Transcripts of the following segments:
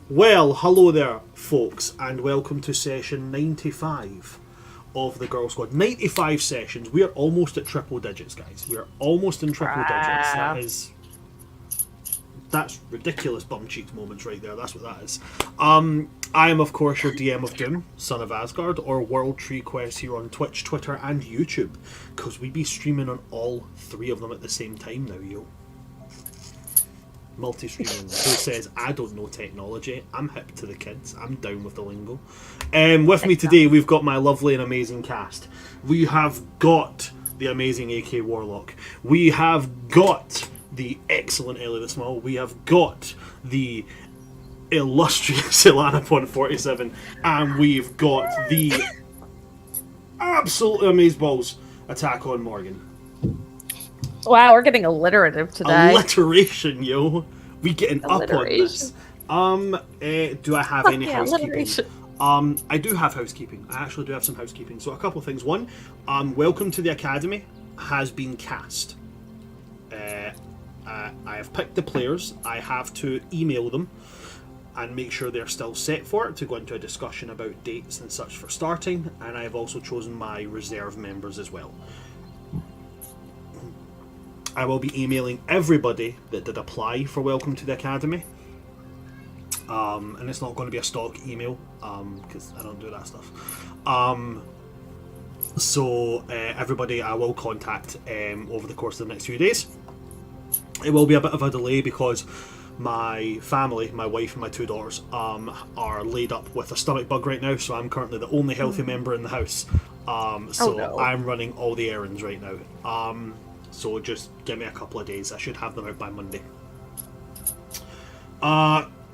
Well, hello there, folks, and welcome to session 95 of the Grrrl Squad. 95 sessions. We are almost at triple digits, guys. We are almost in triple digits. That's ridiculous bum cheeks moments right there. That's what that is. I am, of course, your DM of Doom, Son of Asgard, or World Tree Quest here on Twitch, Twitter, and YouTube, because we be streaming on all three of them at the same time now, yo. Multi-streaming. Who says I don't know technology? I'm hip to the kids. I'm down with the lingo. With me today, we've got my lovely and amazing cast. We have got the amazing AK Warlock. We have got the excellent Ylla the Small. We have got the illustrious Ilana 147, and we've got the absolutely amazeballs Attack on Morgan. Wow, we're getting alliterative today. Alliteration, yo. We getting up on this. Do I have any housekeeping? I do have housekeeping. I actually do have some housekeeping. So a couple of things. One, Welcome to the Academy has been cast. I have picked the players. I have to email them and make sure they're still set for it to go into a discussion about dates and such for starting. And I have also chosen my reserve members as well. I will be emailing everybody that did apply for Welcome to the Academy. And it's not going to be a stock email, because I don't do that stuff. So everybody I will contact over the course of the next few days. It will be a bit of a delay because my family, my wife and my two daughters, are laid up with a stomach bug right now, so I'm currently the only healthy member in the house. No. I'm running all the errands right now. So just give me a couple of days. I should have them out by Monday.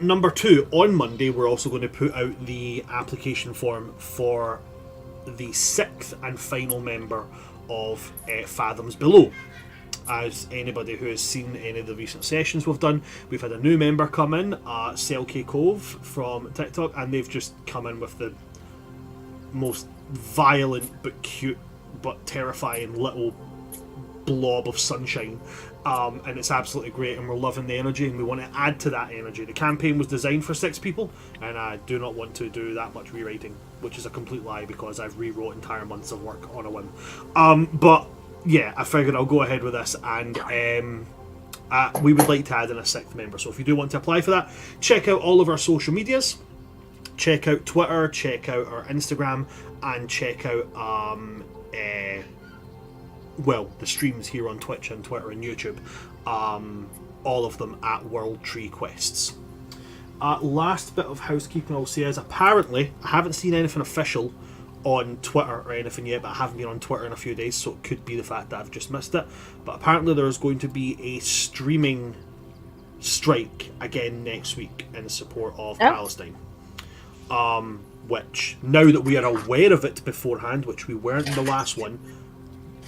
Number two, on Monday we're also going to put out the application form for the sixth and final member of Fathoms Below. As anybody who has seen any of the recent sessions we've done, we've had a new member come in, Selkie Cove from TikTok, and they've just come in with the most violent but cute but terrifying little blob of sunshine, and it's absolutely great, and we're loving the energy, and we want to add to that energy. The campaign was designed for 6 people, and I do not want to do that much rewriting, which is a complete lie because I've rewrote entire months of work on a whim. But yeah, I figured I'll go ahead with this, and we would like to add in a 6th member. So if you do want to apply for that, check out all of our social medias, check out Twitter, check out our Instagram, and check out the streams here on Twitch and Twitter and YouTube, all of them at World Tree Quests. Last bit of housekeeping I'll say is, apparently, I haven't seen anything official on Twitter or anything yet, but I haven't been on Twitter in a few days, so it could be the fact that I've just missed it. But apparently there's going to be a streaming strike again next week in support of Palestine. Which, now that we are aware of it beforehand, which we weren't in the last one,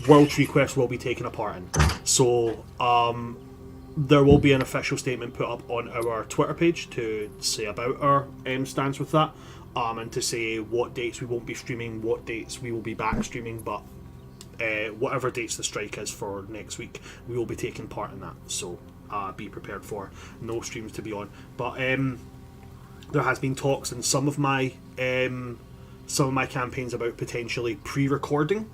World Tree Quest will be taken a part in. So there will be an official statement put up on our Twitter page to say about our stance with that, and to say what dates we won't be streaming, what dates we will be back streaming, but whatever dates the strike is for next week, we will be taking part in that. So be prepared for no streams to be on. But there has been talks in some of my campaigns about potentially pre-recording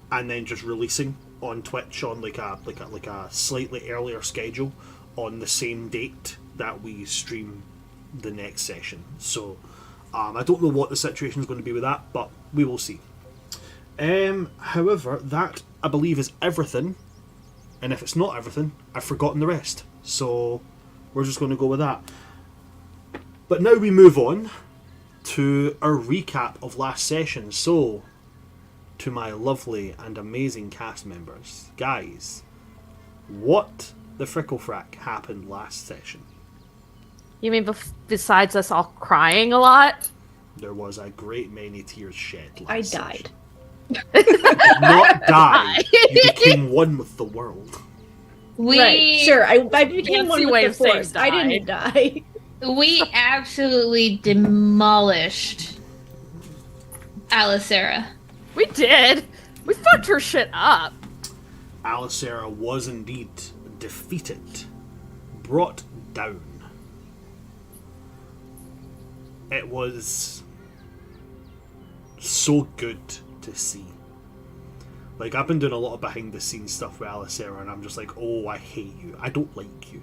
and then just releasing on Twitch on like a slightly earlier schedule on the same date that we stream the next session. So I don't know what the situation is going to be with that, but we will see. However, that I believe is everything, and if it's not everything, I've forgotten the rest. So we're just going to go with that. But now we move on to our recap of last session. So, to my lovely and amazing cast members, guys, what the frickle-frack happened last session? You mean besides us all crying a lot? There was a great many tears shed last I session. died. You did not die. You became one with the world. Right, sure. I became one with the Force. I didn't die. We absolutely demolished Alyssera. We did. We fucked her shit up. Alyssera was indeed defeated, brought down. it was so good to see. Like, I've been doing a lot of behind the scenes stuff with Alyssera, and I'm just like, oh, I hate you. I don't like you.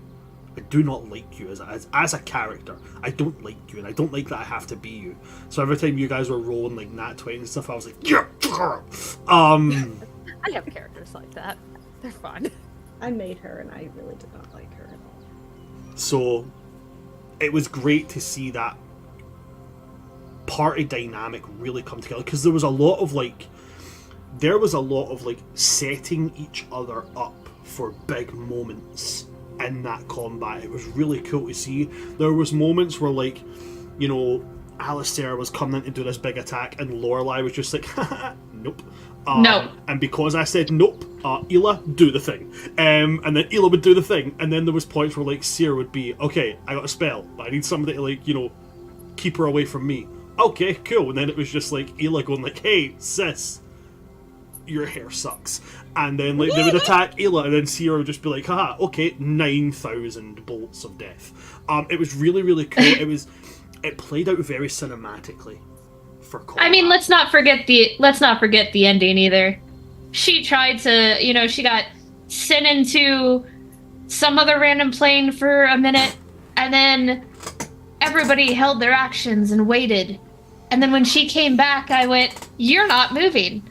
I do not like you as a character. I don't like you, and I don't like that I have to be you. So every time you guys were rolling like nat 20 and stuff, I was like, yeah. I have characters like that. They're fun. I made her, and I really did not like her at all. So it was great to see that party dynamic really come together, because there was a lot of like setting each other up for big moments in that combat. It was really cool to see. There was moments where, like, you know, Alyssera was coming in to do this big attack, and Lorelei was just like, nope. No. And because I said nope, Ylla, do the thing. And then Ylla would do the thing, and then there was points where, like, Seer would be, okay, I got a spell, but I need somebody to, like, you know, keep her away from me. Okay, cool. And then it was just like Ylla going like, hey, sis, your hair sucks. And then like they would attack Ylla, and then Seer would just be like, haha, okay, 9,000 bolts of death. It was really, really cool. It played out very cinematically for combat. I mean, let's not forget the ending either. She tried to, you know, she got sent into some other random plane for a minute, and then everybody held their actions and waited. And then when she came back, I went, you're not moving.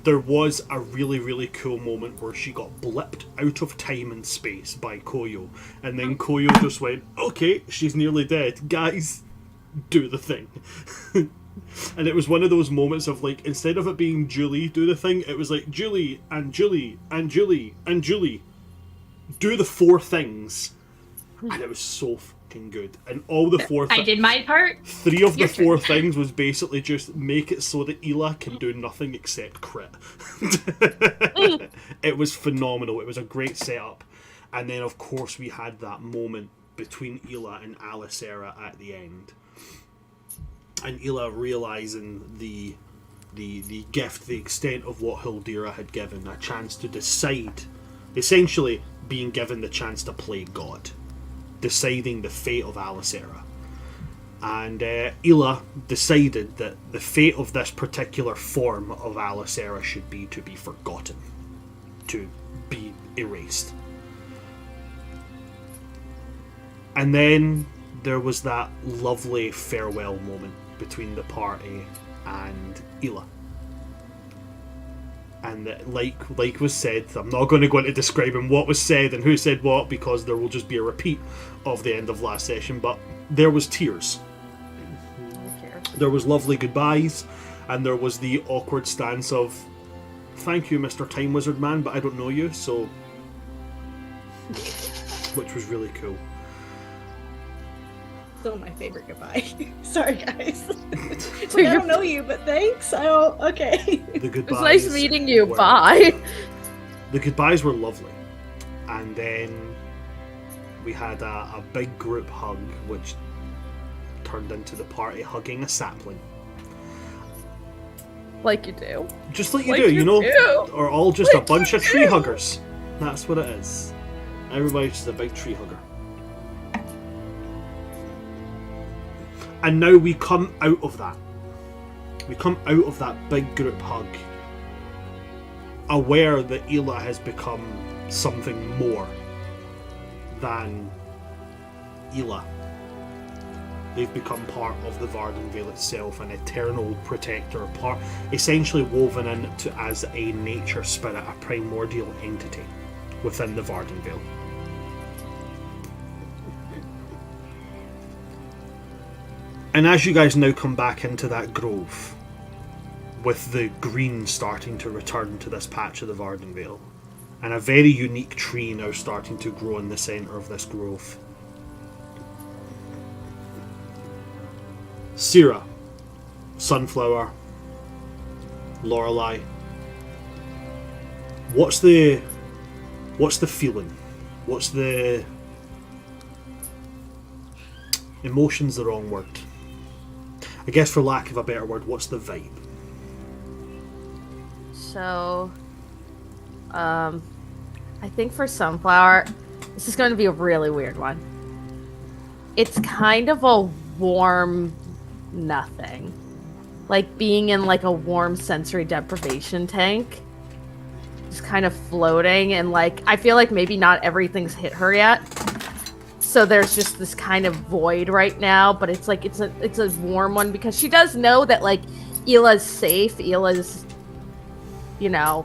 There was a really, really cool moment where she got blipped out of time and space by Koyo. And then Koyo just went, okay, she's nearly dead. Guys, do the thing. And it was one of those moments of, like, instead of it being Julie, do the thing, it was like, Julie, and Julie, and Julie, and Julie. Do the 4 things. And it was so fucking good. And all the 4 I did my part. 3 of the 4 things was basically just make it so that Ylla can do nothing except crit. It was phenomenal. It was a great setup. And then, of course, we had that moment between Ylla and Alyssera at the end. And Ylla realising the gift, the extent of what Hildira had given, a chance to decide, essentially being given the chance to play God, deciding the fate of Alyssera. And Ylla decided that the fate of this particular form of Alyssera should be to be forgotten, to be erased. And then there was that lovely farewell moment between the party and Ylla. And like was said, I'm not going to go into describing what was said and who said what, because there will just be a repeat of the end of last session, but there was tears. There was lovely goodbyes, and there was the awkward stance of, thank you, Mr. Time Wizard Man, but I don't know you, so... Which was really cool. Still my favorite goodbye. Sorry, guys. Like, I don't know you, but thanks. Okay. The goodbyes. It was nice meeting you. Bye. The goodbyes were lovely. And then we had a big group hug, which turned into the party hugging a sapling. Like you do. Just like you do, you know? Or all just a bunch of tree huggers. That's what it is. Everybody's just a big tree hugger. And now we come out of that. We come out of that big group hug, aware that Ylla has become something more than Ylla. They've become part of the Vardenvale itself, an eternal protector, part essentially woven into as a nature spirit, a primordial entity within the Vardenvale. And as you guys now come back into that grove, with the green starting to return to this patch of the Vardenvale, and a very unique tree now starting to grow in the centre of this grove. Syrah, Sunflower, Lorelei, what's the feeling? What's the... Emotion's the wrong word. I guess for lack of a better word, what's the vibe? So, I think for Sunflower, this is going to be a really weird one. It's kind of a warm nothing. Like being in like a warm sensory deprivation tank. Just kind of floating, and like I feel like maybe not everything's hit her yet. So there's just this kind of void right now, but it's like it's a warm one because she does know that like Ylla's safe. Ylla's Ylla's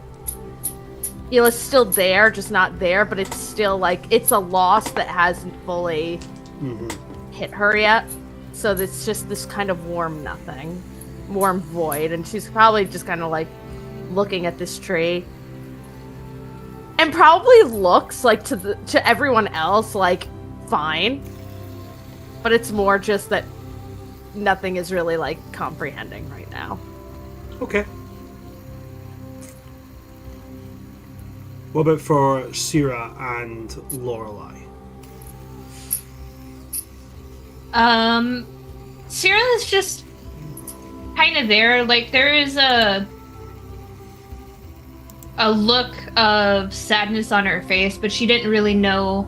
still there, just not there, but it's still like it's a loss that hasn't fully hit her yet. So it's just this kind of warm nothing. Warm void, and she's probably just kind of like looking at this tree. And probably looks like to everyone else like fine, but it's more just that nothing is really like comprehending right now. Okay. What about for Syrah and Lorelei? Syrah is just kind of there. Like there is a look of sadness on her face, but she didn't really know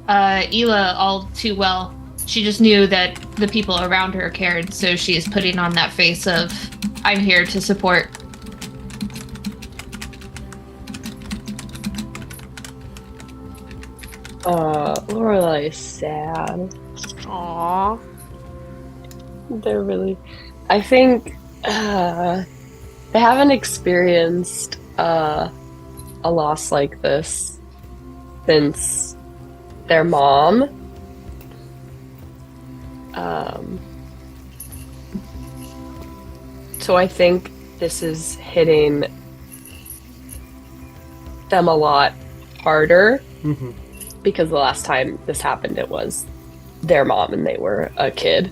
Ylla all too well. She just knew that the people around her cared, so she is putting on that face of, I'm here to support. Lorelei is sad. Aww. They're really... I think they haven't experienced a loss like this since their mom. So I think this is hitting them a lot harder because the last time this happened, it was their mom and they were a kid.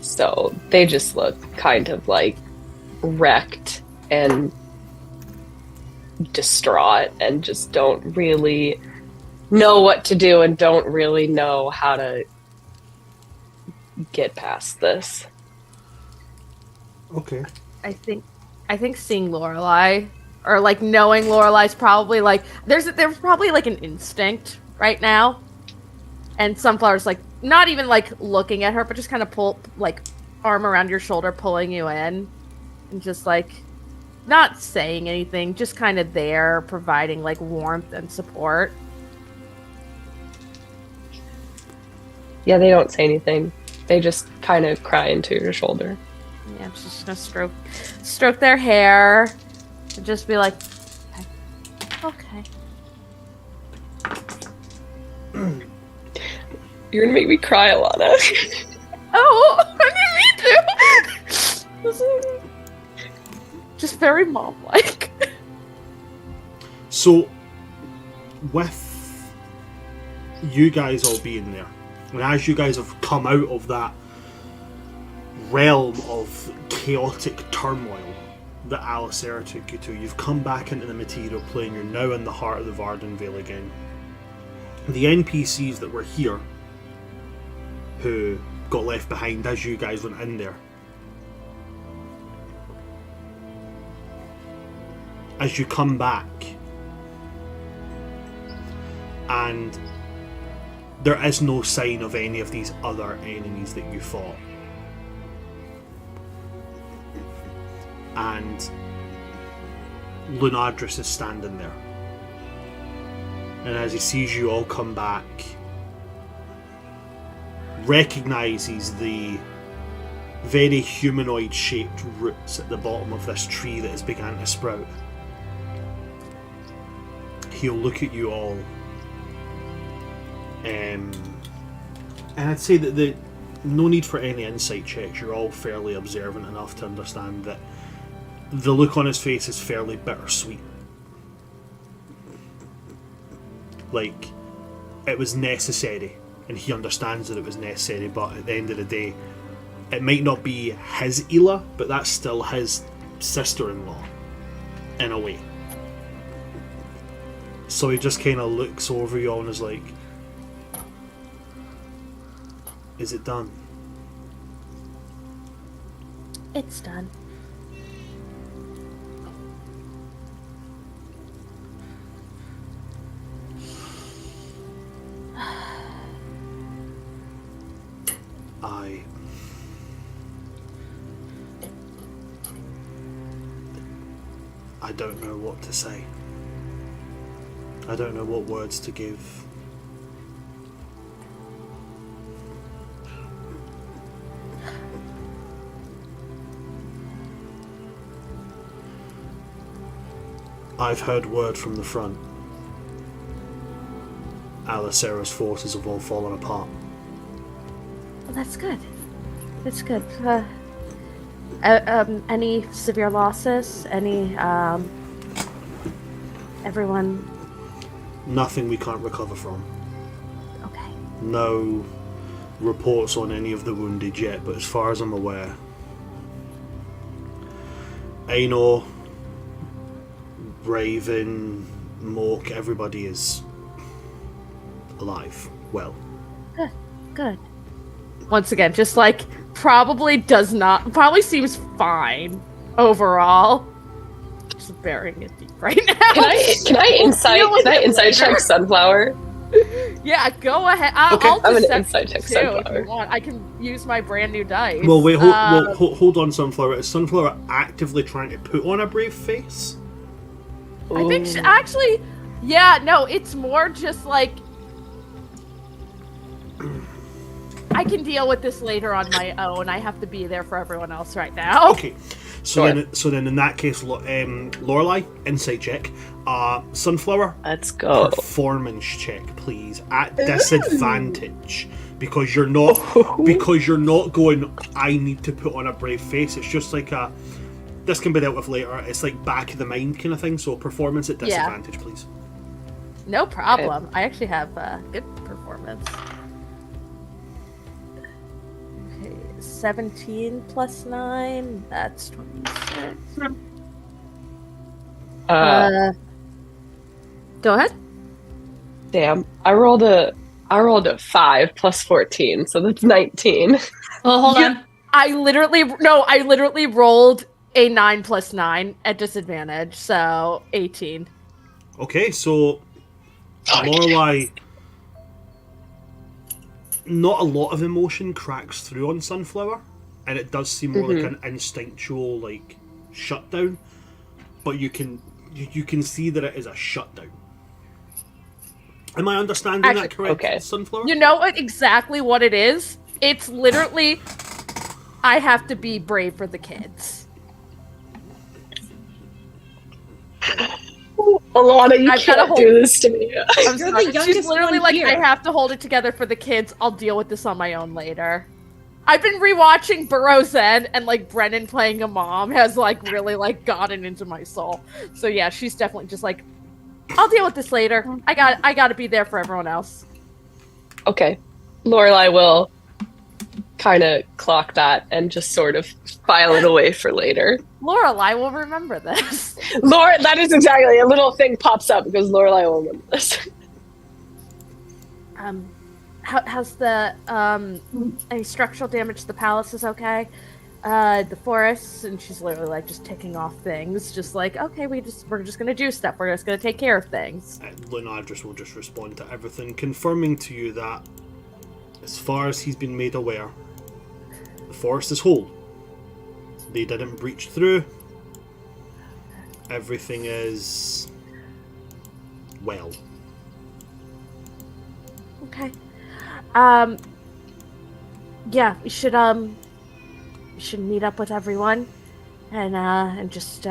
So they just look kind of like wrecked and distraught and just don't really know what to do and don't really know how to get past this. Okay. I think seeing Lorelei or like knowing Lorelei's probably like there's probably like an instinct right now, and Sunflower's like not even like looking at her, but just kind of pull like arm around your shoulder, pulling you in, and just like not saying anything, just kind of there, providing like warmth and support. Yeah, they don't say anything. They just kind of cry into your shoulder. Yeah, I'm just gonna stroke their hair, and just be like, okay. You're gonna make me cry, Alana. Oh, I didn't mean to. Just very mom-like. So, with you guys all being there, and as you guys have come out of that realm of chaotic turmoil that Alyssera took you to, you've come back into the material plane, you're now in the heart of the Vardenvale again. The NPCs that were here, who got left behind as you guys went in there, as you come back, and there is no sign of any of these other enemies that you fought. And Lunadris is standing there. And as he sees you all come back, recognises the very humanoid shaped roots at the bottom of this tree that has begun to sprout. He'll look at you all, and I'd say that no need for any insight checks. You're all fairly observant enough to understand that the look on his face is fairly bittersweet. Like, it was necessary, and he understands that it was necessary, but at the end of the day, it might not be his Ylla, but that's still his sister-in-law, in a way. So he just kind of looks over you all and is like, is it done? It's done. I I don't know what to say. I don't know what words to give. I've heard word from the front. Alyssera's forces have all fallen apart. Well, that's good. That's good. Any severe losses? Everyone? Nothing we can't recover from. Okay. No reports on any of the wounded yet, but as far as I'm aware, Aenor, Raven, Mork, everybody is alive. Well. Good. Good. Once again, just like probably seems fine overall. Just burying it deep right now. Can I insight check Sunflower? Yeah, go ahead. Okay. I'll I'm gonna deception insight check too, Sunflower. if you want. I can use my brand new dice. Well, wait, hold on, Sunflower. Is Sunflower actively trying to put on a brave face? I think actually, yeah, no, it's more just like I can deal with this later on my own. I have to be there for everyone else right now. Okay, so then in that case, Lorelai, insight check. Sunflower, Let's go. performance check, please, at disadvantage, because you're not going. I need to put on a brave face. It's just like a. This can be dealt with later. It's like back of the mind kind of thing. So performance at disadvantage, please. No problem. Okay. I actually have good performance. Okay, 17 plus 9. That's 26. Go ahead. Damn, I rolled a 5 plus 14, so that's 19. Well, hold on. I literally rolled a 9 plus 9 at disadvantage, so 18. Okay, so Lorelai, not a lot of emotion cracks through on Sunflower, and it does seem more like an instinctual like shutdown, but you can see that it is a shutdown. Am I understanding that correct, okay. Sunflower? You know exactly what it is? It's literally, I have to be brave for the kids. Alana, you can't do this to me. I'm sorry. The youngest. She's literally like, here. I have to hold it together for the kids. I'll deal with this on my own later. I've been rewatching Burrow's End, and like Brennan playing a mom has like really like gotten into my soul. So yeah, she's definitely just like, I'll deal with this later. I got to be there for everyone else. Okay, Lorelai will kind of clock that and just sort of file it away for later. Lorelai will remember this. That is exactly, a little thing pops up because Lorelai will remember this. How's the any structural damage to the palace is okay? The forests, and she's literally like just ticking off things, just like, okay, we're just gonna do stuff. We're just gonna take care of things. Lunadris will just respond to everything, confirming to you that, as far as he's been made aware, the forest is whole. They didn't breach through. Everything is well. Okay. Yeah, we should meet up with everyone, and just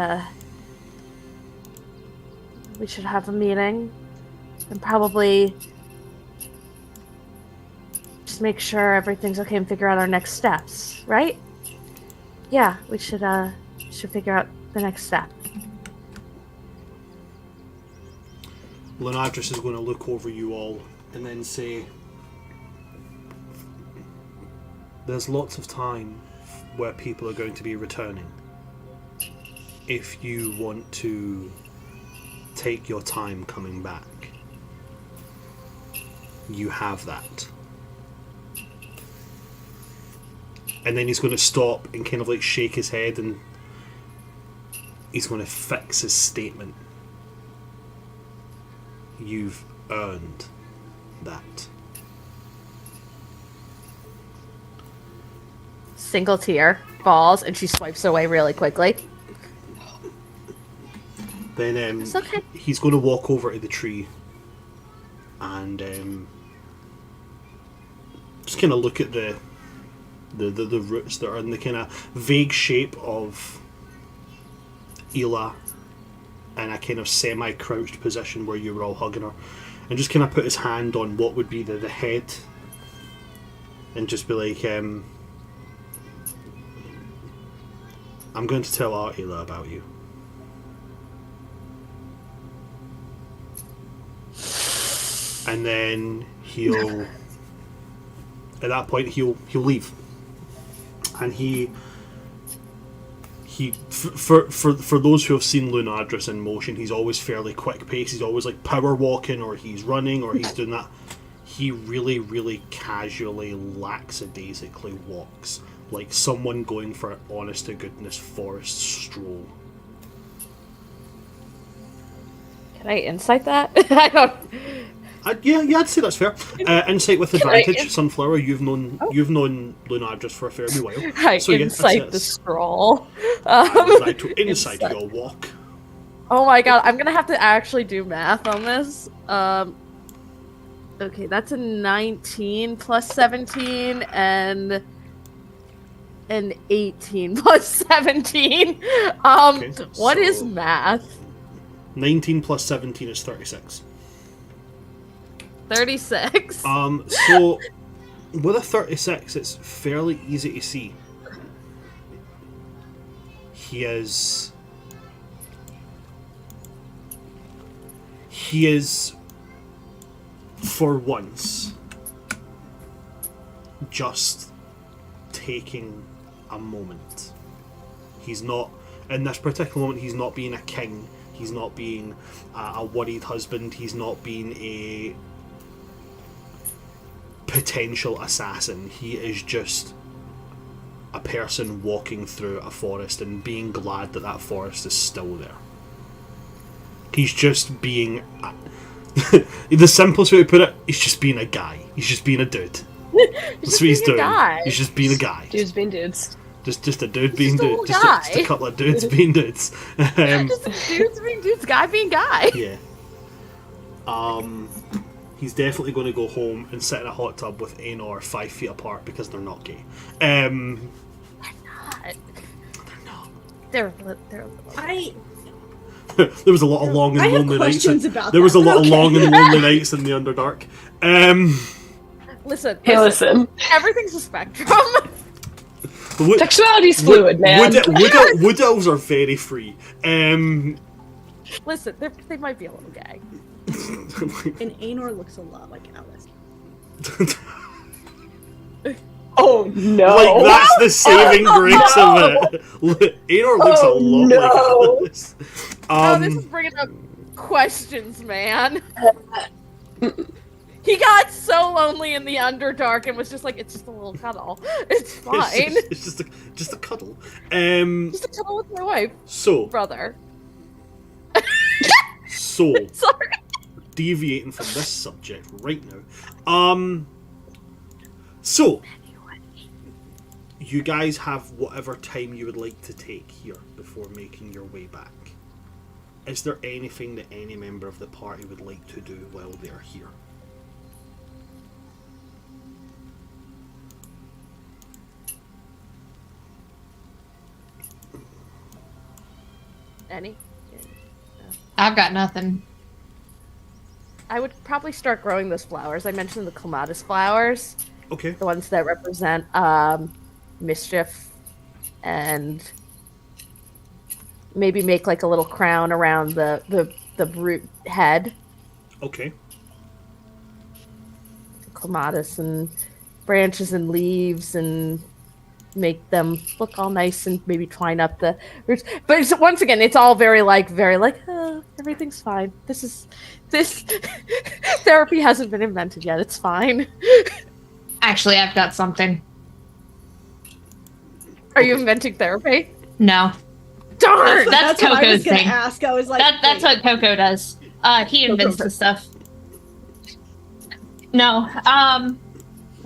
we should have a meeting, and probably just make sure everything's okay and figure out our next steps, right? Yeah, we should figure out the next step. Lunadris is going to look over you all and then say, there's lots of time where people are going to be returning. If you want to take your time coming back, you have that. And then he's going to stop and kind of like shake his head, and he's going to fix his statement. You've earned that. Single tear falls, and she swipes away really quickly. Then It's okay. he's going to walk over to the tree and just kind of look at the roots that are in the kind of vague shape of Ylla in a kind of semi-crouched position where you were all hugging her, and just kind of put his hand on what would be the head and just be like, I'm going to tell Ylla about you. And then he'll at that point he'll leave. And for those who have seen Lunadris in motion, he's always fairly quick paced. He's always like power walking, or he's running, or he's doing that. He really, really casually, lackadaisically walks like someone going for an honest to goodness forest stroll. Can I insight that? I don't. Yeah, I'd say that's fair. Insight with advantage, Sunflower. You've known Lunadris for a fair while. I So, yeah, insight the scroll. Insight your walk. Oh my god, I'm gonna have to actually do math on this. Okay, that's a 19 plus 17 and an 18 plus 17. Okay, what is so- math? 19 plus 17 is 36. 36. So with a 36, it's fairly easy to see. He is for once just taking a moment. He's not, in this particular moment, he's not being a king, he's not being a worried husband, he's not being a potential assassin. He is just a person walking through a forest and being glad that that forest is still there. He's just being the simplest way to put it, he's just being a guy. He's just being a dude. That's what he's doing. He's just being a guy. Dudes being dudes. Just a dude being Just a dude. little Just a guy. couple of dudes being dudes. Just dudes being dudes, guy being guy. Yeah. He's definitely going to go home and sit in a hot tub with Aenor 5 feet apart because they're not gay. Not. They're not. They're There was a lot of long and I have lonely nights. questions about There was a that, lot but of long okay. and lonely nights in the Underdark. listen. Hey, listen. Everything's a spectrum. Sexuality's fluid, man. Wood elves are very free. Listen, they might be a little gay. And Aenor looks a lot like Alice. Oh no! Like that's the saving grace of it. Aenor looks a lot like Alice. Oh, this is bringing up questions, man. He got so lonely in the Underdark and was just like, it's just a little cuddle. It's fine. It's just a cuddle. Just a cuddle with my wife, So brother. Sorry. Deviating from this subject right now. So you guys have whatever time you would like to take here before making your way back. Is there anything that any member of the party would like to do while they're here? Any? I've got nothing. I would probably start growing those flowers. I mentioned the clematis flowers, Okay. the ones that represent mischief, and maybe make like a little crown around the root head. Okay. Clematis and branches and leaves, and make them look all nice, and maybe twine up the roots. But once again, it's all very like everything's fine. This therapy hasn't been invented yet. It's fine. Actually, I've got something. Are you inventing therapy? No. Darn! That's what I was Coco's gonna thing. ask. I was like, That's wait. what Coco does. He invents the stuff. No,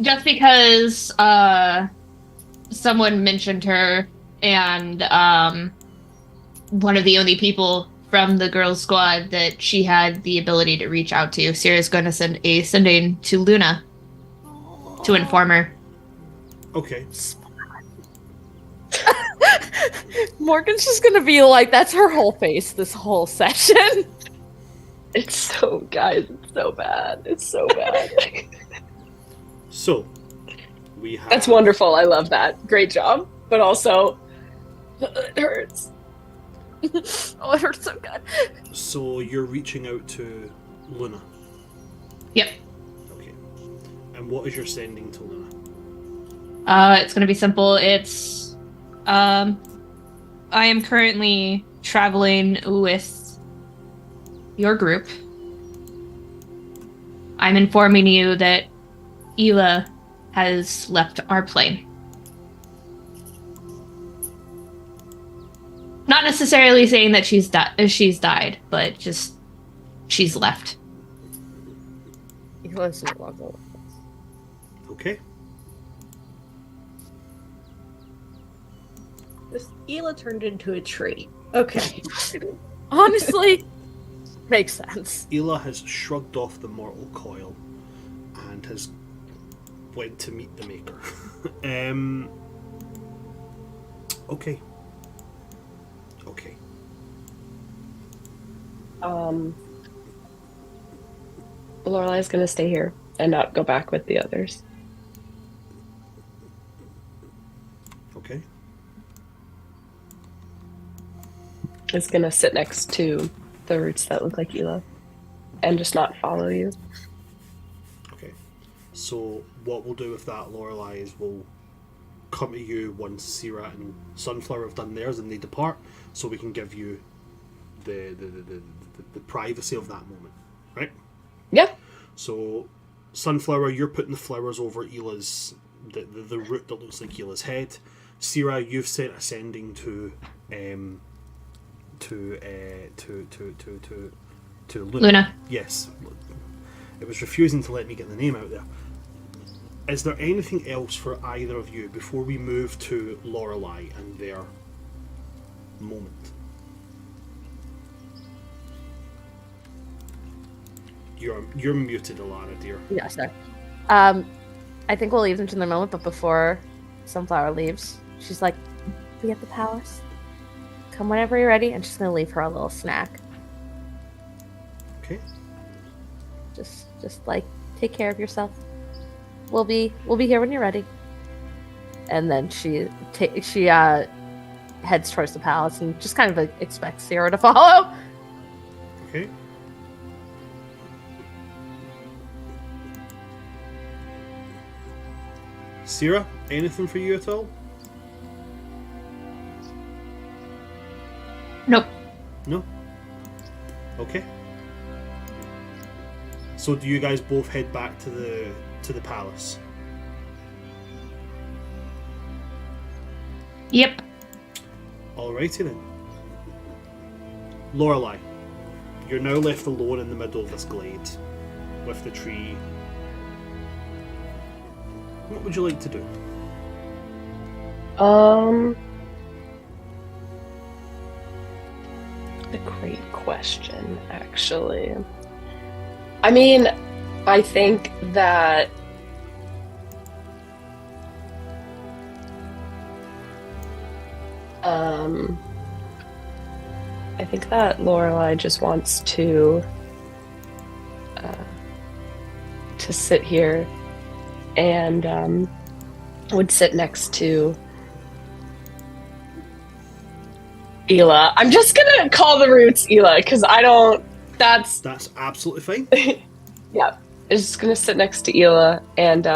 just because someone mentioned her, and one of the only people from the girls' squad that she had the ability to reach out to. Sierra's going to send a sending to Luna to inform her. Okay. Morgan's just gonna be like, that's her whole face this whole session. It's so, guys, it's so bad. It's so bad. So, we have... That's wonderful. I love that. Great job. But also, it hurts. Oh, it hurts so good. So, you're reaching out to Luna? Yep. Okay. And what is your sending to Luna? It's going to be simple. It's, I am currently traveling with your group. I'm informing you that Ylla has left our plane. Not necessarily saying that she's died, but just she's left. Ylla's no longer with us. Okay. This Ylla turned into a tree. Okay. Honestly, makes sense. Ylla has shrugged off the mortal coil and has went to meet the Maker. Okay. Okay. Lorelai's gonna stay here and not go back with the others. Okay. Is gonna sit next to the roots that look like Ylla and just not follow you. Okay. So what we'll do with that, Lorelai, is we'll come to you once Sierra and Sunflower have done theirs and they depart, so we can give you the privacy of that moment, right? Yep. So, Sunflower, you're putting the flowers over Ylla's the root that looks like Ylla's head. Sierra, you've sent a sending to Luna. Yes. It was refusing to let me get the name out there. Is there anything else for either of you before we move to Lorelai and their moment? You're muted, Alara, dear. Yeah, sorry. I think we'll leave them to their moment, but before Sunflower leaves, she's like, "We at the palace. Come whenever you're ready," and she's gonna leave her a little snack. Okay. Just like, take care of yourself. We'll be here when you're ready. And then she heads towards the palace and just kind of expects Sierra to follow. Okay. Sierra, anything for you at all? Nope. No? Okay. So do you guys both head back to the palace? Yep. Alrighty then. Lorelai, you're now left alone in the middle of this glade with the tree. What would you like to do? A great question, actually. I mean, I think that Lorelai just wants to sit here and would sit next to Ylla. I'm just gonna call the roots Ylla because I don't. That's absolutely fine. Yeah, I'm just gonna sit next to Ylla and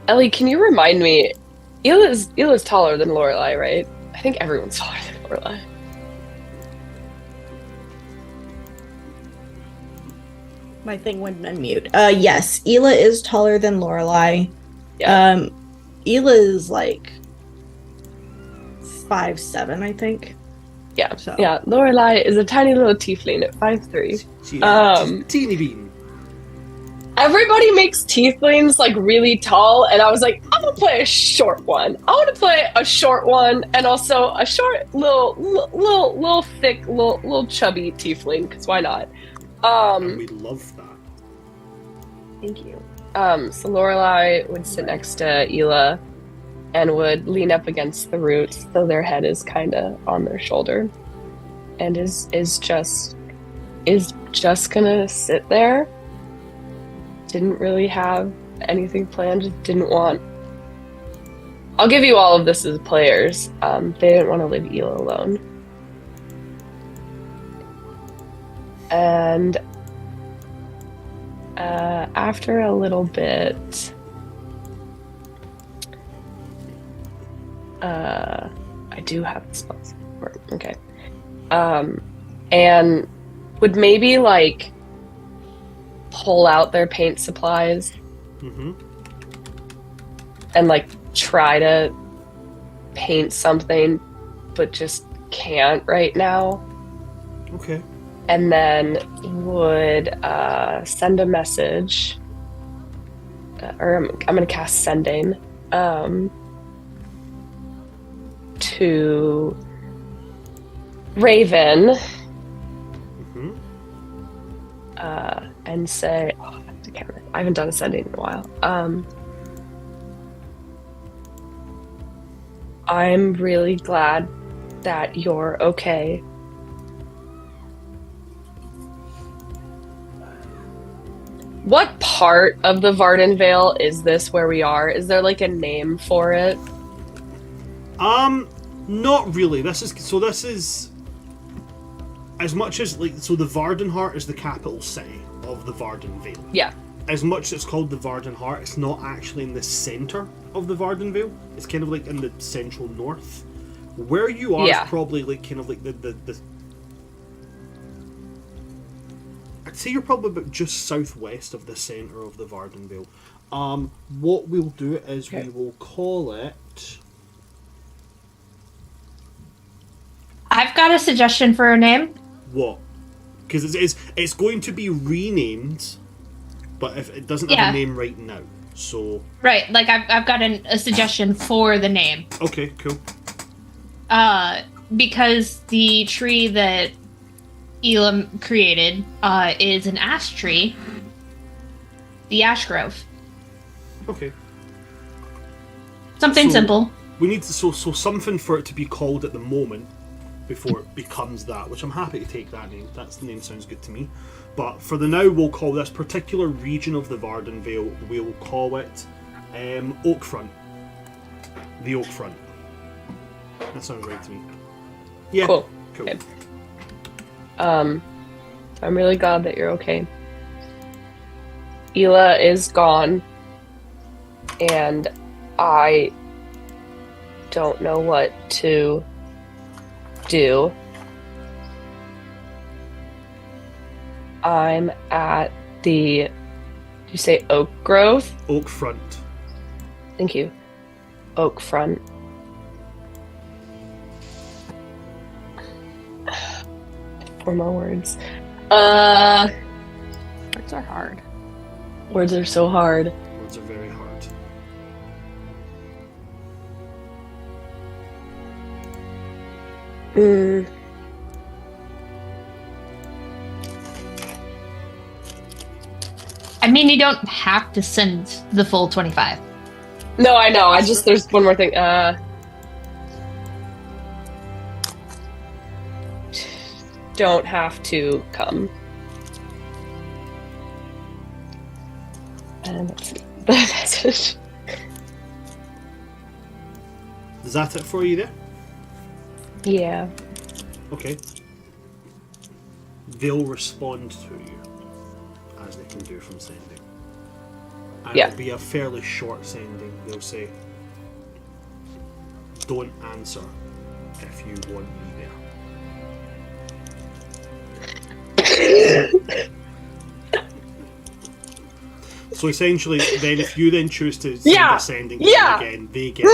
Ellie, can you remind me? Ylla's taller than Lorelai, right? I think everyone's taller than Lorelai. My thing wouldn't unmute. Yes, Ylla is taller than Lorelai. Yeah. Ylla is like 5'7", I think. Yeah. So. Yeah. Lorelai is a tiny little tiefling at 5'3". Teeny bean. Everybody makes tieflings like really tall, and I was like, oh, want to play a short one. I want to play a short one and also a short, little thick, little chubby tiefling. Because why not? We love that. Thank you. So Lorelai would sit next to Ylla and would lean up against the roots, so their head is kind of on their shoulder, and is just gonna sit there. Didn't really have anything planned. Just didn't want. I'll give you all of this as players. They didn't want to leave Ylla alone, and after a little bit, I do have the spells. Okay. And would maybe like pull out their paint supplies and like try to paint something, but just can't right now. Okay. And then would send a message, or I'm going to cast Sending, to Raven, and say, I haven't done a Sending in a while. I'm really glad that you're okay. What part of the Vardenvale is this where we are? Is there like a name for it? Not really. This is as much as like, so the Vardenheart is the capital city of the Vardenvale. Yeah. As much as it's called the Vardenheart, it's not actually in the center of the Vardenvale. It's kind of like in the central north. Where you are is probably like kind of like the I'd say you're probably about just southwest of the center of the Vardenvale. What we'll do is we will call it. I've got a suggestion for a name. What? Because it's going to be renamed, but if it doesn't have a name right now, so right. Like I've got a suggestion for the name. Okay, cool. Because the tree that Ylla created is an ash tree, the ash grove. Okay. Something simple. We need to so something for it to be called at the moment before it becomes that, which I'm happy to take that name. The name sounds good to me. But for the now, we'll call this particular region of the Vardenvale, we'll call it Oakfront. The Oakfront. That sounds right to me. Yeah. Cool. Okay. I'm really glad that you're okay. Ylla is gone, and I don't know what to do. I'm at the, did you say Oak Grove? Oakfront. Thank you. Oakfront. Four more words. Words are hard. Words are so hard. Words are very hard. I mean, you don't have to send the full 25. No, I know. There's one more thing. Don't have to come. And that's it. Is that it for you there? Yeah. Okay. They'll respond to you, as they can do from sending. And it'll be a fairly short sending. They'll say, don't answer if you want me there. So essentially, then if you then choose to send a sending again, they get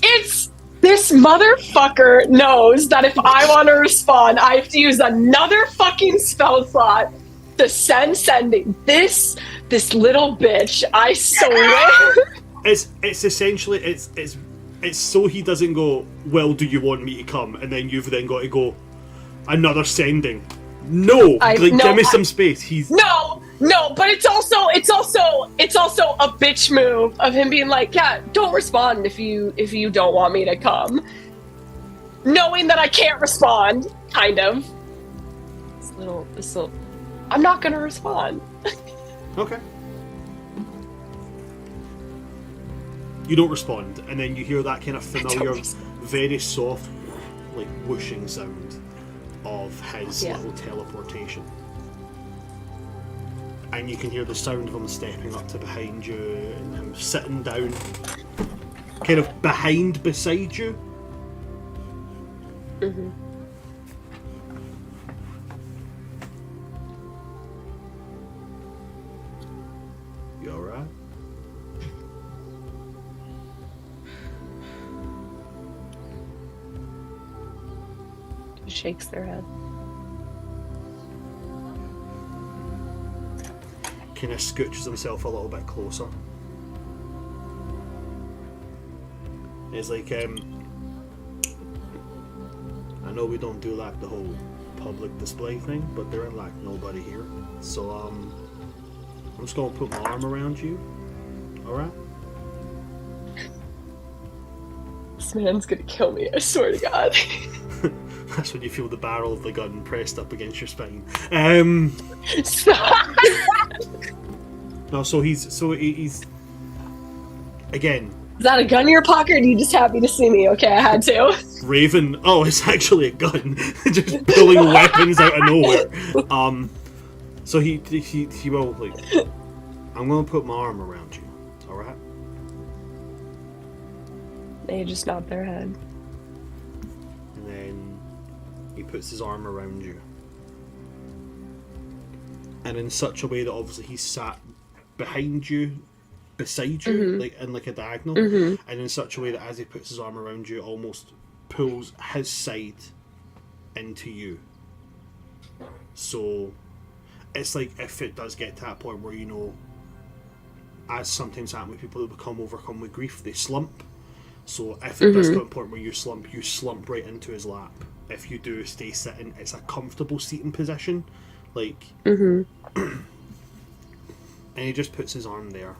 it's this motherfucker knows that if I want to respond, I have to use another fucking spell slot to sending. This little bitch, I swear. It's essentially it's so he doesn't go, well, do you want me to come? And then you've then got to go, another sending. No, give me some space. He's no, but it's also a bitch move of him being like, yeah, don't respond if you don't want me to come, knowing that I can't respond, kind of. This little, I'm not gonna respond. okay. You don't respond, and then you hear that kind of familiar, very soft, like whooshing sound of his little teleportation. And you can hear the sound of him stepping up to behind you and him sitting down, kind of beside you. Mm-hmm. You alright? Shakes their head. Kind of scooches himself a little bit closer. He's like, I know we don't do like the whole public display thing, but there ain't like nobody here. So I'm just gonna put my arm around you. Alright? This man's gonna kill me, I swear to God. That's when you feel the barrel of the gun pressed up against your spine. Stop. No, so he's again. Is that a gun in your pocket, or are you just happy to see me? Okay, I had to. Raven. Oh, it's actually a gun. Just pulling weapons out of nowhere. So he will like. I'm gonna put my arm around you. All right. They just nod their head. And then he puts his arm around you. And in such a way that obviously he's sat behind you, beside you, like in like a diagonal, and in such a way that as he puts his arm around you, almost pulls his side into you. So it's like if it does get to that point where, you know, as sometimes happens with people who become overcome with grief, they slump. So if it does come to a point where you slump right into his lap. If you do stay sitting, it's a comfortable seating position, like. And he just puts his arm there,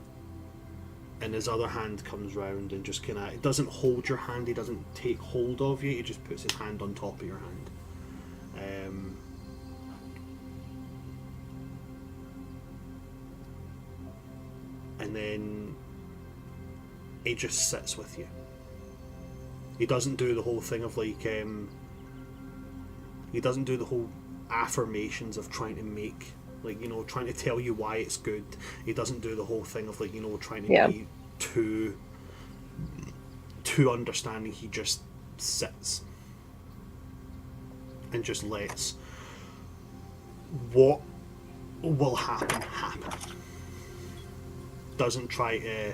and his other hand comes round and just kind of, it doesn't hold your hand, he doesn't take hold of you, he just puts his hand on top of your hand. And then he just sits with you. He doesn't do the whole thing of like, he doesn't do the whole affirmations of trying to make, like, you know, trying to tell you why it's good. He doesn't do the whole thing of like, you know, trying to be too understanding. He just sits and just lets what will happen. Doesn't try to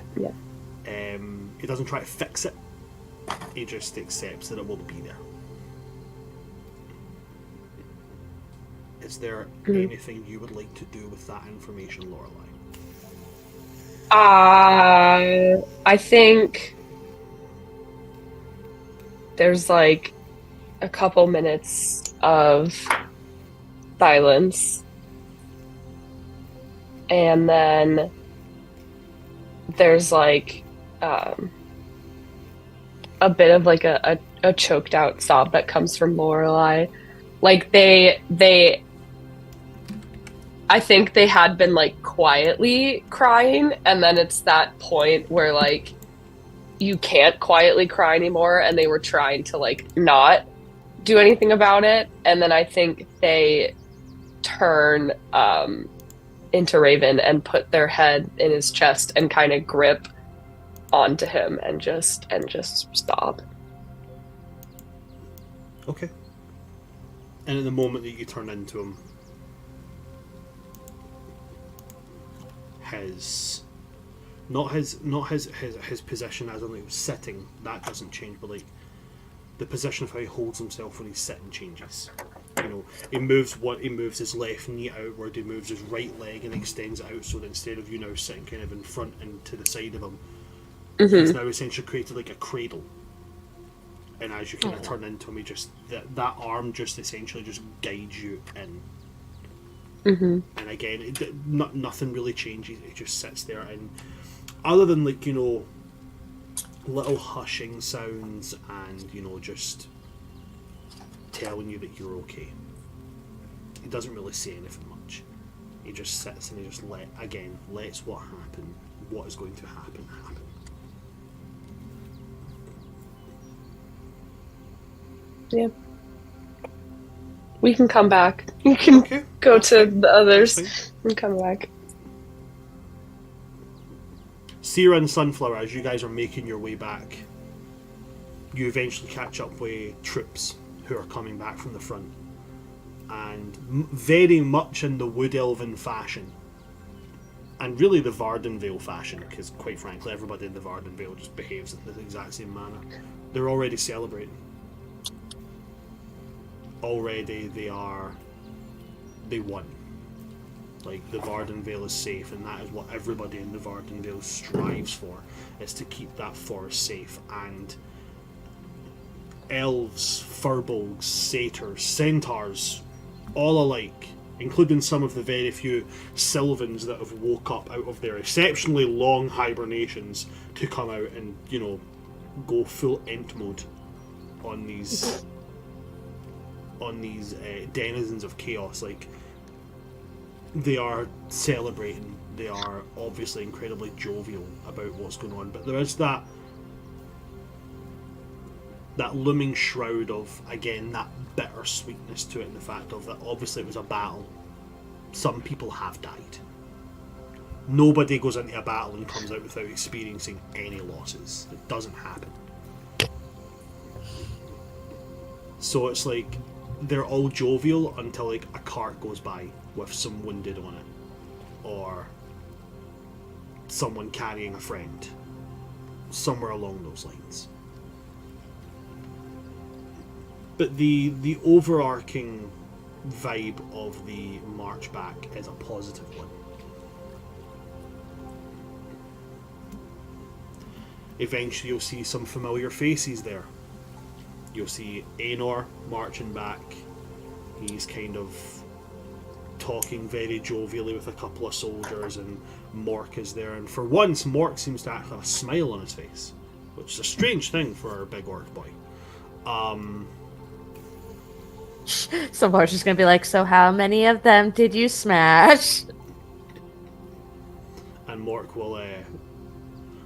he doesn't try to fix it. He just accepts that it will be there. Is there anything you would like to do with that information, Lorelei? I think there's like a couple minutes of silence, and then there's like a bit of like a choked out sob that comes from Lorelei. Like they I think they had been like quietly crying, and then it's that point where like you can't quietly cry anymore, and they were trying to like not do anything about it, and then I think they turn into Raven and put their head in his chest and kind of grip onto him and just stop. Okay. And in the moment that you turn into him, his position as in like sitting, that doesn't change, but like the position of how he holds himself when he's sitting changes. You know, he moves his left knee outward, he moves his right leg and extends it out, so that instead of you now sitting kind of in front and to the side of him, he's now essentially created like a cradle. And as you kind of turn into him, he just that arm just essentially just guides you in. And again, nothing really changes. It just sits there, and other than like little hushing sounds and just telling you that you're okay. He doesn't really say anything much. He just sits and he just lets what is going to happen. Yeah. We can come back. You can go to the others and come back. Sierra and Sunflower, as you guys are making your way back, you eventually catch up with troops who are coming back from the front. And very much in the Wood Elven fashion, and really the Vardenvale fashion, because quite frankly everybody in the Vardenvale just behaves in the exact same manner. They're already celebrating. Already they won. Like, the Vardenvale is safe, and that is what everybody in the Vardenvale strives for, is to keep that forest safe. And elves, furbolgs, satyrs, centaurs, all alike, including some of the very few sylvans that have woke up out of their exceptionally long hibernations to come out and, go full ent mode on these denizens of chaos. Like, they are celebrating. They are obviously incredibly jovial about what's going on, but there is that looming shroud of, again, that bitter sweetness to it, and the fact of that obviously it was a battle. Some people have died. Nobody goes into a battle and comes out without experiencing any losses. It doesn't happen. So it's like they're all jovial until like a cart goes by with some wounded on it, or someone carrying a friend, somewhere along those lines. But the overarching vibe of the march back is a positive one. Eventually you'll see some familiar faces there. You'll see Aenor marching back. He's kind of talking very jovially with a couple of soldiers, and Mork is there. And for once, Mork seems to have a smile on his face, which is a strange thing for our big orc boy. Someone's just gonna be like, so how many of them did you smash? And Mork will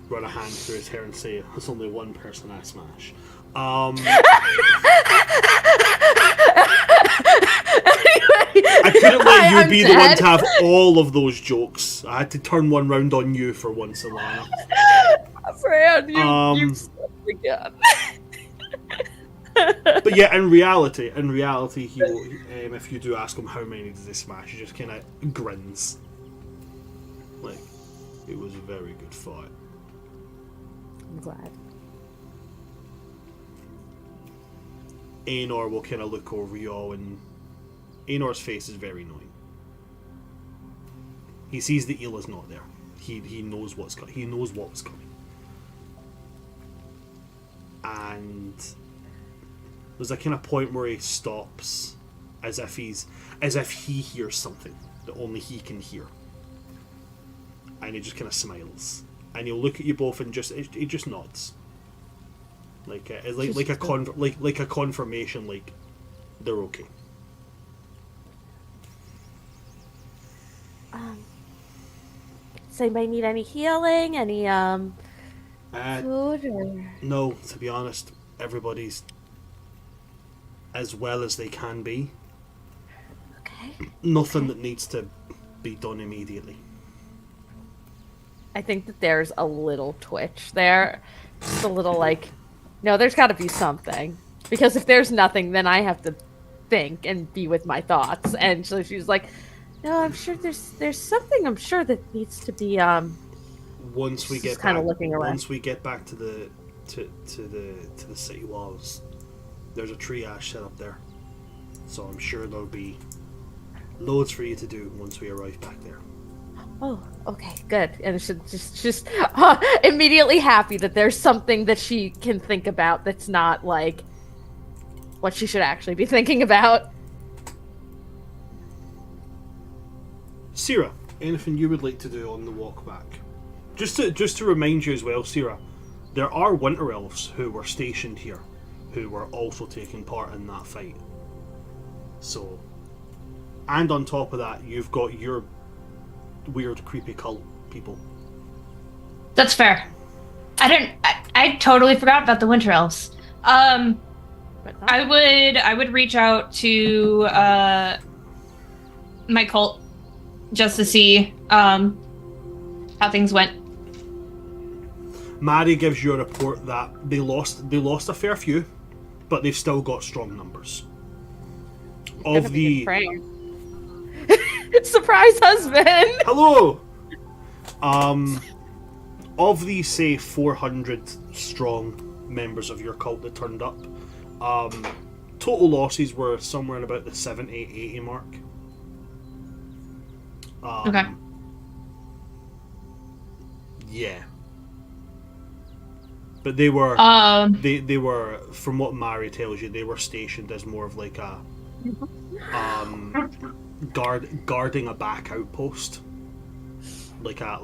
run a hand through his hair and say, there's only one person I smash. I couldn't let you be the one to have all of those jokes. I had to turn one round on you for once, Alana. Fran, you've again. But yeah, in reality, he will, if you do ask him how many did they smash, he just kind of grins. Like, it was a very good fight. I'm glad. Aenor will kind of look over y'all, and Aenor's face is very annoying. He sees that Ylla's not there. He knows what's coming. He knows what was coming. And there's a kind of point where he stops, as if he hears something that only he can hear, and he just kind of smiles, and he'll look at you both and he just nods, like a confirmation, like they're okay. Does anybody need any healing? Any food? Or... No, to be honest, everybody's as well as they can be. Okay. Nothing that needs to be done immediately. I think that there's a little twitch there. Just a little like, no, there's got to be something. Because if there's nothing, then I have to think and be with my thoughts. And so she's like, no, I'm sure there's something I'm sure that needs to be once we get kind back, of looking around. Once we get back to the city walls, there's a triage set up there, so I'm sure there'll be loads for you to do once we arrive back there. Oh, okay, good. And she's just immediately happy that there's something that she can think about that's not like what she should actually be thinking about. Sierra, anything you would like to do on the walk back? Just to remind you as well, Sierra, there are winter elves who were stationed here, who were also taking part in that fight. So, and on top of that, you've got your weird, creepy cult people. That's fair. I totally forgot about the winter elves. I would reach out to my cult just to see how things went. Mary gives you a report that they lost a fair few, but they've still got strong numbers. Of the surprise husband. Hello. Of the say 400 strong members of your cult that turned up, total losses were somewhere in about the 70-80 mark. Okay. Yeah. But they were they were, from what Mary tells you, they were stationed as more of like a guarding a back outpost. Like a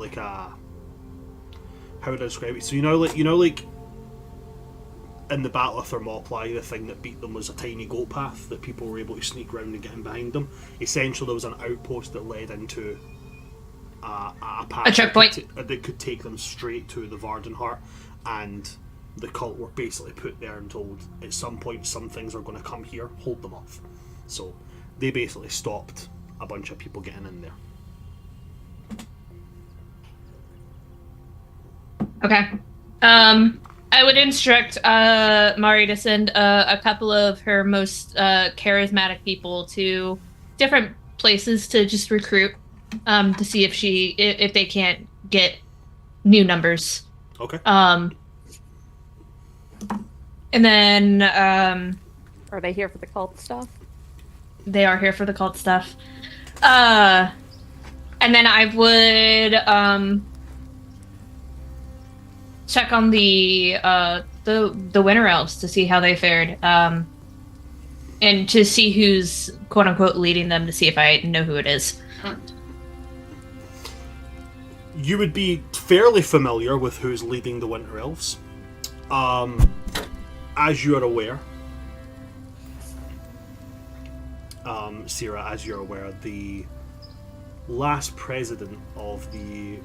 how would I describe it? So you know like in the Battle of Thermopylae, the thing that beat them was a tiny goat path that people were able to sneak around and get in behind them. Essentially, there was an outpost that led into a path, a checkpoint that could take them straight to the Vardenvale, and the cult were basically put there and told at some point some things are going to come here, hold them off. So they basically stopped a bunch of people getting in there. Okay. I would instruct Mari to send a couple of her most charismatic people to different places to just recruit, to see if they can't get new numbers. Okay. And then Are they here for the cult stuff? they are here for the cult stuff. And then I would check on the winter elves to see how they fared, and to see who's quote unquote leading them, to see if I know who it is. You would be fairly familiar with who's leading the winter elves. As you are aware, Sierra, as you're aware, the last president of the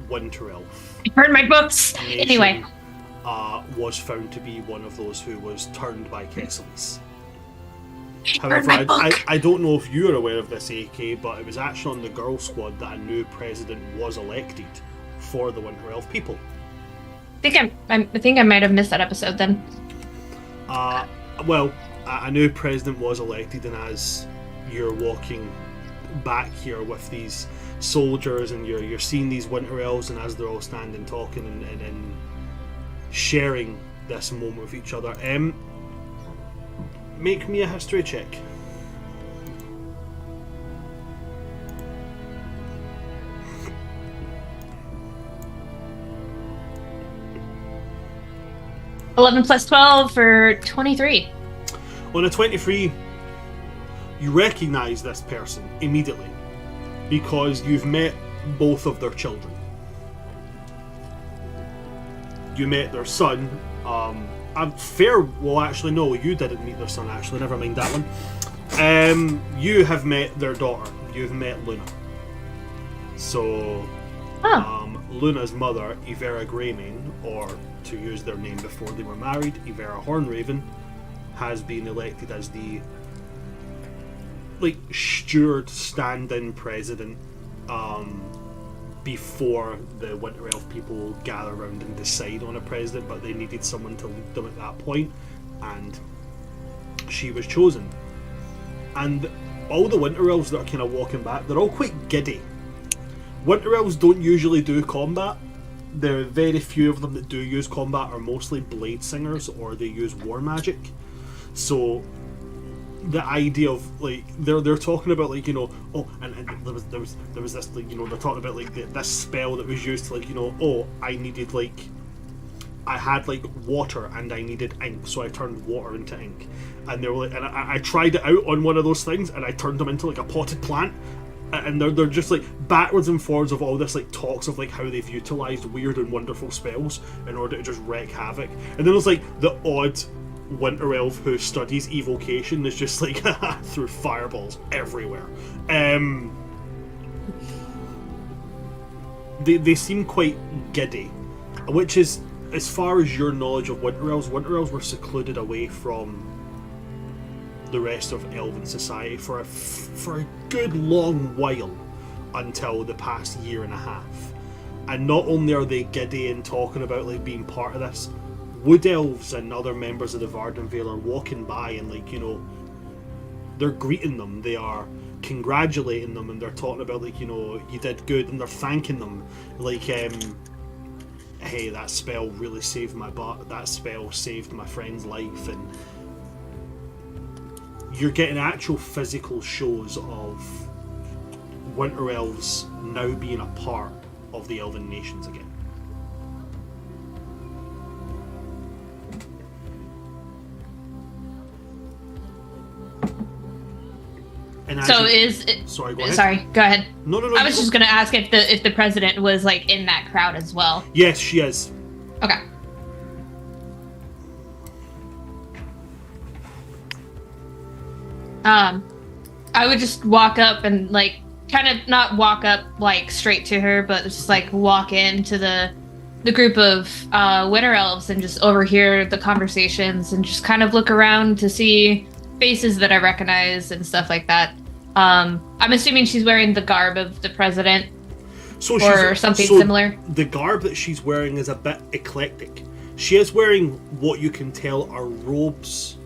Winter Elf Burn my books. nation, Anyway, was found to be one of those who was turned by Kesselis. Burn However, my book. I don't know if you're aware of this, AK, but it was actually on the Grrrl squad that a new president was elected for the Winter Elf people. I think I might have missed that episode then. Well, a new president was elected, and as you're walking back here with these soldiers and you're seeing these winter elves, and as they're all standing talking and sharing this moment with each other, make me a history check. +11 +12 for 23. On a 23, you recognise this person immediately because you've met both of their children. You met their son. Well, actually, no, you didn't meet their son, actually. Never mind that one. You have met their daughter. You've met Luna. So, Luna's mother, Ylla Greymane, or to use their name before they were married, Ylla Hornraven, has been elected as the steward stand-in president before the Winter Elf people gather around and decide on a president, but they needed someone to lead them at that point, and she was chosen. And all the Winter Elves that are kind of walking back, they're all quite giddy. Winter Elves don't usually do combat. There are very few of them that do use combat, are mostly blade singers, or they use war magic. So the idea of like they're talking about like, you know, oh, and there was this, like, you know, they're talking about like this spell that was used to, like, you know, oh, I had like water and I needed ink, so I turned water into ink. And they were like, and I tried it out on one of those things, and I turned them into like a potted plant. And they're just like backwards and forwards of all this like talks of like how they've utilized weird and wonderful spells in order to just wreak havoc. And then there's like the odd winter elf who studies evocation is just like threw fireballs everywhere. They seem quite giddy, which is, as far as your knowledge of winter elves were secluded away from the rest of elven society for a good long while, until the past year and a half. And not only are they giddy and talking about like being part of this, wood elves and other members of the Vardenvale are walking by and, like, you know, they're greeting them, they are congratulating them, and they're talking about, like, you know, you did good, and they're thanking them, like, hey, that spell really saved that spell saved my friend's life. And you're getting actual physical shows of winter elves now being a part of the elven nations again. And So sorry, go ahead. Sorry, go ahead. No. I was just gonna ask if the president was like in that crowd as well. Yes, she is. Okay. I would just walk up and like kind of not walk up like straight to her, but just like walk into the group of winter elves and just overhear the conversations and just kind of look around to see faces that I recognize and stuff like that. I'm assuming she's wearing the garb of the president, or something similar. The garb that she's wearing is a bit eclectic. She is wearing what you can tell are robes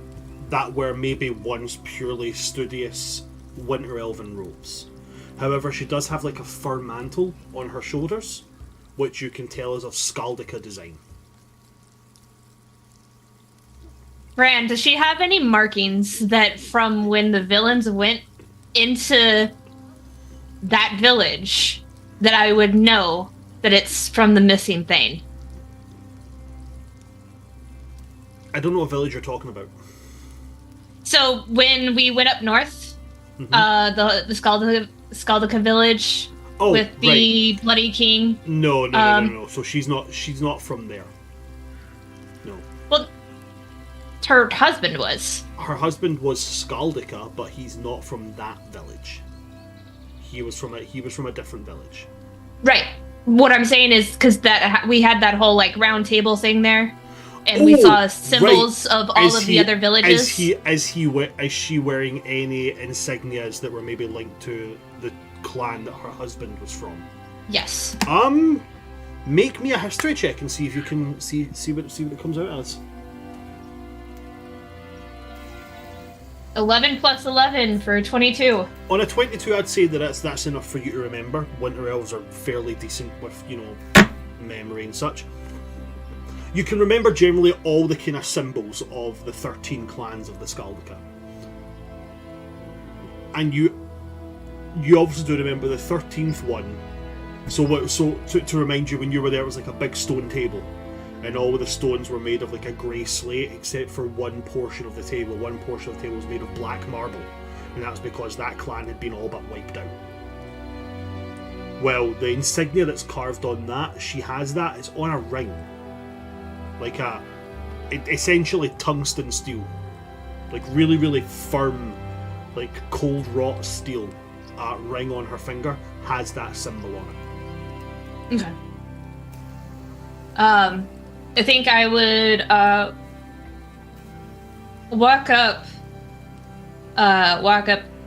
that were maybe once purely studious winter elven robes. However, she does have like a fur mantle on her shoulders, which you can tell is of Skaldica design. Bran, does she have any markings that from when the villains went into that village that I would know that it's from the missing thing? I don't know what village you're talking about. So when we went up north, the Skaldica village with the right. Bloody King. No. So she's not from there. No. Well, her husband was. Her husband was Skaldica, but he's not from that village. He was from a different village. Right. What I'm saying is because that we had that whole like round table thing there, and we saw symbols of all of the other villages. Is she wearing any insignias that were maybe linked to the clan that her husband was from? Yes. Make me a history check and see if you can see what it comes out as. 11 plus 11 for 22. On a 22, I'd say that that's enough for you to remember. Winter elves are fairly decent with, you know, memory and such. You can remember generally all the kind of symbols of the 13 clans of the Skaldica. And you obviously do remember the 13th one. So to remind you, when you were there, it was like a big stone table. And all of the stones were made of like a grey slate, except for one portion of the table. One portion of the table was made of black marble, and that's because that clan had been all but wiped out. Well, the insignia that's carved on that, she has that. It's on a ring, like essentially tungsten steel, like really, really firm, like cold wrought steel. Ring on her finger has that symbol on it. Okay. I think I would walk up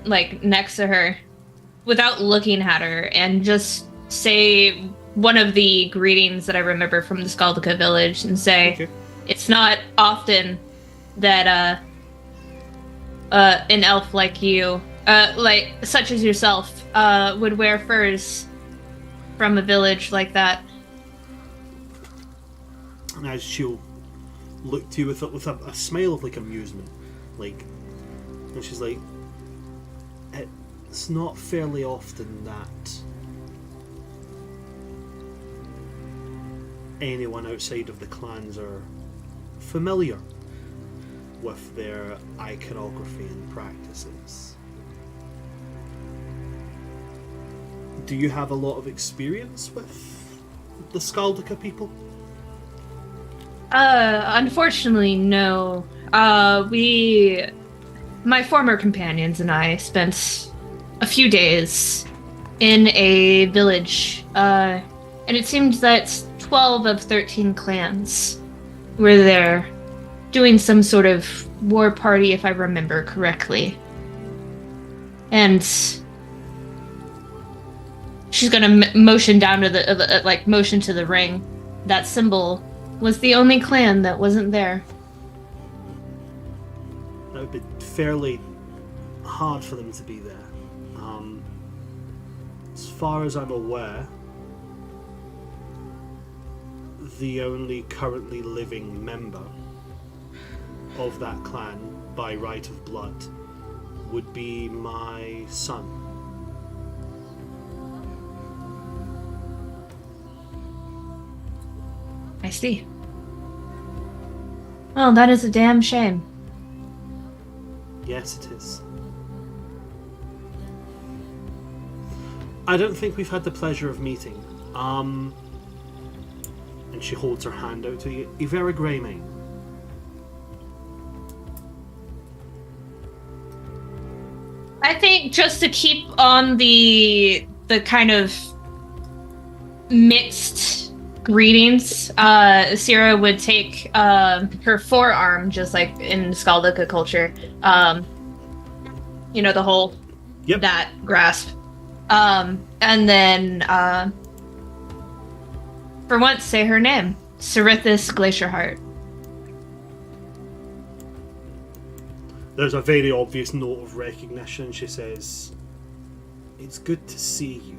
like next to her without looking at her and just say one of the greetings that I remember from the Skaldica village and say, okay. It's not often that an elf like you, like such as yourself, would wear furs from a village like that. And as she'll look to you with a smile of like amusement, like, And she's like, it's not fairly often that anyone outside of the clans are familiar with their iconography and practices. Do you have a lot of experience with the Skaldika people? Unfortunately, no. My former companions and I spent a few days in a village, and it seemed that 12 of 13 clans were there doing some sort of war party, if I remember correctly. And she's gonna motion down to the, motion to the ring. That symbol was the only clan that wasn't there. That would be fairly hard for them to be there. As far as I'm aware, the only currently living member of that clan by right of blood would be my son. I see. Oh, that is a damn shame. Yes, it is. I don't think we've had the pleasure of meeting. And she holds her hand out to you. Ivera Greymane. I think just to keep on the kind of mixed greetings, Alyssera would take her forearm, just like in Skaldika culture. The whole that grasp. And then for once say her name. Cerithis Glacierheart. There's a very obvious note of recognition. She says, "It's good to see you."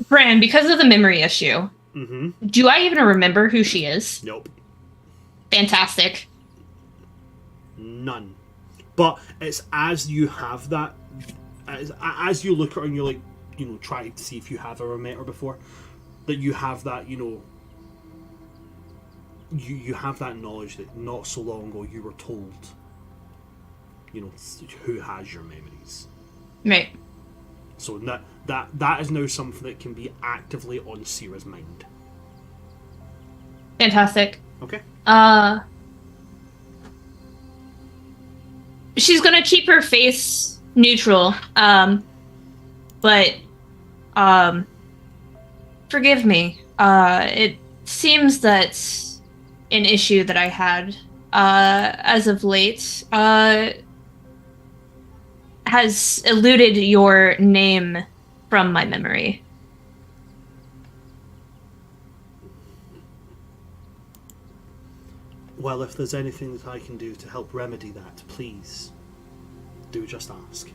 Bran, because of the memory issue, do I even remember who she is? Nope. Fantastic. None. But it's as you have that, as you look at her and you're like, trying to see if you have ever met her before, that you have that, you have that knowledge that not so long ago you were told, who has your memories. Right. So that is now something that can be actively on Sierra's mind. Fantastic. Okay. She's gonna keep her face neutral, but forgive me. It seems that an issue that I had as of late has eluded your name from my memory. Well, if there's anything that I can do to help remedy that, please do just ask.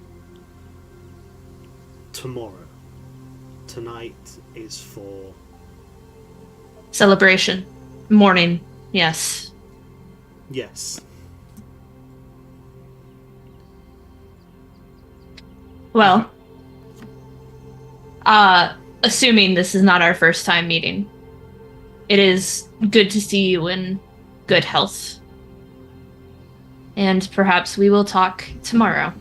Tomorrow. Tonight is for... Celebration. Morning. Yes. Yes. Well, assuming this is not our first time meeting, it is good to see you in good health. And perhaps we will talk tomorrow.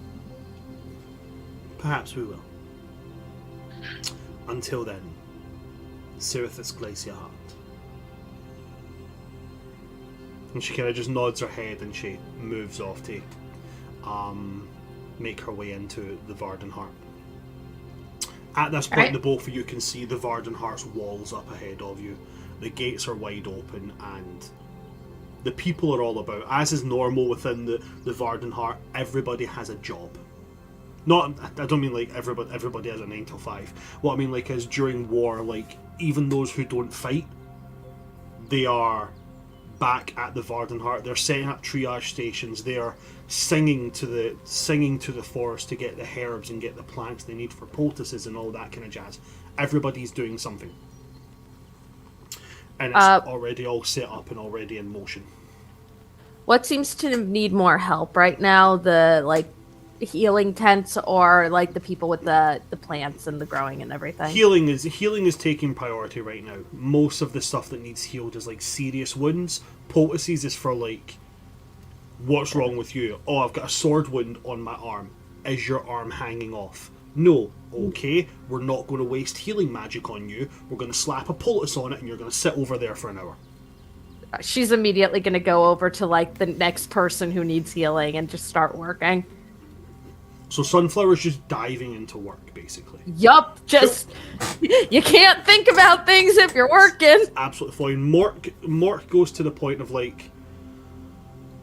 Perhaps we will. Until then, Cerithis Glacierheart. And she kind of just nods her head and she moves off to make her way into the Vardenheart. At this point, the both of you can see the Vardenheart's walls up ahead of you. The gates are wide open and the people are all about. As is normal within the Vardenheart, everybody has a job. Not, I don't mean like everybody has a 9 to 5. What I mean like is during war, like even those who don't fight, they are back at the Vardenheart. They're setting up triage stations. They are singing to the forest to get the herbs and get the plants they need for poultices and all that kind of jazz. Everybody's doing something. And it's already all set up and already in motion. What seems to need more help right now? The healing tents, or like the people with the plants and the growing and everything? Healing is taking priority right now. Most of the stuff that needs healed is like serious wounds. Poultices is for like, what's wrong with you? Oh, I've got a sword wound on my arm. Is your arm hanging off? No. Okay, we're not going to waste healing magic on you. We're going to slap a poultice on it and you're going to sit over there for an hour. She's immediately going to go over to like the next person who needs healing and just start working. So Sunflower's just diving into work, basically. Yup, just you can't think about things if you're working. Absolutely fine. Mork goes to the point of like,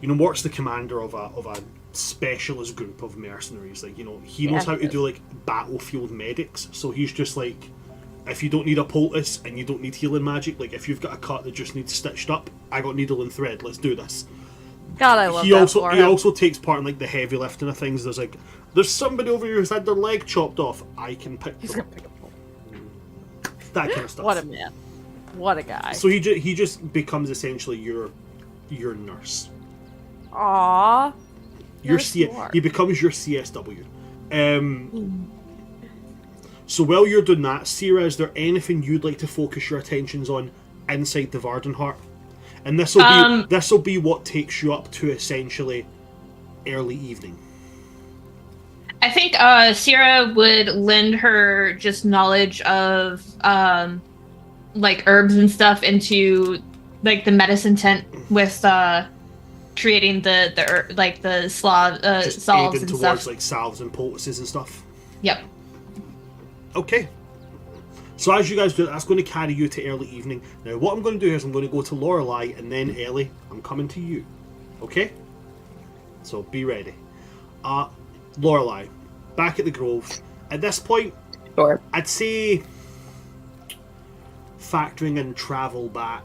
Mork's the commander of a specialist group of mercenaries. Like, he knows how to do like battlefield medics. So he's just like, if you don't need a poultice and you don't need healing magic, like if you've got a cut that just needs stitched up, I got needle and thread. Let's do this. God, I love he that also for he him. also takes part in like the heavy lifting of things. There's somebody over here who's had their leg chopped off. I can pick them up. That kind of stuff. What a man. What a guy. So he just becomes essentially your nurse. Aww. He becomes your CSW. So while you're doing that, Sierra, is there anything you'd like to focus your attentions on inside the Vardenheart? And this will be what takes you up to essentially early evening. I think Sierra would lend her just knowledge of like herbs and stuff into like the medicine tent with creating the salves and towards stuff. like salves and poultices and stuff. Yep. Okay. So as you guys do, that's going to carry you to early evening. Now, what I'm going to do is I'm going to go to Lorelei and then Ellie. I'm coming to you. Okay? So be ready. Lorelei, back at the Grove. At this point, Sure. I'd say factoring in travel back.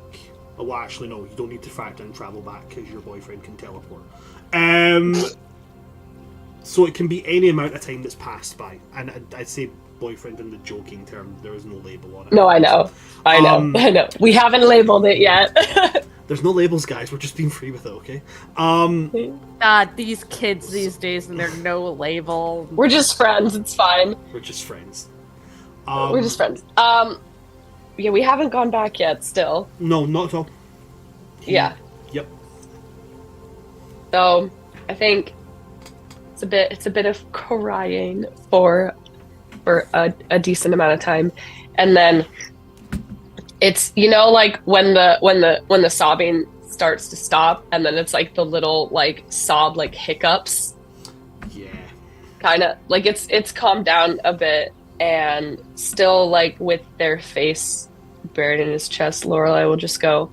Oh, well, actually, no, you don't need to factor in travel back because your boyfriend can teleport. So it can be any amount of time that's passed by. And I'd say boyfriend in the joking term, there is no label on it. No, I know. I know. We haven't labeled it yet. There's no labels, guys. We're just being free with it, okay? God, these kids these days and there's no label. We're just friends. It's fine. We're just friends. We're just friends. Yeah, we haven't gone back yet. Still. No, not at all. Yeah. Yep. So I think it's a bit of crying for a decent amount of time, and then it's like when the sobbing starts to stop, and then it's like the little like sob like hiccups. Yeah. Kind of like it's calmed down a bit, and still like with their face buried in his chest, Lorelei will just go,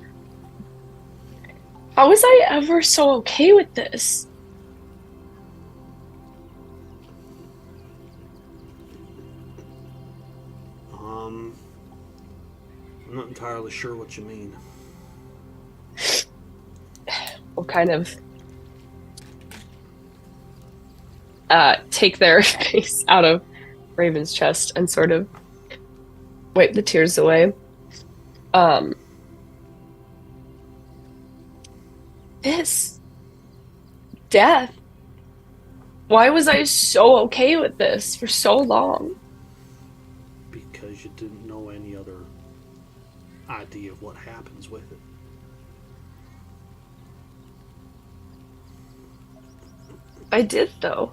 "How was I ever so okay with this?" I'm not entirely sure what you mean. Will kind of take their face out of Raven's chest and sort of wipe the tears away. This death. Why was I so okay with this for so long? Because you didn't know any other idea of what happens with it. I did, though.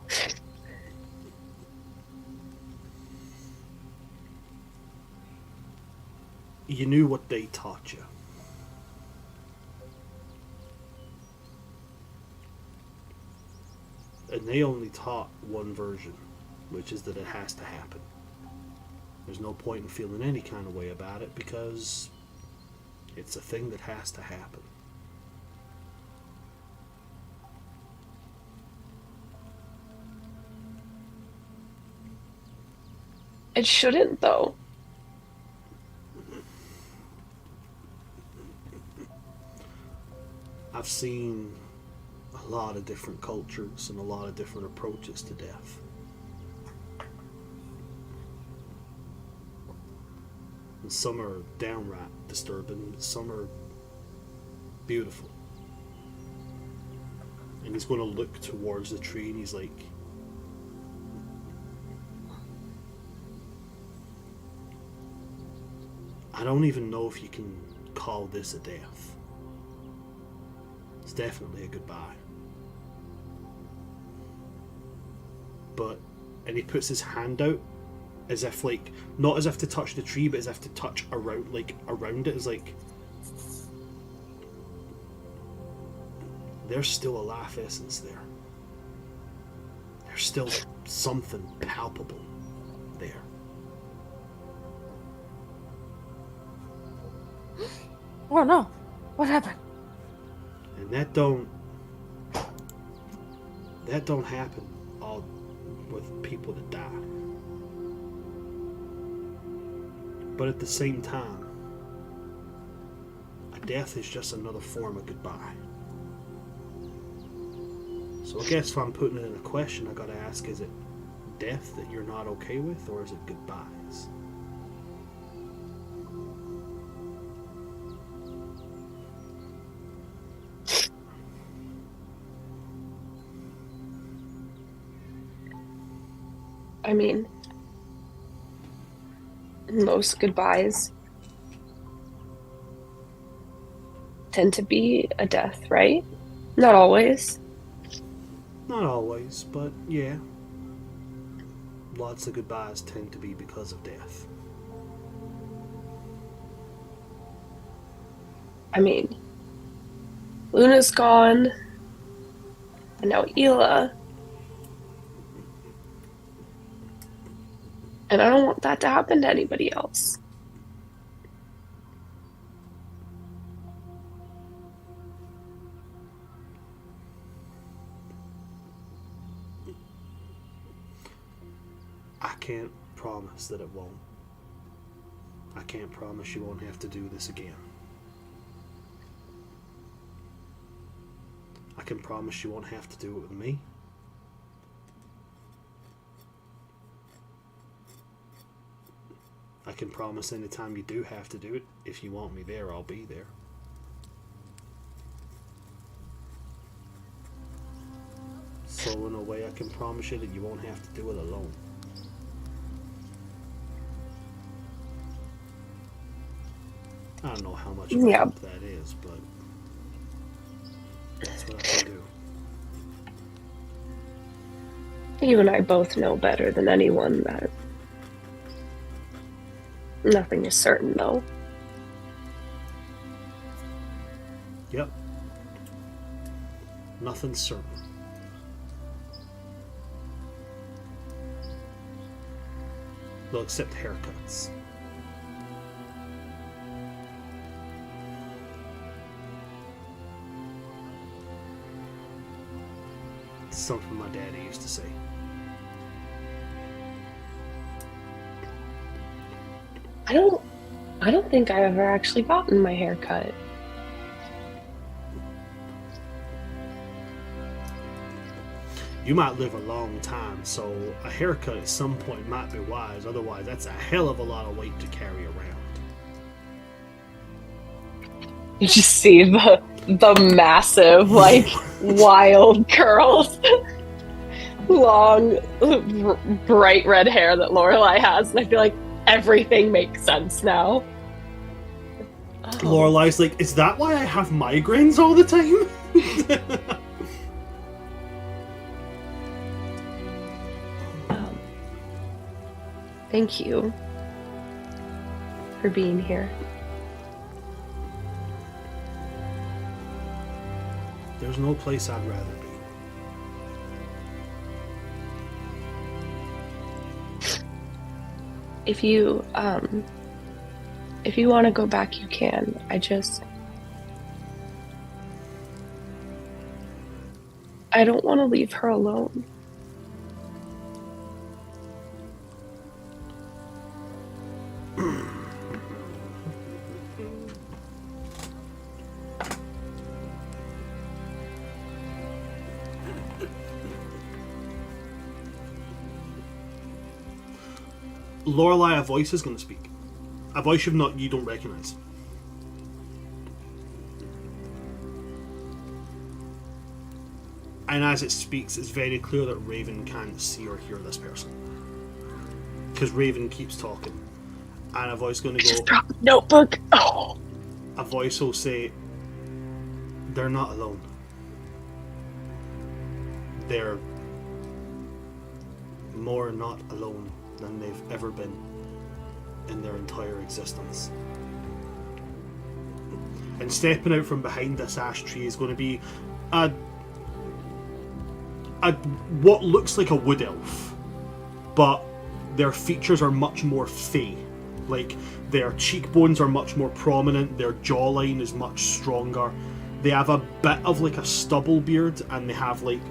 You knew what they taught you. And they only taught one version, which is that it has to happen. There's no point in feeling any kind of way about it because it's a thing that has to happen. It shouldn't, though. I've seen a lot of different cultures and a lot of different approaches to death. And some are downright disturbing, some are beautiful. And he's going to look towards the tree and he's like, I don't even know if you can call this a death. It's definitely a goodbye. But, and he puts his hand out as if like, not as if to touch the tree, but as if to touch around, like around it. Is like, there's still a life essence there. There's still something palpable there. Oh no, what happened? And that don't happen all with people that die. But at the same time, a death is just another form of goodbye. So I guess if I'm putting it in a question, I gotta ask, is it death that you're not okay with, or is it goodbyes? I mean, most goodbyes tend to be a death, right? Not always. Not always, but yeah. Lots of goodbyes tend to be because of death. I mean, Luna's gone, and now Ylla. And I don't want that to happen to anybody else. I can't promise that it won't. I can't promise you won't have to do this again. I can promise you won't have to do it with me. I can promise anytime you do have to do it, if you want me there, I'll be there. So in a way, I can promise you that you won't have to do it alone. I don't know how much of a help that is, but that's what I can do. You and I both know better than anyone that nothing is certain, though. Yep. Nothing's certain. Well, except haircuts. It's something my daddy used to say. I don't think I've ever actually gotten my hair cut. You might live a long time, so a haircut at some point might be wise. Otherwise, that's a hell of a lot of weight to carry around. You just see the massive, like, wild curls. Long, bright red hair that Lorelai has, and I feel like everything makes sense now. Oh. Lorelai's like, is that why I have migraines all the time? Thank you for being here. There's no place I'd rather be. If you want to go back, you can. I don't want to leave her alone. Lorelai, a voice is going to speak. A voice you don't recognise. And as it speaks, it's very clear that Raven can't see or hear this person. Because Raven keeps talking. And a voice going to go... Just drop the notebook! Oh! A voice will say, they're not alone. They're more not alone than they've ever been in their entire existence. And stepping out from behind this ash tree is going to be a what looks like a wood elf, but their features are much more fey. Like, their cheekbones are much more prominent, their jawline is much stronger. They have a bit of like a stubble beard, and they have like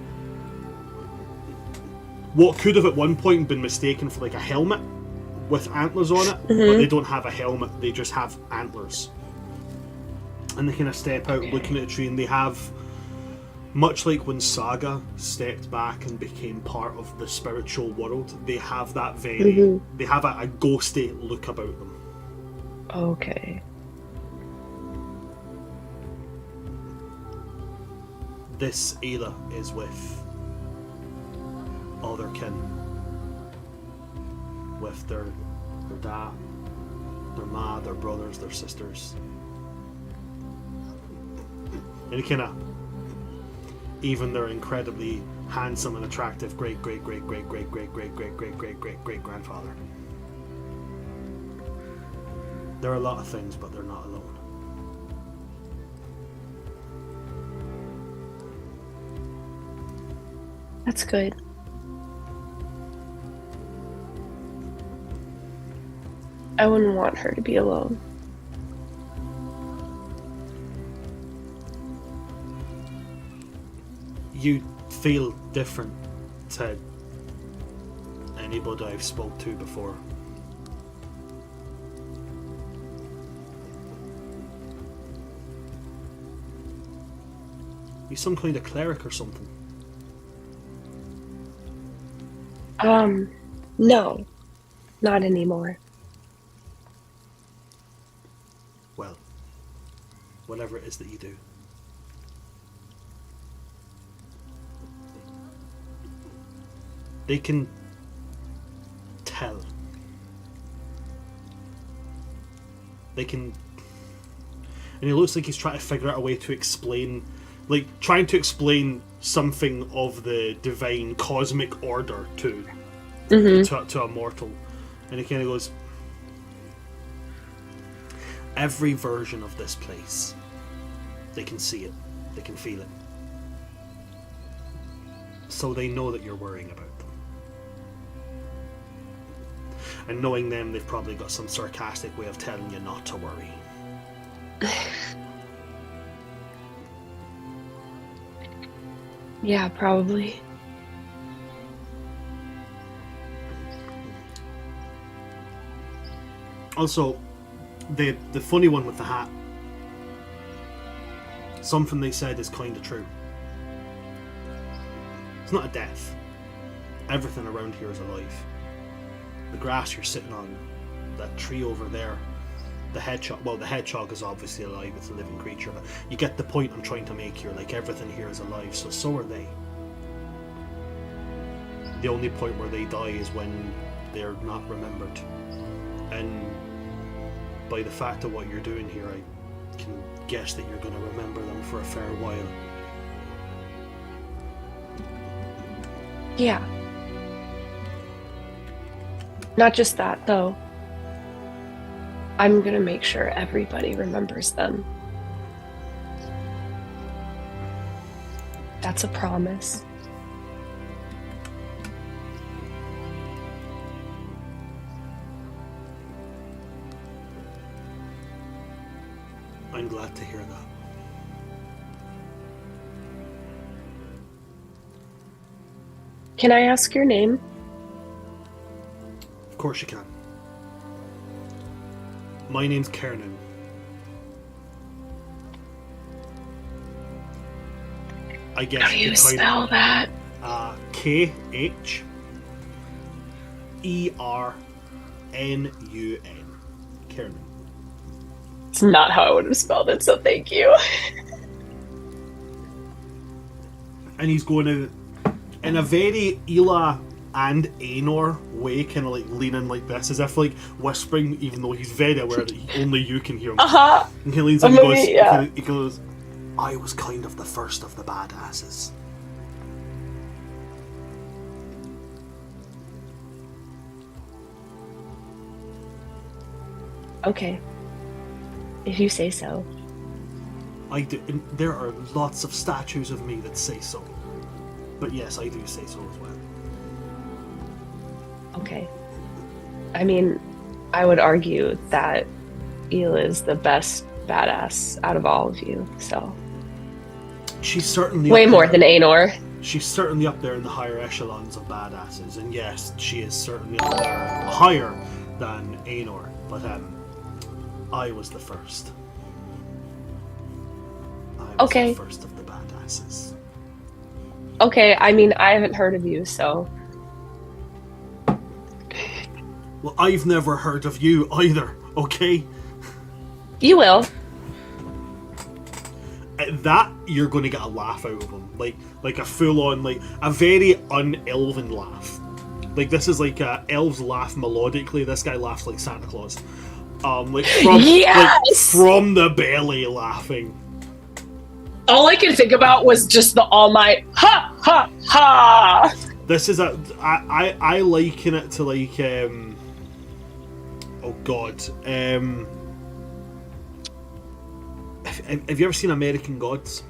what could have at one point been mistaken for like a helmet with antlers on it, but they don't have a helmet, they just have antlers. And they kind of step out looking at a tree, and they have, much like when Saga stepped back and became part of the spiritual world, they have that very, they have a ghosty look about them. Okay. This Ylla is with all their kin. With their dad, their ma, their brothers, their sisters. And kind of, even their incredibly handsome and attractive great grandfather. There are a lot of things, but they're not alone. That's good. I wouldn't want her to be alone. You feel different to anybody I've spoke to before. You some kind of cleric or something? No. Not anymore. Well, whatever it is that you do. They can tell. They can... And it looks like he's trying to figure out a way to explain... Like, trying to explain something of the divine cosmic order to a mortal. And he kind of goes... Every version of this place, they can see it. They can feel it. So they know that you're worrying about them. And knowing them, they've probably got some sarcastic way of telling you not to worry. Yeah, probably. Also, the funny one with the hat. Something they said is kind of true. It's not a death. Everything around here is alive. The grass you're sitting on, that tree over there, the hedgehog, well, the hedgehog is obviously alive, it's a living creature, but you get the point I'm trying to make here, like everything here is alive, so are they. The only point where they die is when they're not remembered. And by the fact of what you're doing here, I can guess that you're going to remember them for a fair while. Yeah. Not just that, though. I'm gonna make sure everybody remembers them. That's a promise. I'm glad to hear that. Can I ask your name? Of course you can. My name's Kernan. I guess How do you spell that? Khernun. Kernan. It's not how I would have spelled it, so thank you. And he's going to, in a very Ylla and Aenor way, kind of like leaning like this, as if like whispering, even though he's very aware that only you can hear him. And he leans in and goes, he goes, I was kind of the first of the badasses. Okay. If you say so. I do, and there are lots of statues of me that say so. But yes, I do say so as well. Okay. I mean, I would argue that Ylla is the best badass out of all of you, so. She's certainly way more than Aenor. She's certainly up there in the higher echelons of badasses, and yes, she is certainly up there higher than Aenor, but I was the first. I was the first of the badasses. Okay, I mean, I haven't heard of you, so. Well, I've never heard of you either, okay? You will. At that, you're going to get a laugh out of him. Like a full-on, like, a very un-elven laugh. Like, this is like elves laugh melodically. This guy laughs like Santa Claus. Like from the belly laughing. All I could think about was just the all might ha ha ha. This is I liken it to like oh god. Have you ever seen American Gods?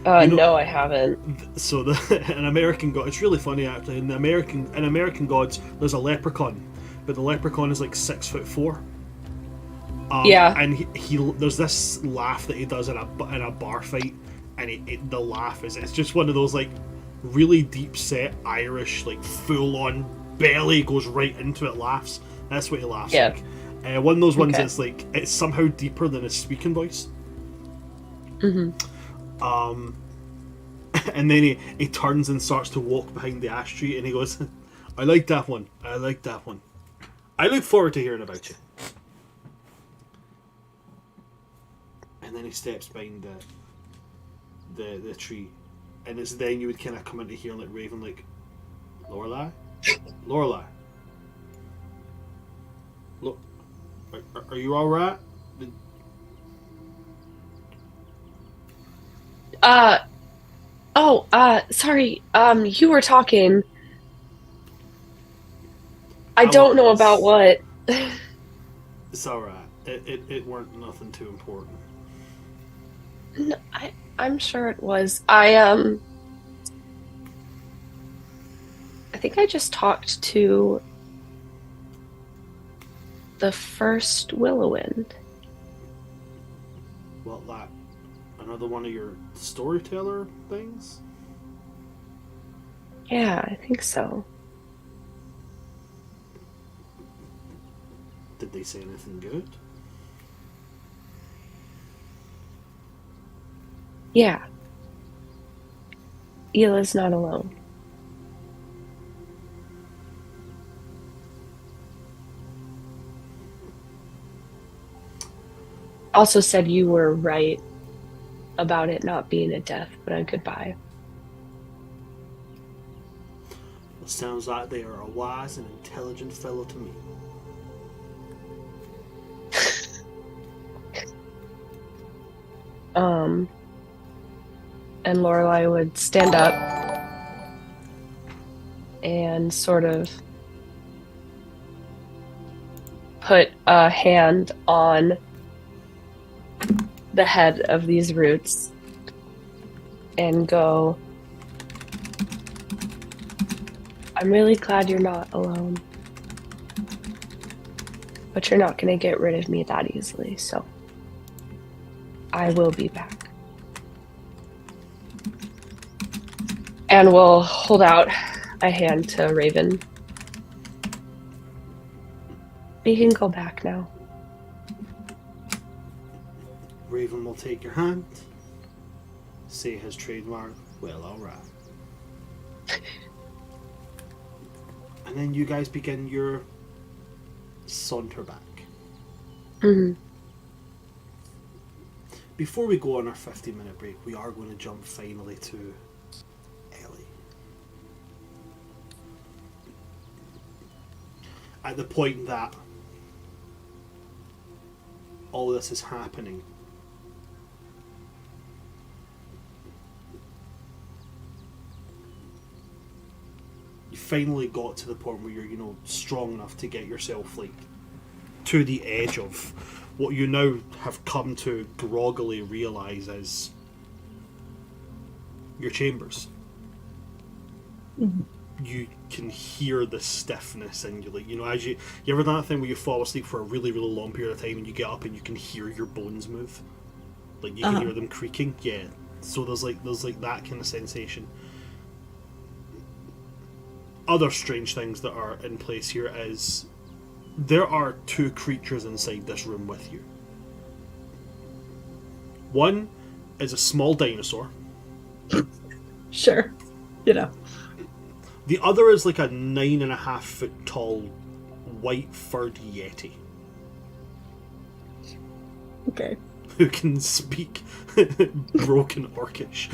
No, I haven't. So an American God, it's really funny actually. In American Gods, there's a leprechaun, but the leprechaun is like 6'4". And he there's this laugh that he does in a bar fight, and the laugh is, it's just one of those like really deep set Irish, like full on belly goes right into it laughs. That's what he laughs like. One of those ones that's like, it's somehow deeper than his speaking voice. And then he turns and starts to walk behind the ash tree, and he goes, I like that one. I like that one. I look forward to hearing about you. And then he steps behind the tree, and it's then you would kind of come into here like Raven, like, Lorelai? Lorelai? Look, are you alright? Sorry, you were talking. I don't know about what. It's alright. It weren't nothing too important. No, I'm sure it was. I think I just talked to the first Willowwind. What, like another one of your storyteller things? Yeah, I think so. Did they say anything good? Yeah. Ylla's not alone. Also said you were right about it not being a death, but a goodbye. It sounds like they are a wise and intelligent fellow to me. And Lorelai would stand up and sort of put a hand on the head of these roots and go, I'm really glad you're not alone. But you're not going to get rid of me that easily, so I will be back. And we'll hold out a hand to Raven. We can go back now. Raven will take your hand, say his trademark, well, alright. And then you guys begin your saunter back. Mhm. Before we go on our 15-minute break, we are going to jump finally to Ellie. At the point that all this is happening, you finally got to the point where you're, strong enough to get yourself, like, to the edge of what you now have come to groggily realise is your chambers. Mm-hmm. You can hear the stiffness in you, like, as you ever done that thing where you fall asleep for a really, really long period of time and you get up and you can hear your bones move, like you can hear them creaking. Yeah, so there's like that kind of sensation. Other strange things that are in place here is there are two creatures inside this room with you. One is a small dinosaur. Sure. The other is like a 9.5 foot tall white furred yeti Okay. who can speak broken Orcish.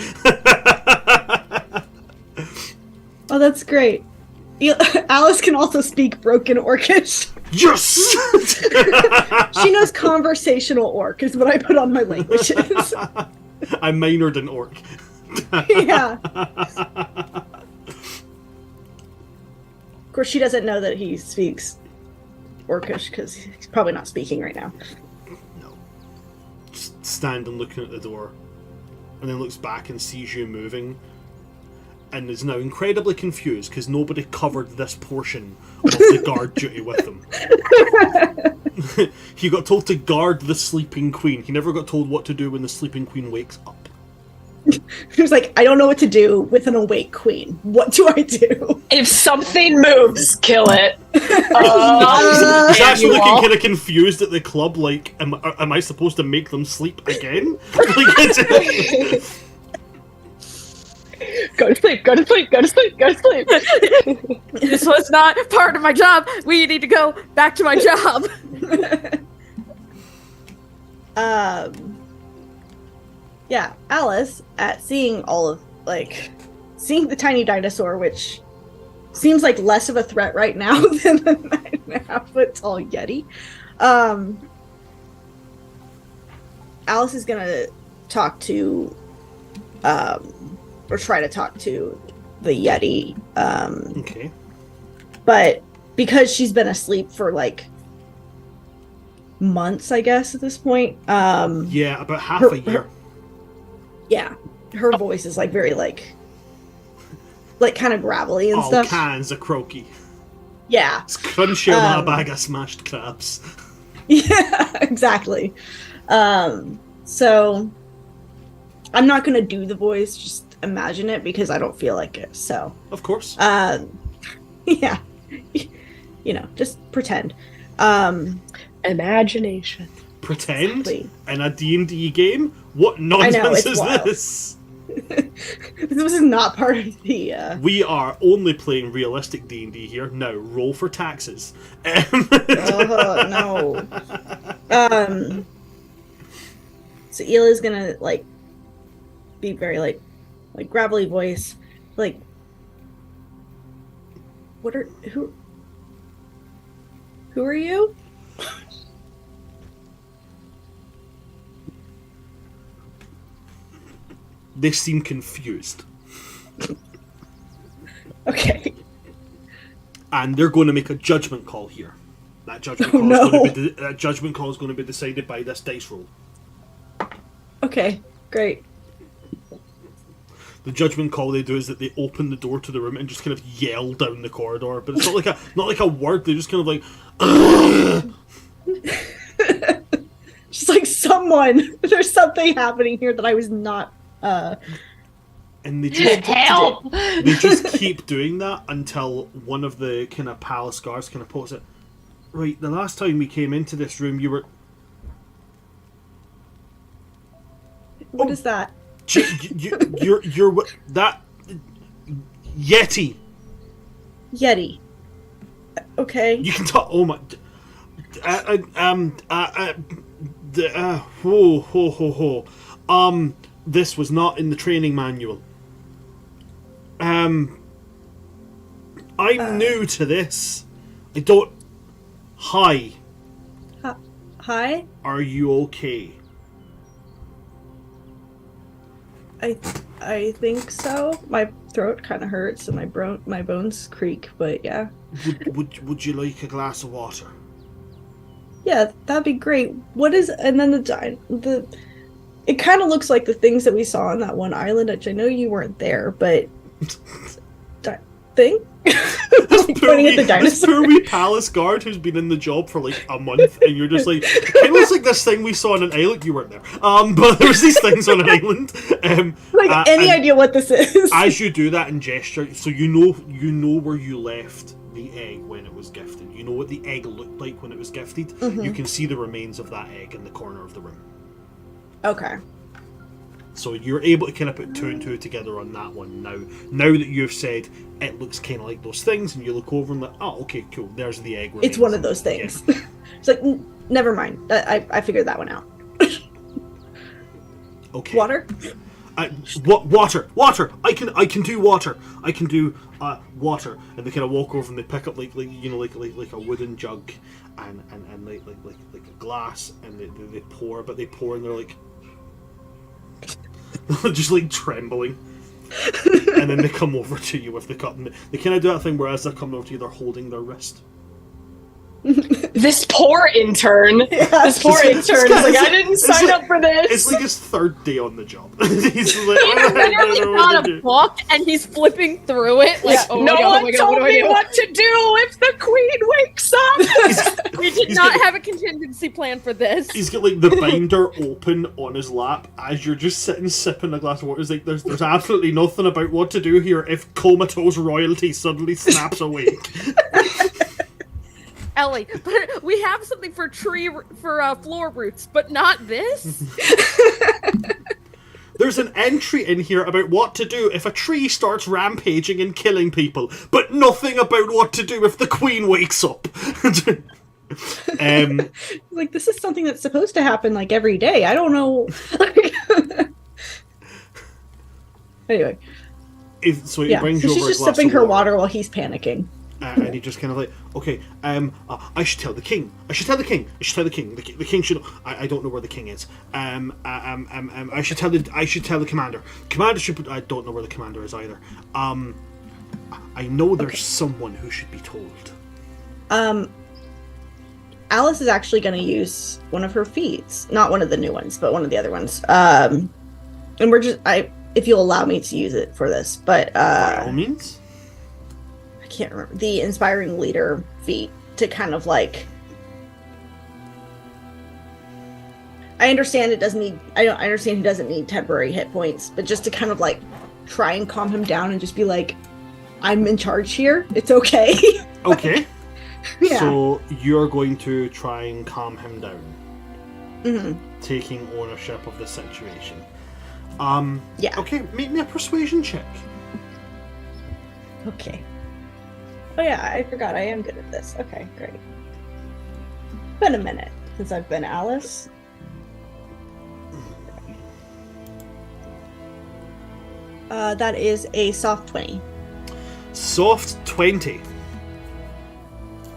Oh, that's great. Alice can also speak broken Orcish. Yes! She knows conversational Orc, is what I put on my languages. I minored in Orc. Yeah. Of course, she doesn't know that he speaks Orcish because he's probably not speaking right now. No. Just standing looking at the door, and then looks back and sees you moving, and is now incredibly confused because nobody covered this portion of the guard duty with them. He got told to guard the sleeping queen. He never got told what to do when the sleeping queen wakes up. He was like, I don't know what to do with an awake queen. What do I do? If something moves, kill it. He's actually looking kind of confused at the club, like, am I supposed to make them sleep again? Go to sleep, go to sleep, go to sleep, go to sleep. This was not part of my job. We need to go back to my job. Yeah, Alice, at seeing seeing the tiny dinosaur, which seems like less of a threat right now than the 9.5 foot tall Yeti. Alice is gonna talk to, or try to talk to the Yeti. Okay. But because she's been asleep for months, I guess, at this point. Yeah, about half a year. Yeah, her voice is very kind of gravelly and all stuff. cans of croaky. Yeah. It's crunchier than a bag of smashed crabs. Yeah, exactly. So I'm not gonna do the voice, just imagine it because I don't feel like it. So Of course. yeah. Just pretend. Imagination. Pretend Exactly. in a D&D game? What nonsense is wild. this? This is not part of the We are only playing realistic D&D here. Now, roll for taxes. no. So Ylla's gonna be very gravelly voice, who are you? They seem confused. Okay. And they're going to make a judgment call here. That judgment call is going to be decided by this dice roll. Okay, great. The judgment call they do is that they open the door to the room and just kind of yell down the corridor, but it's not like a word. They're just kind of like, Just someone. There's something happening here that I was not. and they just Help! they just keep doing that until one of the kind of palace guards kind of puts it. Right, the last time we came into this room, you were. What is that? You're that Yeti. Yeti. Okay. You can talk. Oh my! This was not in the training manual. I'm new to this. I don't. Hi. Hi. Are you okay? I think so. My throat kind of hurts and my bones creak, but yeah. Would you like a glass of water? Yeah, that'd be great. What is and then it kind of looks like the things that we saw on that one island, which I know you weren't there, but thing? Like pointing at the dinosaur. This poor wee palace guard who's been in the job for like a month, and you're just like, it kind of looks like this thing we saw on an island. You weren't there, but there's these things on an island. Like any idea what this is? As you do that and gesture, so you know where you left the egg when it was gifted. You know what the egg looked like when it was gifted. Mm-hmm. You can see the remains of that egg in the corner of the room. Okay. So you're able to kind of put two and two together on that one now. Now that you've said it looks kind of like those things, and you look over and like, oh, okay, cool. There's the egg. It's one of those things. Yeah. It's like, never mind. I figured that one out. Okay. Water. Water. I can do water. I can do water. And they kind of walk over and they pick up like a wooden jug and like a glass, and they pour, but they pour and they're like. Just like trembling, and then they come over to you with the cup, and they kind of do that thing where as they're coming over to you, they're holding their wrist. This poor intern. Yeah. This poor intern is like, I didn't sign up for this. It's like his third day on the job. He's like, he's literally got a book and he's flipping through it. Like, yeah. No one told me what to do if the queen wakes up. We did not have a contingency plan for this. He's got like the binder open on his lap as you're just sitting sipping a glass of water. It's like there's absolutely nothing about what to do here if comatose royalty suddenly snaps awake. Ellie, but we have something for floor roots, but not this. There's an entry in here about what to do if a tree starts rampaging and killing people, but nothing about what to do if the queen wakes up. Like, this is something that's supposed to happen like every day. I don't know. Brings Anyway, so she's just sipping her water while he's panicking. And he just kind of like, okay, I should tell the king. I should tell the king. The king should. I don't know where the king is. I should tell the commander. Commander should. I don't know where the commander is either. I know there's someone who should be told. Alice is actually going to use one of her feats, not one of the new ones, but one of the other ones. And we're just, if you'll allow me to use it for this, but by all means. I can't remember the inspiring leader feat to kind of like. I understand it doesn't need. I understand he doesn't need temporary hit points, but just to kind of like try and calm him down and just be like, "I'm in charge here. It's okay." Okay. Yeah. So you're going to try and calm him down, mm-hmm. taking ownership of the situation. Yeah. Okay, make me a persuasion check. Okay. Oh yeah, I forgot I am good at this. Okay, great. Been a minute since I've been Alice. That is a soft 20. Soft 20.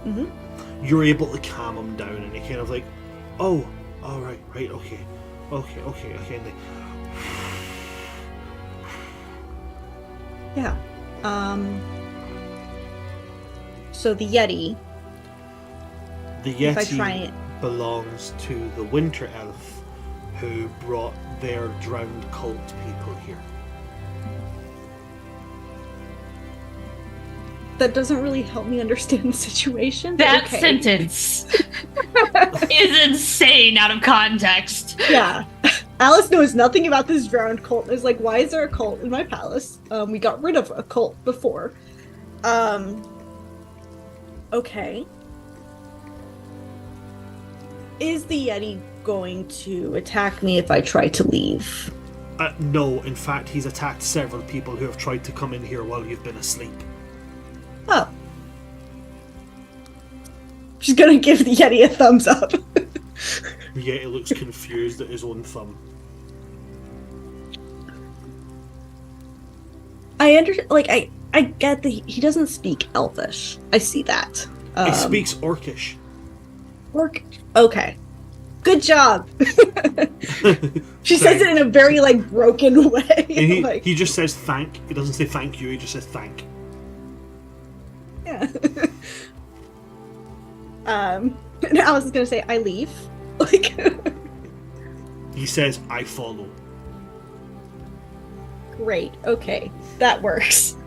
Mm-hmm. You're able to calm him down, and he kind of like, oh, all right, okay. And they... Yeah. So the Yeti. The Yeti belongs to the Winter Elf who brought their drowned cult people here. That doesn't really help me understand the situation. That sentence is insane out of context. Yeah. Alice knows nothing about this drowned cult. Is like, why is there a cult in my palace? We got rid of a cult before. Okay. Is the Yeti going to attack me if I try to leave? No, in fact, he's attacked several people who have tried to come in here while you've been asleep. Oh. She's gonna give the Yeti a thumbs up. The Yeti looks confused at his own thumb. I get that he doesn't speak Elvish. I see that. He speaks Orcish. Okay. Good job. She says it in a very broken way. He just says thank. He doesn't say thank you. He just says thank. Yeah. And Alice is gonna say, "I leave." He says, "I follow." Great. Okay, that works.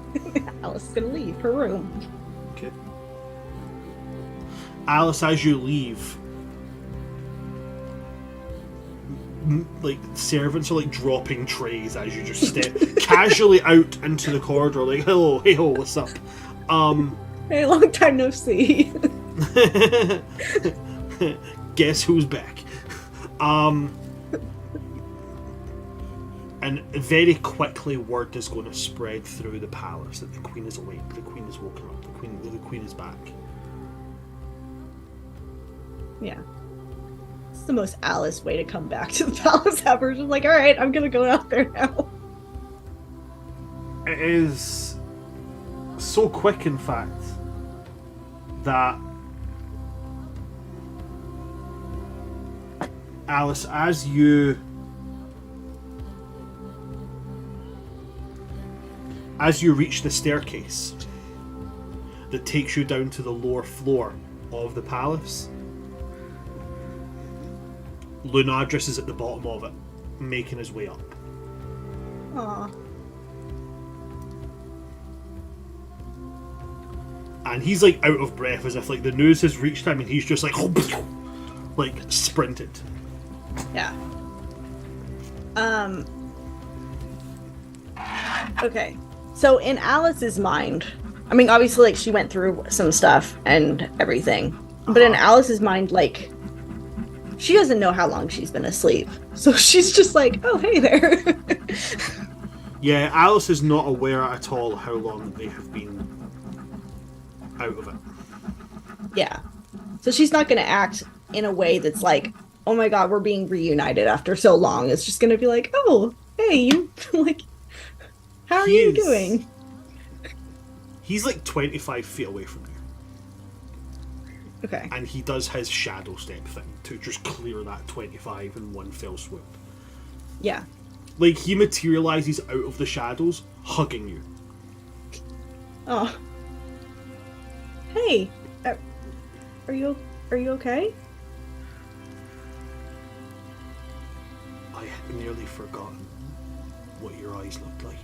Alice is gonna leave her room. Okay. Alice, as you leave, servants are dropping trays as you just step casually out into the corridor. Hello, hey ho, what's up? Hey, long time no see. Guess who's back? And very quickly, word is going to spread through the palace that the Queen is awake. The Queen is woken up. The Queen is back. Yeah. It's the most Alice way to come back to the palace ever. Just all right, I'm gonna go out there now. It is so quick, in fact, that Alice, as you reach the staircase that takes you down to the lower floor of the palace, Lunadris is at the bottom of it, making his way up. Aww. And he's out of breath, as if the news has reached him, and he's just sprinted. Yeah. Okay. So in Alice's mind, I mean, obviously, she went through some stuff and everything, but in Alice's mind, she doesn't know how long she's been asleep. So she's just oh, hey there. Yeah, Alice is not aware at all how long they have been out of it. Yeah. So she's not going to act in a way that's oh my god, we're being reunited after so long. It's just going to be oh, hey, you, how are you doing? He's 25 feet away from you. Okay. And he does his shadow step thing to just clear that 25 in one fell swoop. Yeah. He materializes out of the shadows, hugging you. Oh. Hey, are you okay? I had nearly forgotten what your eyes looked like.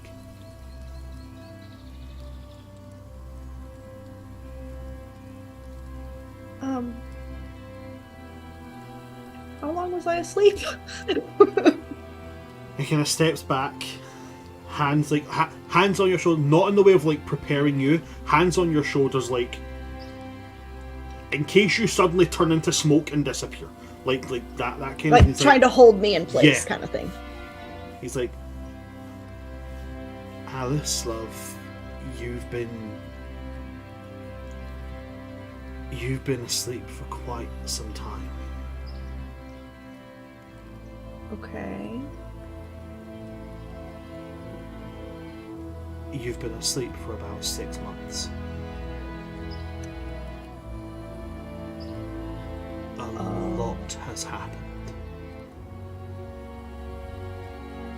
How long was I asleep? He kind of steps back, hands hands on your shoulder, not in the way of preparing you, hands on your shoulders, in case you suddenly turn into smoke and disappear, that kind of thing. Trying to hold me in place, kind of thing. He's Alice, love, you've been asleep for quite some time. Okay. You've been asleep for about 6 months. A lot has happened.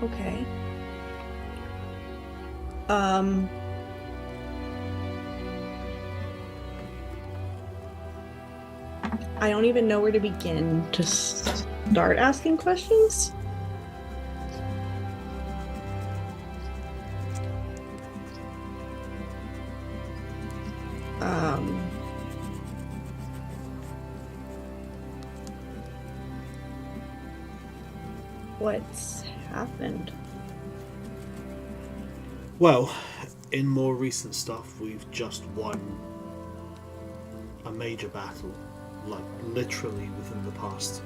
Okay. I don't even know where to begin to start asking questions. What's happened? Well, in more recent stuff, we've just won a major battle, literally within the past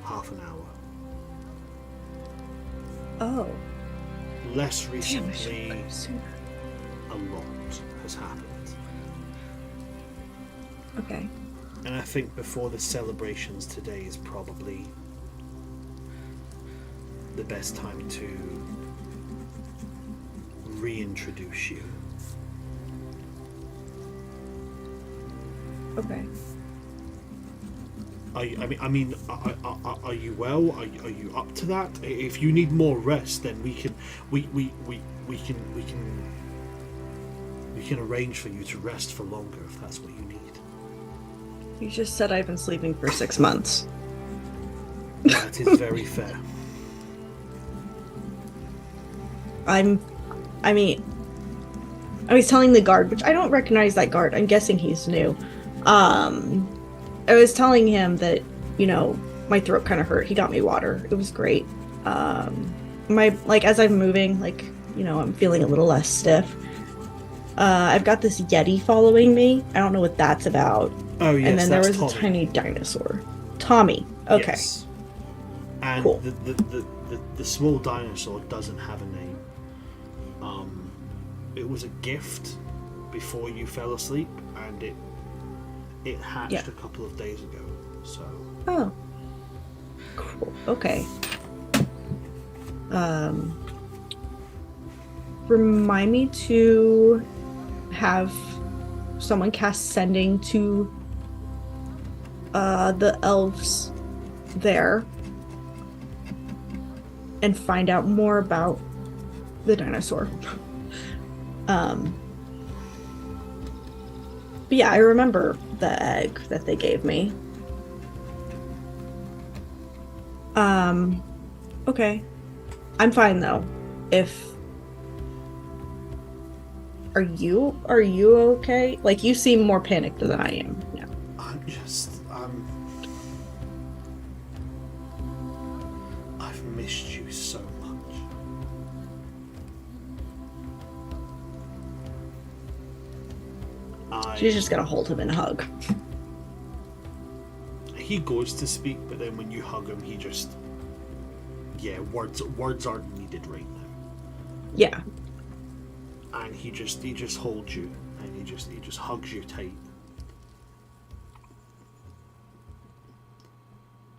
half an hour. Oh. Less recently, a lot has happened. Okay. And I think before the celebrations today is probably the best time to reintroduce you. Okay. Are you well? Are you up to that? If you need more rest, then we can arrange for you to rest for longer if that's what you need. You just said I've been sleeping for 6 months. That is very fair. I was telling the guard, which I don't recognize that guard. I'm guessing he's new. I was telling him that, my throat kind of hurt. He got me water. It was great. As I'm moving, I'm feeling a little less stiff. I've got this Yeti following me. I don't know what that's about. Oh, yes, and then there that's was Tommy. a tiny dinosaur. Tommy. Okay. Yes. And Cool. the small dinosaur doesn't have a name. It was a gift before you fell asleep, and it hatched a couple of days ago. So. Oh. Cool. Okay. Remind me to have someone cast sending to the elves there and find out more about the dinosaur. But yeah, I remember the egg that they gave me. Okay. I'm fine though. Are you okay? Like, you seem more panicked than I am. Yeah. I've missed you so much. She's just gonna hold him and hug. He goes to speak, but then when you hug him, he just... Yeah, words aren't needed right now. Yeah. And he just holds you, and he just hugs you tight.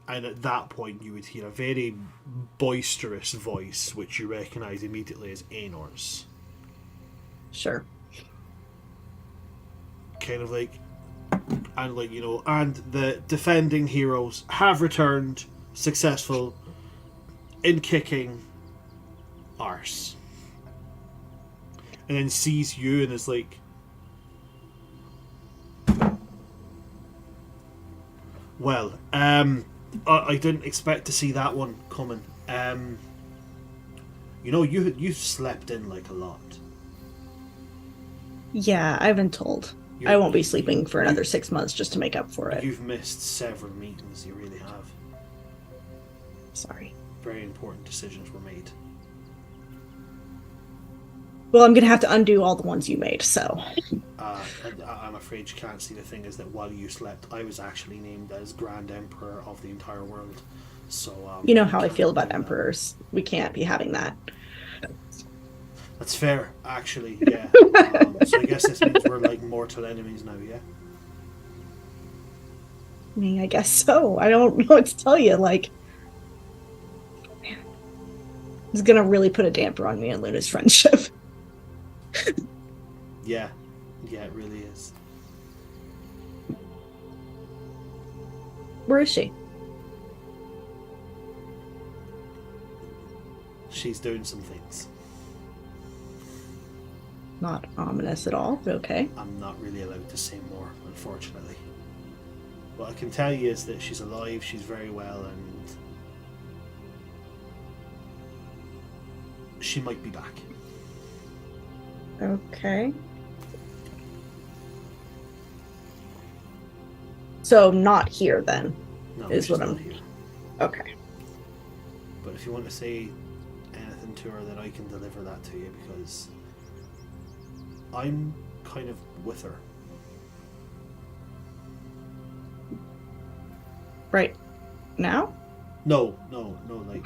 And at that point, you would hear a very boisterous voice, which you recognise immediately as Aenor's. Sure. Kind of like, and the defending heroes have returned, successful in kicking arse. And then sees you and is like, well, I didn't expect to see that one coming. You slept in like a lot. Yeah, I've been told. I won't be sleeping for another 6 months just to make up for it. You've missed several meetings, you really have. Sorry. Very important decisions were made. Well, I'm gonna have to undo all the ones you made, so. I'm afraid you can't see. The thing is that while you slept, I was actually named as Grand Emperor of the entire world. So you know how I feel about emperors. We can't be having that. That's fair, actually. Yeah. So I guess this means we're like mortal enemies now. Yeah. I mean, I guess so. I don't know what to tell you. It's gonna really put a damper on me and Luna's friendship. Yeah, it really is. Where is she? She's doing some things. Not ominous at all, but okay. I'm not really allowed to say more, unfortunately. What I can tell you is that she's alive, she's very well, and she might be back. Okay. So not here then, No, is she's what not I'm... here. Okay. But if you want to say anything to her, then I can deliver that to you, because I'm kind of with her. Right now? No, like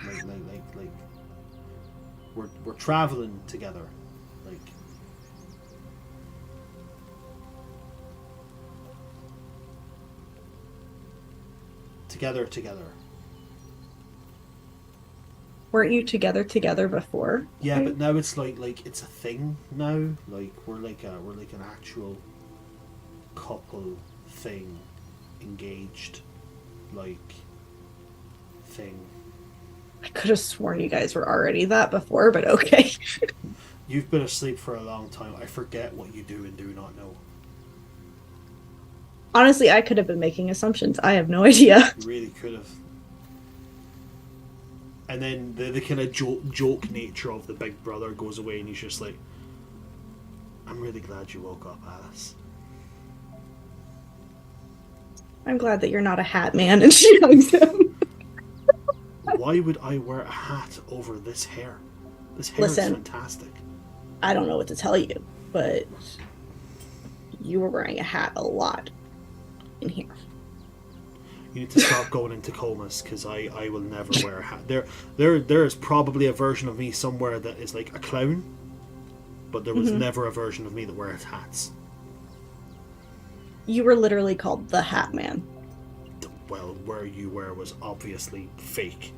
we're traveling together, like. Together. Weren't you together before? Yeah, Right? but now it's like it's a thing now. Like we're like an actual couple thing, engaged, like thing. I could have sworn you guys were already that before, but okay. You've been asleep for a long time. I forget what you do and do not know. Honestly, I could have been making assumptions. I have no idea. You really could have. And then the kind of joke nature of the big brother goes away, and he's just like, "I'm really glad you woke up, Alice." I'm glad that you're not a hat man, and she hugs him. Why would I wear a hat over this hair? This hair is Listen. fantastic. I don't know what to tell you, but you were wearing a hat a lot in here. You need to stop going into comas, because I will never wear a hat. There is probably a version of me somewhere that is like a clown, but there was never a version of me that wears hats. You were literally called the Hat Man. Well, where you were was obviously fake.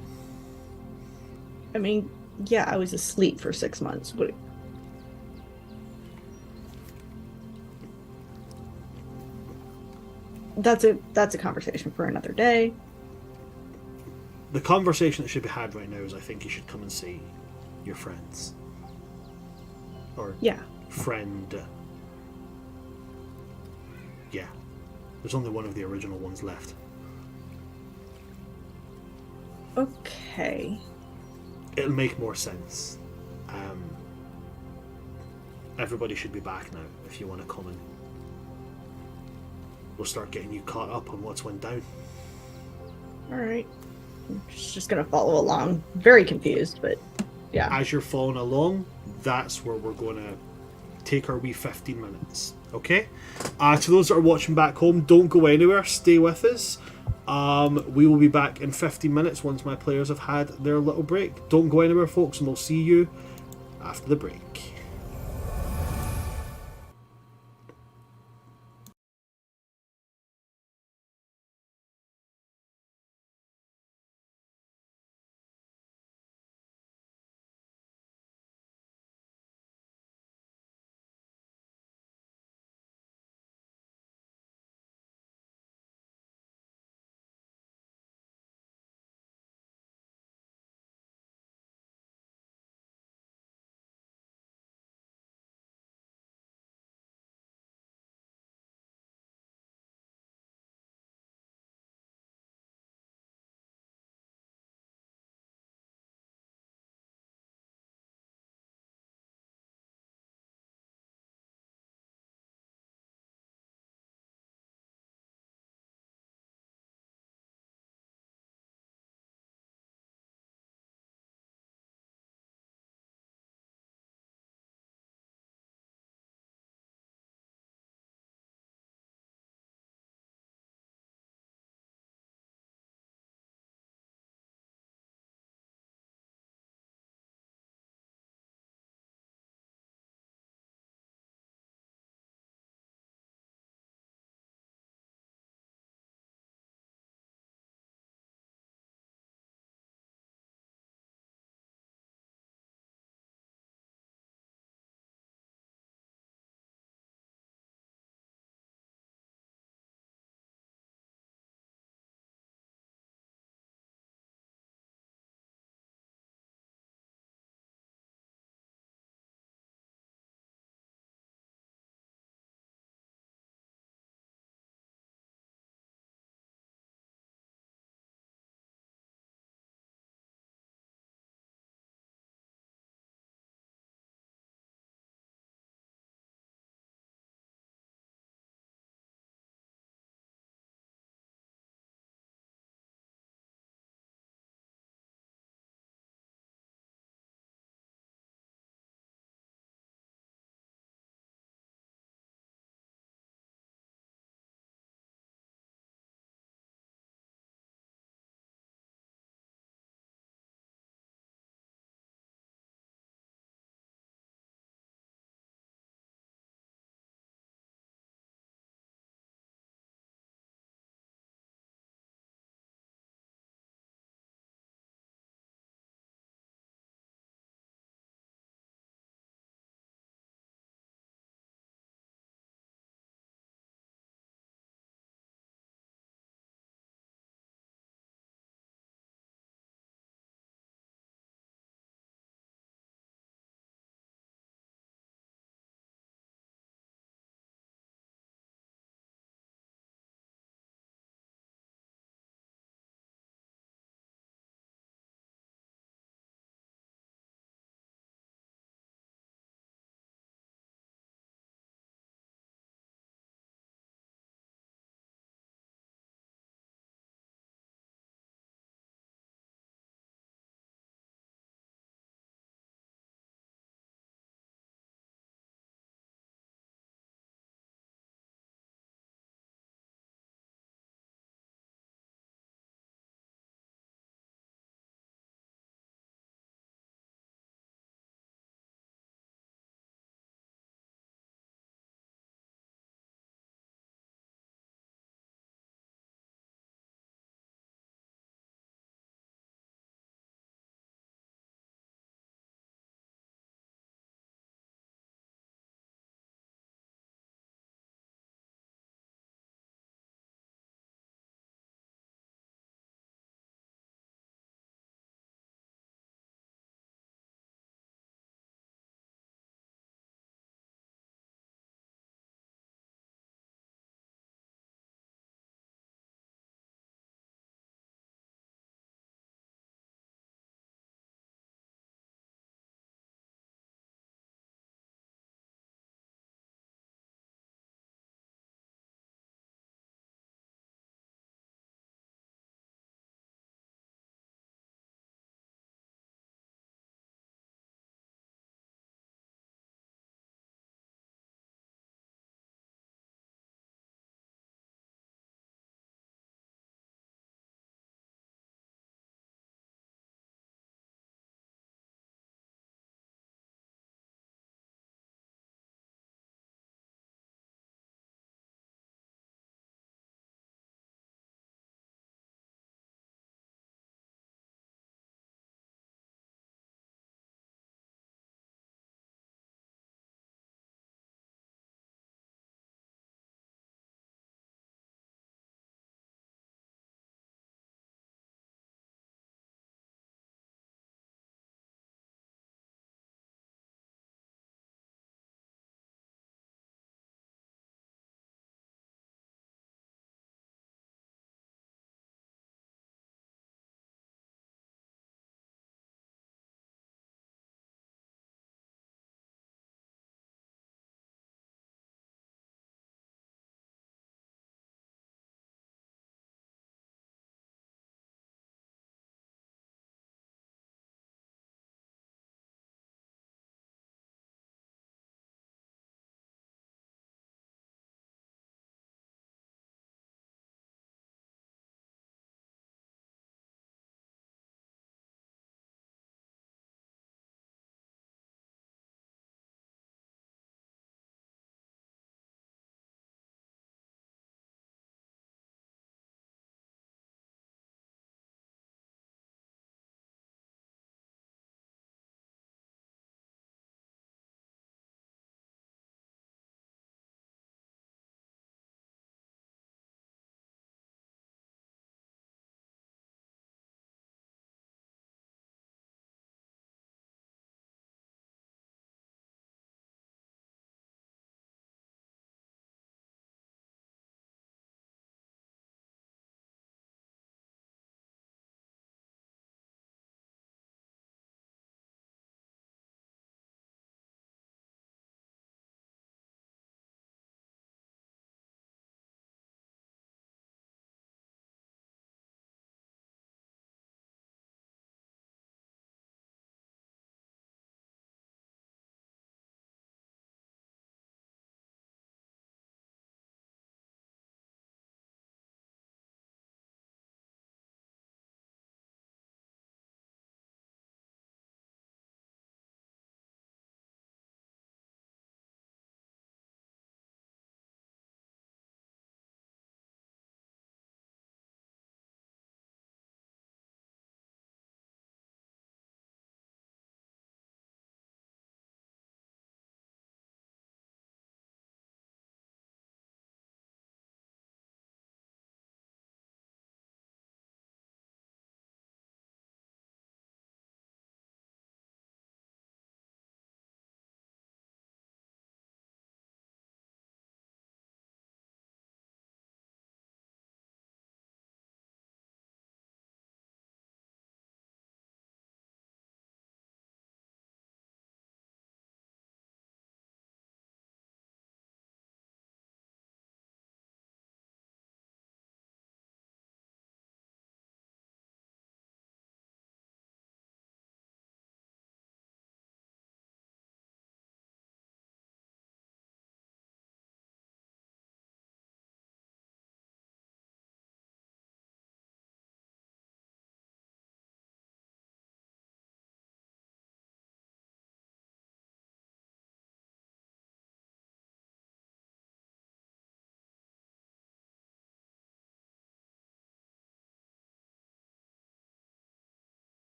I mean, yeah, I was asleep for 6 months. But that's a conversation for another day. The conversation that should be had right now is I think you should come and see your friends. Or Yeah. friend. Yeah. There's only one of the original ones left. Okay. It'll make more sense. Everybody should be back now if you want to come in. We'll start getting you caught up on what's went down. All right. I'm just gonna follow along. Very confused, but yeah. As you're following along, that's where we're going to take our wee 15 minutes. Okay? To those that are watching back home, don't go anywhere. Stay with us. We will be back in 15 minutes once my players have had their little break. Don't go anywhere, folks, and we'll see you after the break.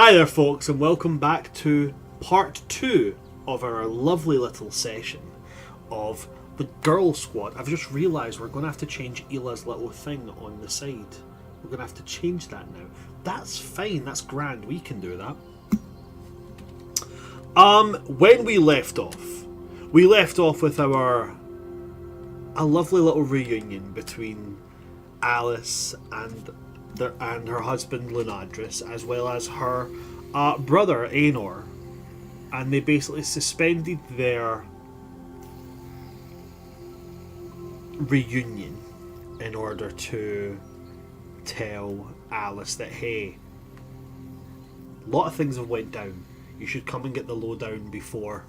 Hi there, folks, and welcome back to part 2 of our lovely little session of the Grrrl Squad. I've just realised we're going to have to change Ylla's little thing on the side. We're going to have to change that now. That's fine, that's grand, we can do that. When we left off with a lovely little reunion between Alice and her husband Lunadris, as well as her brother Aenor, and they basically suspended their reunion in order to tell Alice that, hey, a lot of things have went down. You should come and get the lowdown before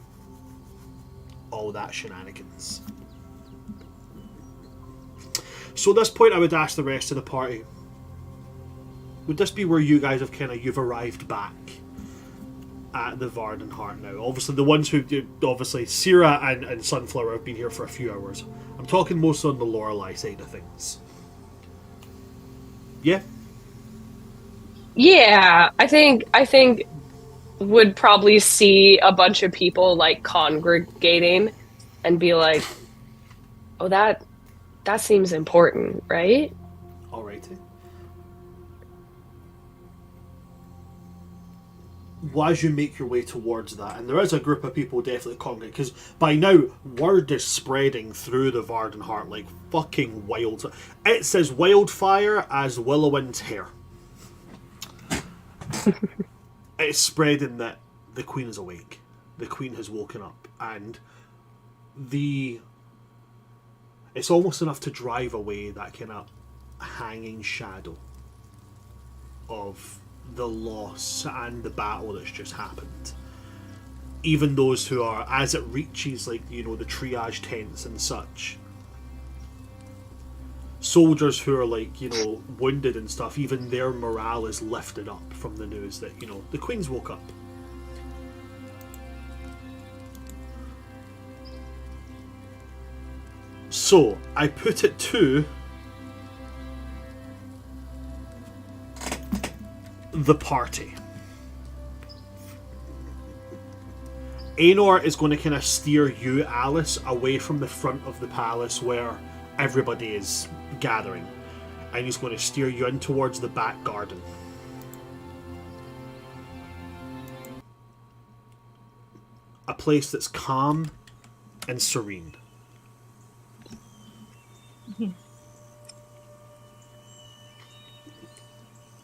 all that shenanigans. So at this point I would ask the rest of the party, would this be where you guys have you've arrived back at the Vardenvale now? Obviously the ones who, obviously Sierra and Sunflower have been here for a few hours. I'm talking most on the Lorelei side of things. Yeah? Yeah, I think would probably see a bunch of people like congregating and be like, oh, that seems important, right? Alrighty. Well, as you make your way towards that, and there is a group of people definitely congregating, because by now word is spreading through the Vardenvale like fucking wild. It's as wildfire as Willowind's hair. It's spreading that the Queen is awake. The Queen has woken up, and it's almost enough to drive away that kind of hanging shadow of the loss and the battle that's just happened. Even those who are, as it reaches like, the triage tents and such, soldiers who are like, wounded and stuff, even their morale is lifted up from the news that, the Queen's woke up. So, I put it to the party. Aenor is going to kind of steer you, Alice, away from the front of the palace where everybody is gathering, and he's going to steer you in towards the back garden. A place that's calm and serene.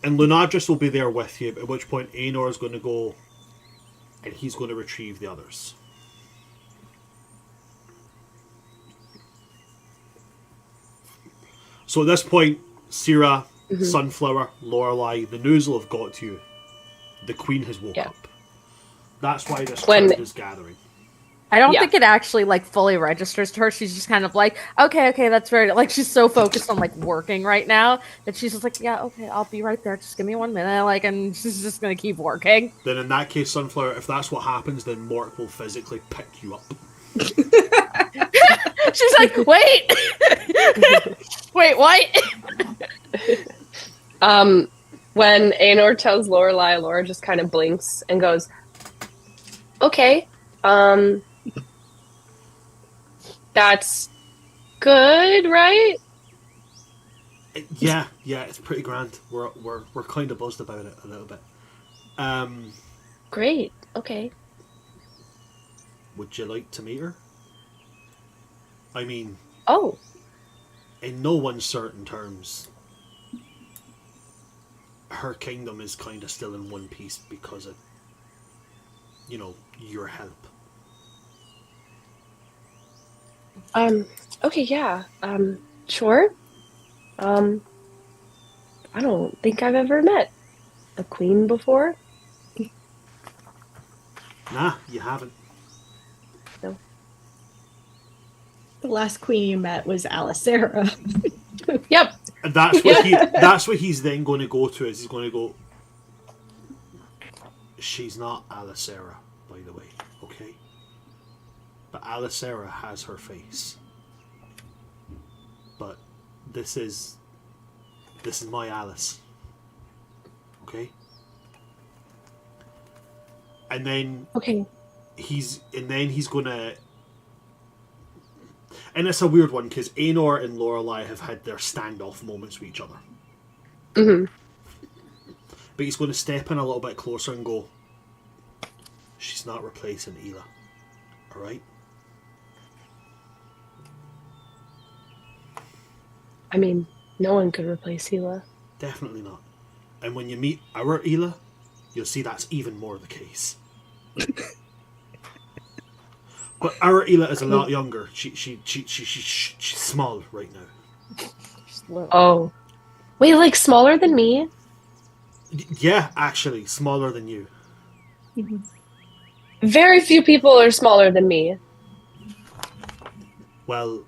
And Lunadris will be there with you, at which point Aenor is going to go and he's going to retrieve the others. So at this point, Sierra, Sunflower, Lorelei, the news will have got to you. The Queen has woke up. That's why this crowd is gathering. I don't think it actually fully registers to her. She's just kind of like, okay, that's very she's so focused on working right now that she's just like, yeah, okay, I'll be right there. Just give me 1 minute, and she's just gonna keep working. Then in that case, Sunflower, if that's what happens, then Mort will physically pick you up. She's like, wait, wait, what? When Aenor tells Lorelei, Laura just kind of blinks and goes, okay, that's good, right? Yeah, it's pretty grand. We're kind of buzzed about it a little bit. Great. Okay. Would you like to meet her? I mean, in no uncertain terms, her kingdom is kind of still in one piece because of, your help. Okay, yeah. Sure. I don't think I've ever met a queen before. Nah, you haven't. No. The last queen you met was Alyssera. Yep. And that's what he's then going to go to, is he's going to go, she's not Alyssera, by the way, okay? But Alyssera has her face. But this is my Alice. Okay? And then Okay. he's gonna. And it's a weird one because Aenor and Lorelei have had their standoff moments with each other. Mm-hmm. But he's going to step in a little bit closer and go, she's not replacing Ylla. Alright? I mean, no one could replace Ylla. Definitely not. And when you meet our Ylla, you'll see that's even more the case. But our Ylla is a lot younger. She's small right now. Oh. Wait, like smaller than me? Yeah, actually, smaller than you. Very few people are smaller than me. Well,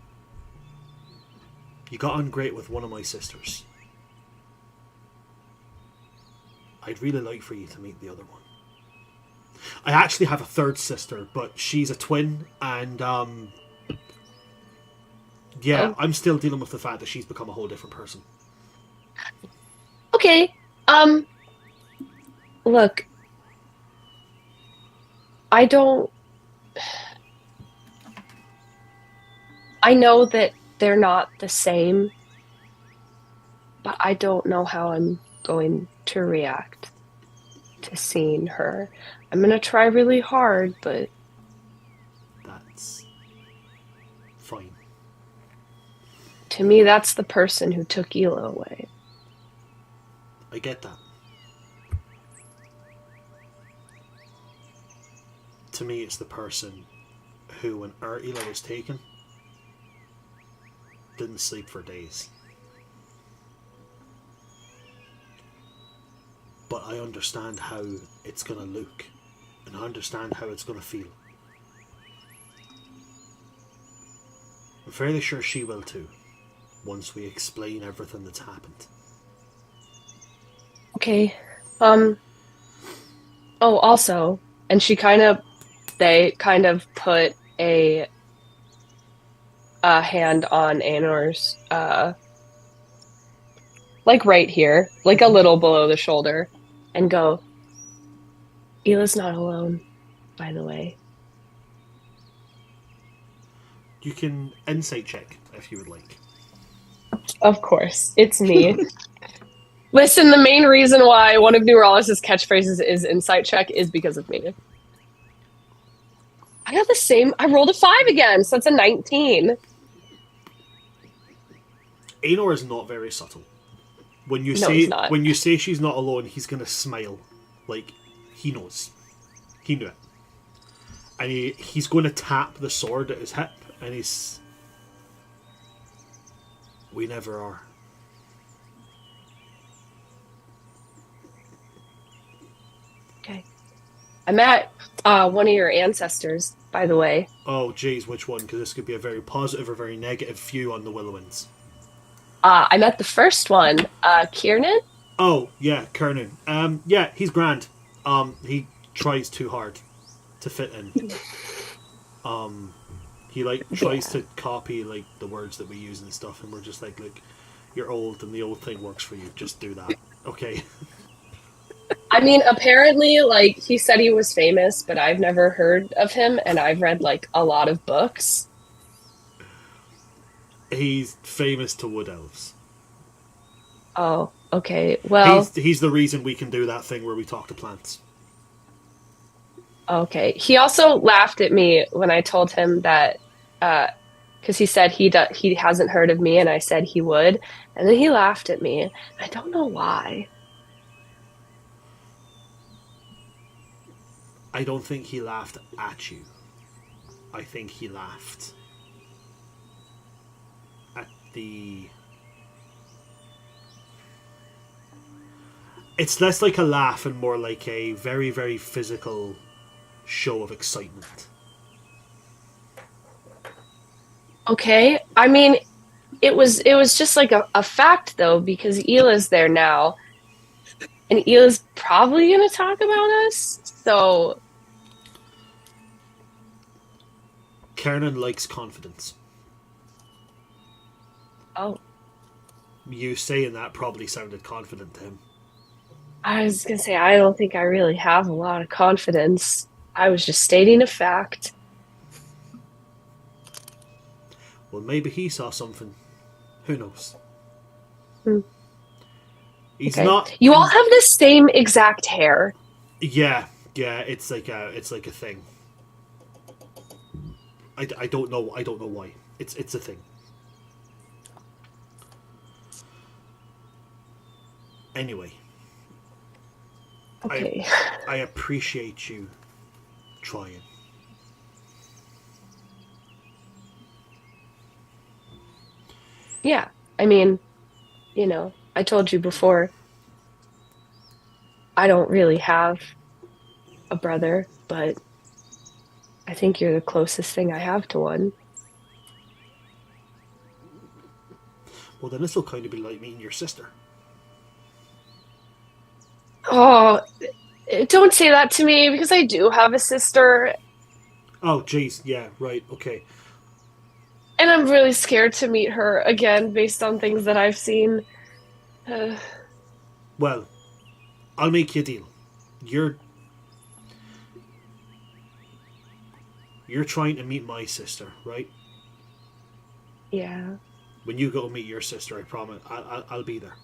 you got on great with one of my sisters. I'd really like for you to meet the other one. I actually have a third sister, but she's a twin, and yeah, I'm still dealing with the fact that she's become a whole different person. Okay. Look. I know that they're not the same, but I don't know how I'm going to react to seeing her. I'm gonna try really hard, but That's fine. to me, that's the person who took Ylla away. I get that. To me, it's the person who, when our Ylla was taken, didn't sleep for days. But I understand how it's going to look, and I understand how it's going to feel. I'm fairly sure she will too, once we explain everything that's happened. Okay. Oh, also, and they kind of put a hand on Aenor's, like right here, like a little below the shoulder, and go, Ylla's not alone, by the way. You can insight check if you would like. Of course, it's me. Listen, the main reason why one of New Rollis' catchphrases is insight check is because of me. I rolled a 5 again, so that's a 19. Aenor is not very subtle. When you No, he's not. when you say she's not alone, he's gonna smile, like he knows. He knew it, and he's going to tap the sword at his hip, and we never are. Okay. I met one of your ancestors, by the way. Oh, jeez, which one? Because this could be a very positive or very negative view on the Willowins. I met the first one, Kiernan. Oh, yeah, Kernan. Yeah, he's grand. He tries too hard to fit in. He tries to copy the words that we use and stuff, and we're just like, look, you're old, and the old thing works for you. Just do that, okay? I mean, apparently, he said he was famous, but I've never heard of him, and I've read a lot of books. He's famous to wood elves. Oh, okay. Well, he's the reason we can do that thing where we talk to plants. Okay. He also laughed at me when I told him that, because he said he hasn't heard of me, and I said he would, and then he laughed at me. I don't know why. I don't think he laughed at you. I think he laughed at the... It's less like a laugh and more like a very, very physical show of excitement. Okay. I mean, it was just a fact, though, because Ylla's there now, and Ylla's probably going to talk about us, so... Kernan likes confidence. Oh. You saying that probably sounded confident to him. I was gonna say, I don't think I really have a lot of confidence. I was just stating a fact. Well, maybe he saw something. Who knows? He's Okay. not. You all have the same exact hair. Yeah, it's like a thing. I don't know why. It's a thing. Anyway. Okay. I appreciate you trying. Yeah. I mean, I told you before, I don't really have a brother, but I think you're the closest thing I have to one. Well, then this will kind of be like meeting your sister. Oh, don't say that to me because I do have a sister. Oh, jeez. Yeah, right. Okay. And I'm really scared to meet her again based on things that I've seen. Well, I'll make you a deal. You're trying to meet my sister, right? Yeah. When you go meet your sister, I promise I'll be there.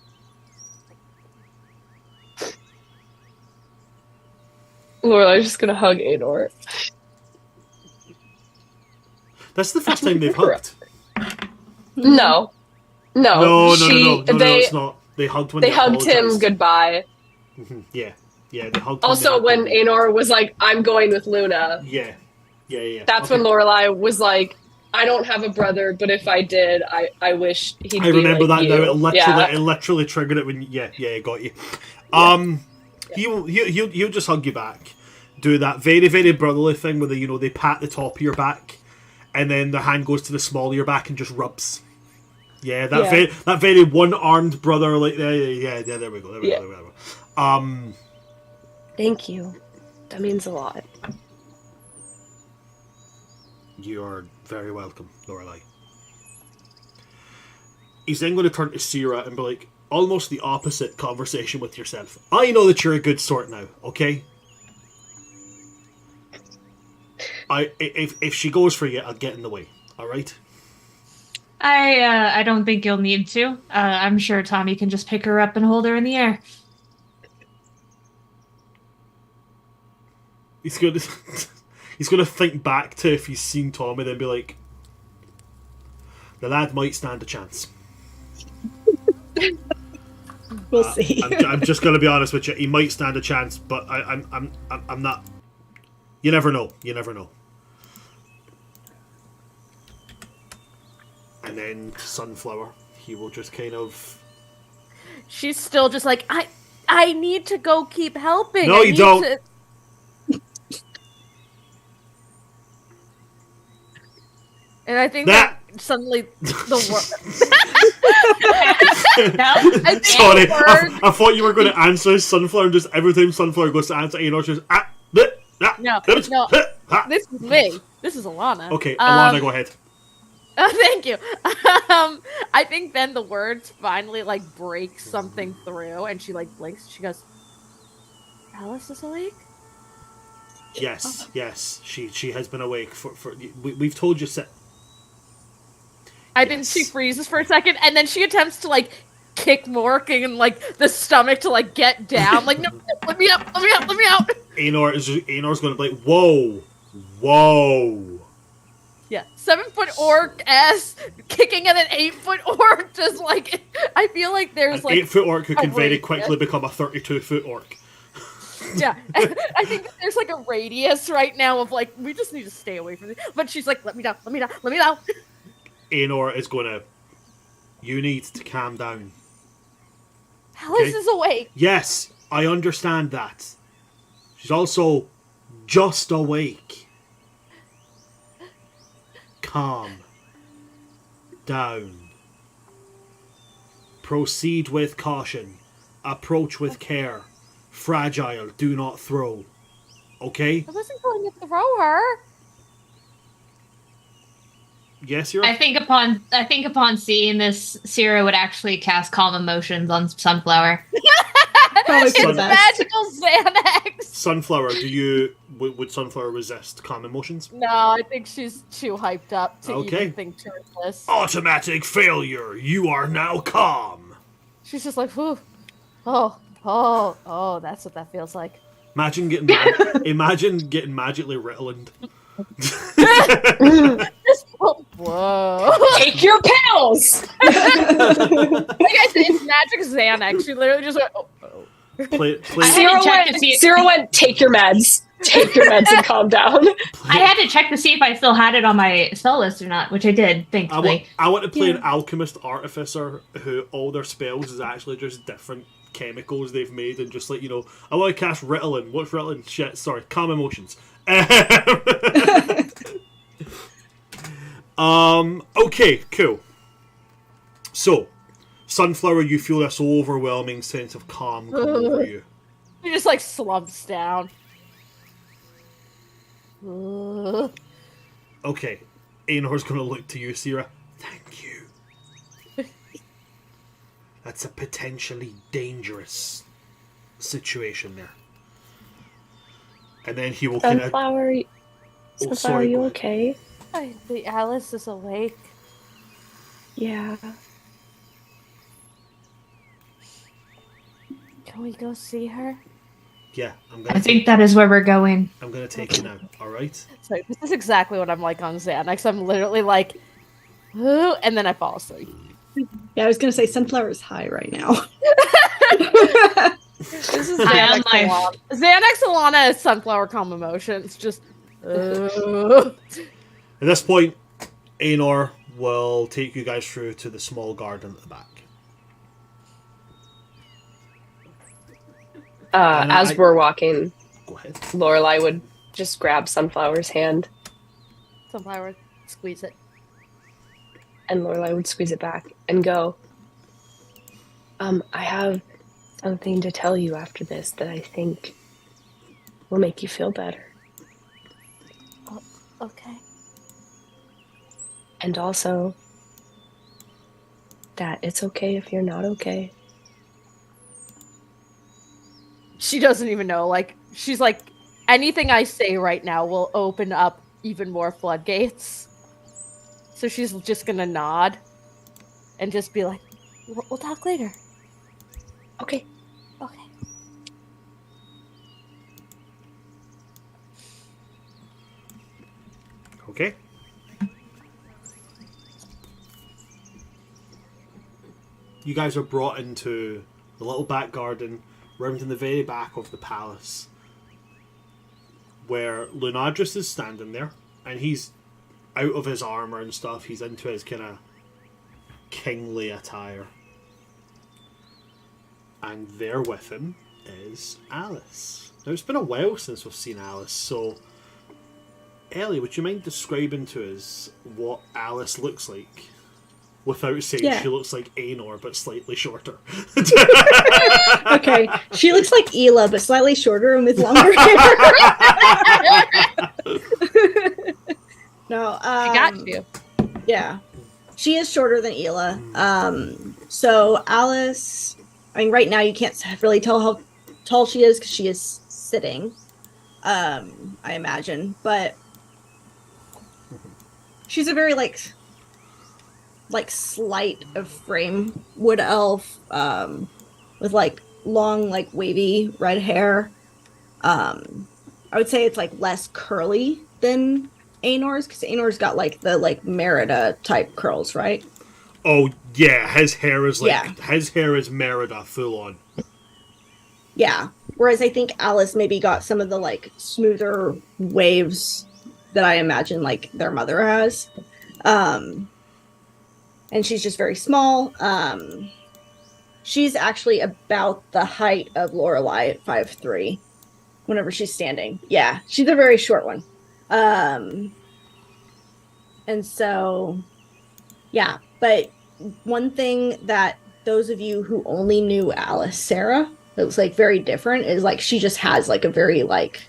Lorelai's just gonna hug Ador. That's the first time they've hugged. No. No, They it's not. They hugged when they hugged him apologized. goodbye. Yeah, they hugged. Also, when Aenor was like, "I'm going with Luna," Yeah. that's when Lorelai was like, "I don't have a brother, but if I did, I wish he'd I be remember like that you." now. Yeah. It literally triggered it when. Yeah, I got you. He'll just hug you back. Do that very, very brotherly thing where they pat the top of your back, and then the hand goes to the small of your back and just rubs. Yeah, that very one-armed brother, like yeah. There we go. There we go. Thank you. That means a lot. You're very welcome, Lorelai. He's then going to turn to Sierra and be like, almost the opposite conversation with yourself. I know that you're a good sort now, okay? If she goes for you, I'll get in the way. All right? I don't think you'll need to. I'm sure Tommy can just pick her up and hold her in the air. He's gonna think back to if he's seen Tommy, then be like, the lad might stand a chance. We'll see. I'm just gonna be honest with you. He might stand a chance, but I'm not. You never know. And then Sunflower, he will just kind of. She's still just like, I need to go keep helping. No, you don't. And I think that suddenly the word. Sorry, I thought you were going to answer Sunflower, and just every time Sunflower goes to answer, she's just No. This is me. This is Alana. Okay, Alana, go ahead. Thank you. I think then the words finally break something through, and she blinks. She goes, "Alice is awake." Yes, she has been awake for we've told you. I think she freezes for a second, and then she attempts to kick Mork in the stomach to get down. No, let me out. Aenor's going to be like, whoa. Yeah, 7-foot orc ass kicking at an 8-foot orc. Just I feel like there's an 8-foot orc who can very radius. quickly become a 32-foot orc. Yeah, I think there's a radius right now of we just need to stay away from this. But she's like, let me down. Aenor is gonna. You need to calm down. Alice is awake. Yes, I understand that. She's also just awake. Calm down. Proceed with caution. Approach with care. Fragile, do not throw. Okay? I wasn't going to throw her. Yes, you're. I think upon seeing this, Sierra would actually cast Calm Emotions on Sunflower. Probably for the It's best. magical Xanax. Sunflower, would Sunflower resist calm emotions? No, I think she's too hyped up to Okay. even think towards this. Automatic failure. You are now calm. She's just like, whew. That's what that feels like. Imagine getting magically Ritalin. Whoa. Take your pills. Like I said, it's magic Xanax. She literally just went, Play, I had to check to see if- Sarah went, take your meds. Take your meds and calm down. I had to check to see if I still had it on my spell list or not, which I did, thankfully. I want to play an alchemist artificer who all their spells is actually just different chemicals they've made, and just like, you know, I want to cast Ritalin. What's Ritalin? Shit, sorry, calm emotions. Okay, cool. So, Sunflower, you feel this overwhelming sense of calm come over you. He just like slumps down. Okay, Aenor's gonna look to you, Sierra. Thank you. That's a potentially dangerous situation there. And then he will kind of... Sunflower, are you okay? I think Alice is awake. Yeah. Can we go see her? Yeah, I think that is where we're going. I'm gonna take you now, alright? So this is exactly what I'm like on Xanax. I'm literally like, ooh, and then I fall asleep. Yeah, I was gonna say Sunflower is high right now. This is High on Xanax life. Alana. Xanax Alana is Sunflower calm emotions. Just, At this point, Aenor will take you guys through to the small garden at the back. As we're walking, Go ahead. Lorelai would just grab Sunflower's hand, Sunflower, squeeze it. and Lorelai would squeeze it back and go, I have something to tell you after this that I think will make you feel better. Okay. And also that it's okay if you're not okay. She doesn't even know. Like, she's like, anything I say right now will open up even more floodgates. So she's just gonna nod and just be like, we'll talk later. Okay. Okay. Okay. You guys are brought into the little back garden, round in the very back of the palace, where Lunadris is standing there, and he's out of his armor and stuff. He's into his kind of kingly attire. And there with him is Alice. Now, it's been a while since we've seen Alice, so Ellie, would you mind describing to us what Alice looks like? Without saying Yeah. she looks like Aenor, but slightly shorter. Okay, she looks like Ylla, but slightly shorter and with longer hair. No, I got you. Yeah, she is shorter than Ylla. So Alice, I mean, right now you can't really tell how tall she is because she is sitting. I imagine, but she's a very like slight of frame wood elf, with like long, like wavy red hair. I would say it's like less curly than Aenor's, because Aenor's got like the like Merida type curls, right? Oh yeah, his hair is like Yeah. his hair is Merida full on. Yeah. Whereas I think Alice maybe got some of the like smoother waves that I imagine like their mother has. And she's just very small. She's actually about the height of Lorelai at 5'3", whenever she's standing. Yeah, she's a very short one. And so, yeah. But one thing that those of you who only knew Alyssera, that was like very different, is like she just has like a very like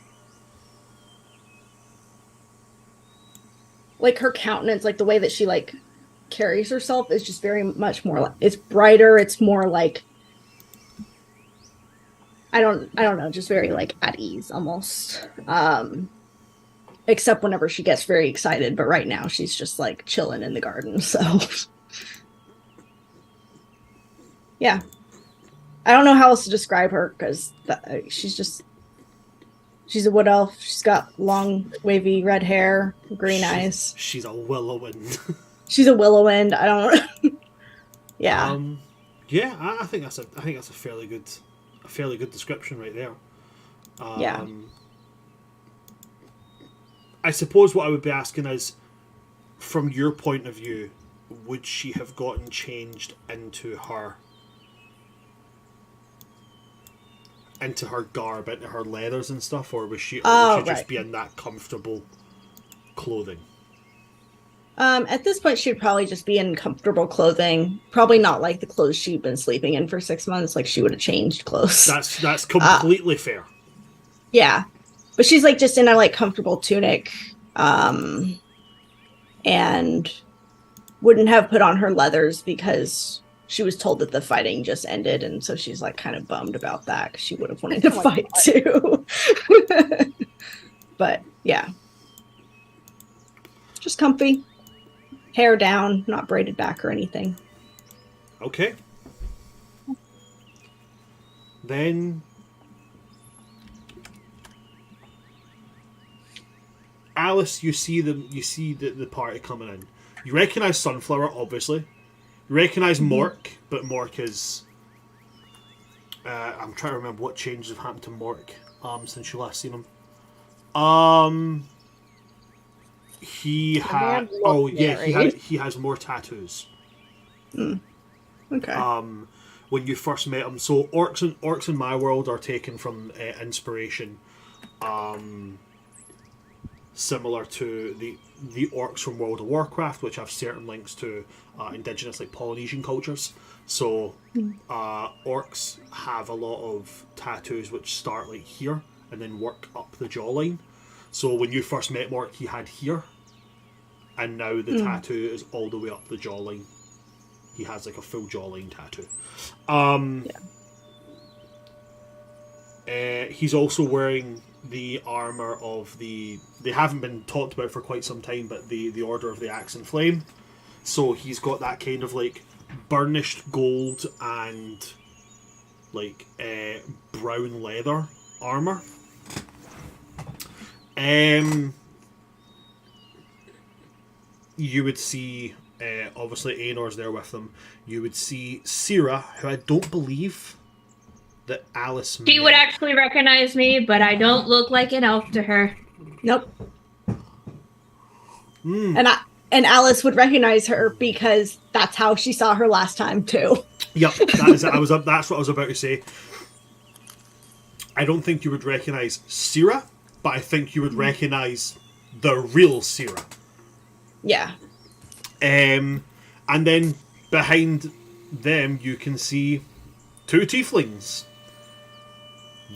her countenance, like the way that she like carries herself is just very much more like, it's brighter, it's more like I don't know, just very like at ease almost. Except whenever she gets very excited, but right now she's just like chilling in the garden. So yeah, I don't know how else to describe her because she's a wood elf. She's got long, wavy red hair, green eyes. She's a Willowwind. She's a Willowwind. I don't. Yeah. Yeah, I think that's a fairly good description right there. Yeah. I suppose what I would be asking is, from your point of view, would she have gotten changed into her garb, into her leathers and stuff, or would she just be in that comfortable clothing? At this point, she'd probably just be in comfortable clothing. Probably not like the clothes she'd been sleeping in for 6 months. Like she would have changed clothes. That's completely fair. Yeah, but she's like just in a like comfortable tunic, and wouldn't have put on her leathers because she was told that the fighting just ended, and so she's like kind of bummed about that because she would have wanted to fight too. But yeah, just comfy. Hair down, not braided back or anything. Okay. Then Alice, you see the party coming in. You recognise Sunflower, obviously. You recognise Mork, but Mork is I'm trying to remember what changes have happened to Mork since you last seen him. He had he has more tattoos. Okay. When you first met him, so orcs in my world are taken from inspiration, similar to the orcs from World of Warcraft, which have certain links to indigenous like Polynesian cultures. So orcs have a lot of tattoos which start like here and then work up the jawline. So when you first met Mork, he had here, and now the tattoo is all the way up the jawline. He has like a full jawline tattoo. He's also wearing the armor of they haven't been talked about for quite some time, but the Order of the Axe and Flame. So he's got that kind of like burnished gold and like brown leather armor. You would see, obviously Aenor's there with them. You would see Syrah, who I don't believe that Alice She would actually recognize me, but I don't look like an elf to her. Nope. And Alice would recognize her because that's how she saw her last time too. Yep, that's what I was about to say. I don't think you would recognize Syrah, but I think you would recognize the real Syrah. Yeah. And then behind them you can see two tieflings.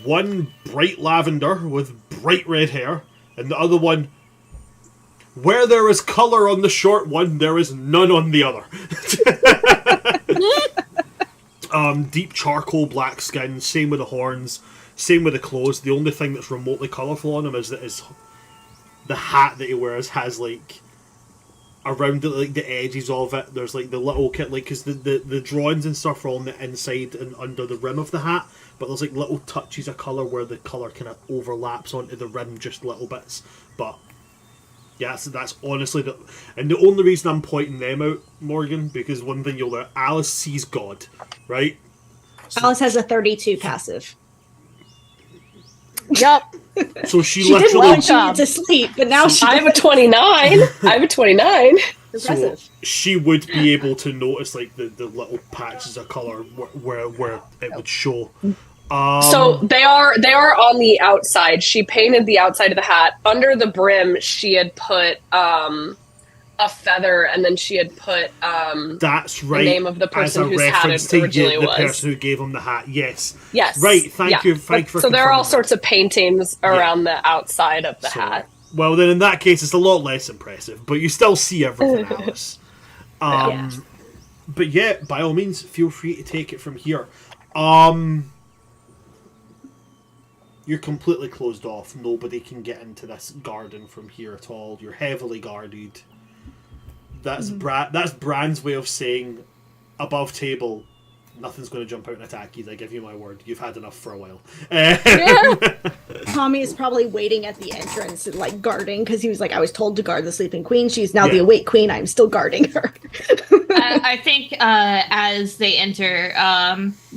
One bright lavender with bright red hair, and the other one, where there is colour on the short one, there is none on the other. Deep charcoal black skin, same with the horns, same with the clothes. The only thing that's remotely colourful on him is that the hat that he wears has like around the edges of it. There's like the little kit, like because the drawings and stuff are on the inside and under the rim of the hat, but there's like little touches of colour where the colour kind of overlaps onto the rim just little bits. But yeah, that's honestly and the only reason I'm pointing them out, Morgan, because one thing you'll learn, Alice sees God, right? So, Alice has a 32 passive. Yep. So she She did literally when she went to sleep, but now she I have a 29. I have a 29. impressive. So she would be able to notice like the little patches of colour where it would show. So they are on the outside. She painted the outside of the hat. Under the brim, she had put a feather, and then she had put that's right, the name of the person whose hat it originally the was. person who gave him the hat. Yes. Right. Thank you. Thank you for so there are all confirming sorts of paintings around the outside of the hat. Well, then in that case, it's a lot less impressive, but you still see everything, Alice. But yeah, by all means, feel free to take it from here. You're completely closed off. Nobody can get into this garden from here at all. You're heavily guarded. That's that's Bran's way of saying, above table, nothing's going to jump out and attack you. I give you my word. You've had enough for a while. Tommy is probably waiting at the entrance and like guarding because he was like, I was told to guard the sleeping queen. She's now the awake queen. I'm still guarding her. I think as they enter,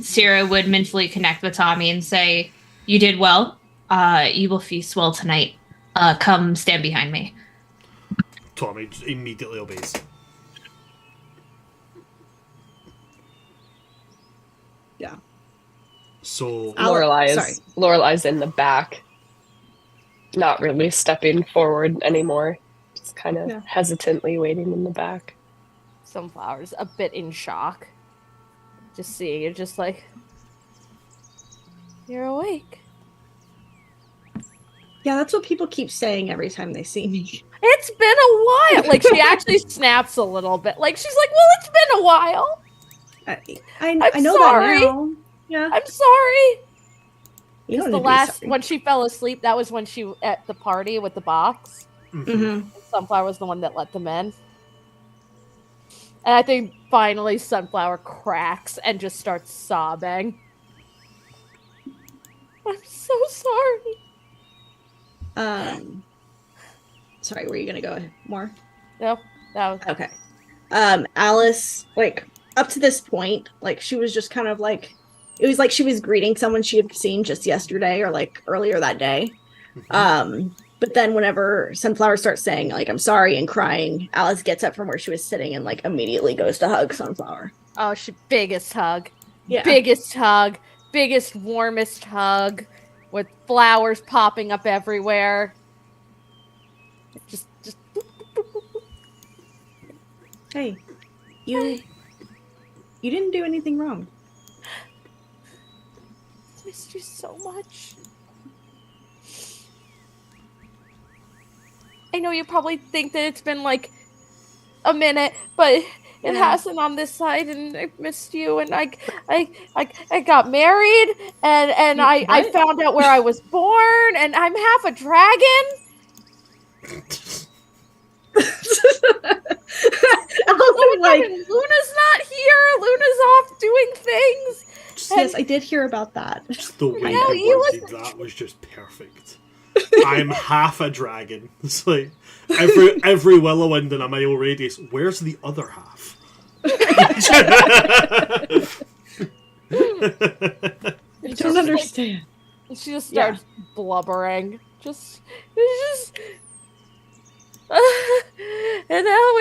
Sarah would mentally connect with Tommy and say, "You did well. You will feast well tonight. Come stand behind me." Tommy immediately obeys. Yeah. So Lorelai's in the back, not really stepping forward anymore. Just kind of hesitantly waiting in the back. Sunflower's a bit in shock. Just seeing it, just like, you're awake. Yeah, that's what people keep saying every time they see me. It's been a while. Like, she actually snaps a little bit. Like, she's like, well, it's been a while. I know sorry. that now. Yeah. I'm sorry. You don't The need to be last, sorry. when she fell asleep, that was when she, at the party with the box. Mhm. Sunflower was the one that let them in. And I think finally Sunflower cracks and just starts sobbing. I'm so sorry. Sorry, were you gonna go more? No, that was Okay. Alice, like, up to this point, like, she was just kind of like, it was like she was greeting someone she had seen just yesterday or like earlier that day. But then whenever Sunflower starts saying, like, I'm sorry and crying, Alice gets up from where she was sitting and, like, immediately goes to hug Sunflower. Oh, biggest hug. Yeah. Biggest hug. Biggest, warmest hug. With flowers popping up everywhere. Just Hey, you didn't do anything wrong. missed you so much. I know you probably think that it's been like a minute, but it hasn't on this side, and I missed you. And I got married, and I found out where I was born, and I'm half a dragon. Like, Luna's not here. Luna's off doing things. yes, I did hear about that. Just the way Yeah, you you worded that was just perfect. I'm half a dragon. It's like every Willowind in a mile radius. Where's the other half? I don't understand. She just starts blubbering. Just. And now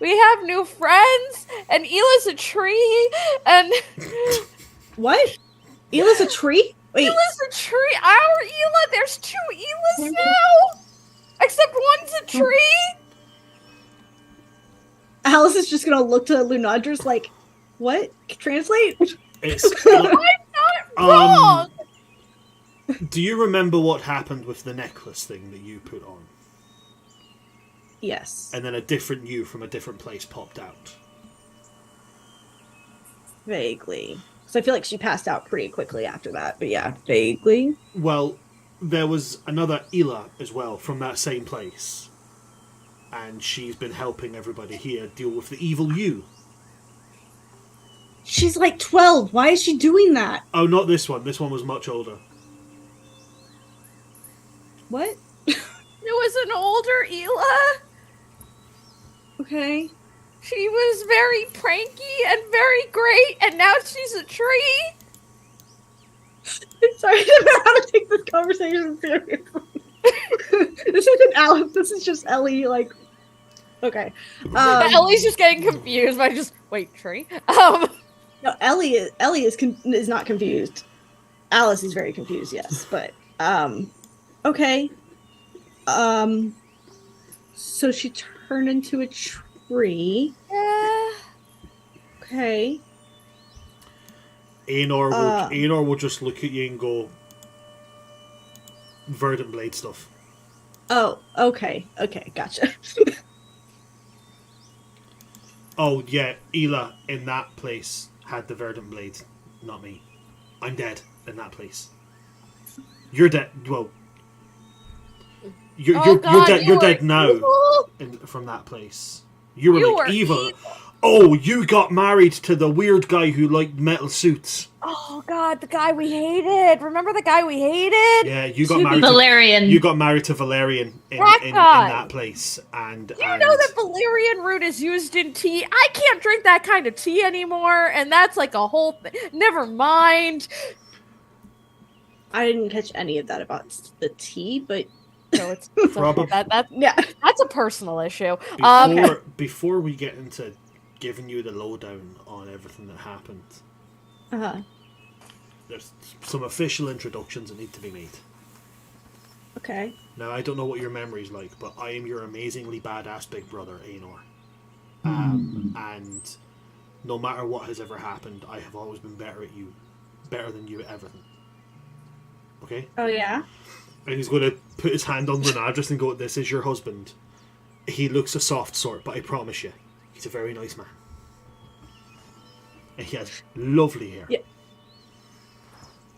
we have new friends, and Ylla's a tree, and What? Ylla's a tree? Wait. Ylla's a tree. Our Ylla, there's two Ylas now, except one's a tree. Alice is just gonna look to Lunadris like, what? Translate? It's I'm not wrong. Do you remember what happened with the necklace thing that you put on? Yes. And then a different you from a different place popped out. Vaguely. So I feel like she passed out pretty quickly after that, but yeah, vaguely. Well, there was another Ylla as well from that same place. And she's been helping everybody here deal with the evil you. She's like 12. Why is she doing that? Oh, not this one. This one was much older. What? It was an older Ylla. Okay. She was very pranky and very great, and now she's a tree. Sorry, I don't know how to take this conversation seriously. This isn't Alice, this is just Ellie, like... Okay. Ellie's just getting confused by just, wait, tree? No, Ellie is not confused. Alice is very confused, yes, but, okay. So she turned into a tree. Yeah. Okay. Aenor will just look at you and go, Verdant Blade stuff. Oh, okay. Okay, gotcha. Oh, yeah, Ylla in that place had the Verdant Blade, not me. I'm dead in that place. You're dead. Well, you're God, dead. you You're were dead now evil. from that place. You were You like were evil. Oh, you got married to the weird guy who liked metal suits. Oh God, the guy we hated. Remember the guy we hated? Yeah, you got married. Valerian. You got married to Valerian in guy. that place, and You know that Valerian root is used in tea. I can't drink that kind of tea anymore, and that's like a whole thing. Never mind. I didn't catch any of that about the tea, but So it's Probably- that's a personal issue. Before we get into giving you the lowdown on everything that happened, there's some official introductions that need to be made. Okay. Now, I don't know what your memory's like, but I am your amazingly badass big brother, Aenor. And no matter what has ever happened, I have always been better than you at everything. Okay? Oh yeah. And he's going to put his hand on Renadris and go, "This is your husband. He looks a soft sort, but I promise you, he's a very nice man. And he has lovely hair." Yeah.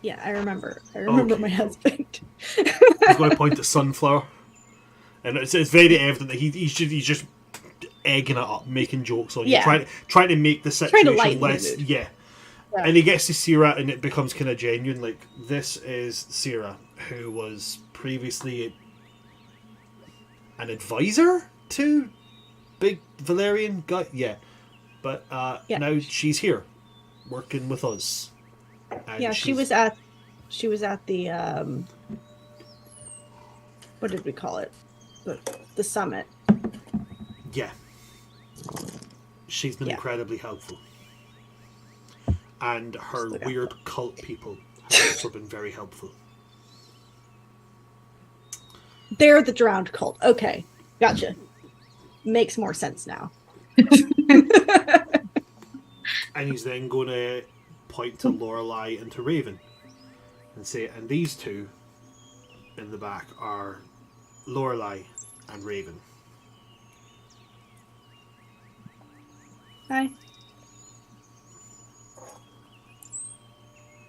Yeah, I remember. Okay, my husband. He's going to point to Sunflower. And it's very evident that he's just egging it up, making jokes on you, trying to make the situation less. Yeah. And he gets to Syrah, and it becomes kind of genuine. Like, this is Syrah, who was previously an advisor to Big Valerian guy. Yeah. But now she's here, working with us. And she was at the what did we call it? The summit. Yeah. She's been incredibly helpful. And her weird cult people have also been very helpful. They're the drowned cult. Okay. Gotcha. Makes more sense now. And he's then going to point to Lorelei and to Raven and say, and these two in the back are Lorelei and Raven. Hi.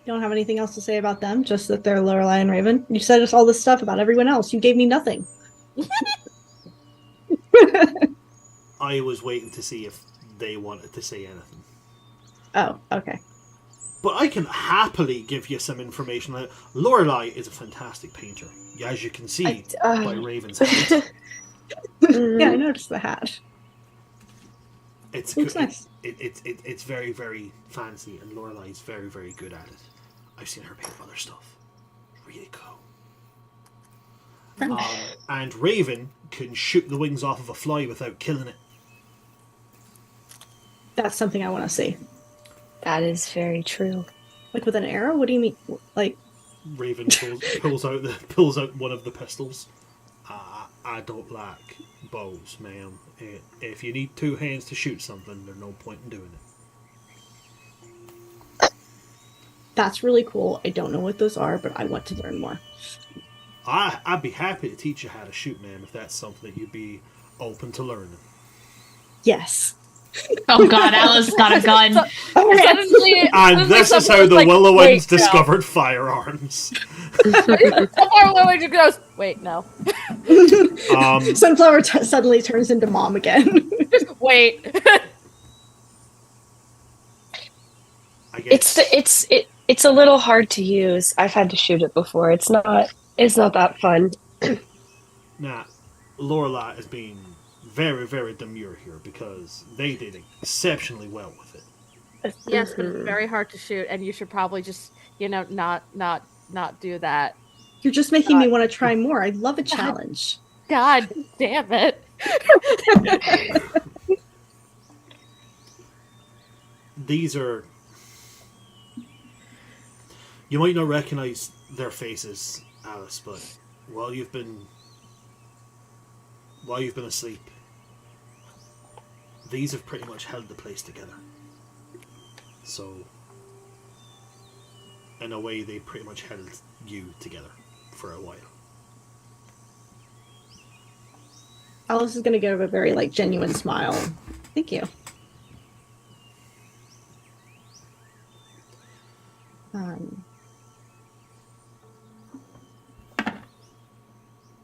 You don't have anything else to say about them, just that they're Lorelei and Raven? You said us all this stuff about everyone else. You gave me nothing. I was waiting to see if they wanted to say anything. Oh, okay. But I can happily give you some information. Lorelei is a fantastic painter, as you can see by Raven's hat. Yeah, I noticed the hat. It's looks nice. It's very, very fancy, and Lorelei is very, very good at it. I've seen her paint other stuff. Really cool. And Raven can shoot the wings off of a fly without killing it. That's something I want to see. That is very true. Like with an arrow? What do you mean? Like Raven pulls out one of the pistols. I don't like bows, ma'am. If you need two hands to shoot something, there's no point in doing it. That's really cool. I don't know what those are, but I want to learn more. I'd be happy to teach you how to shoot, ma'am, if that's something that you'd be open to learning. Yes. Oh God, Alice got a gun. And this is how the Willowins discovered firearms. Sunflower just goes, wait, no. Sunflower suddenly turns into mom again. Wait. I guess. It's a little hard to use. I've had to shoot it before. It's not that fun. Now, Lorelei has been very, very demure here because they did exceptionally well with it. Yes, but it's very hard to shoot, and you should probably just, not do that. You're just making me want to try more. I love a challenge. God damn it. These are... You might not recognize their faces, Alice, but while you've been asleep, these have pretty much held the place together. So, in a way, they pretty much held you together for a while. Alice is going to give a very, genuine smile. Thank you.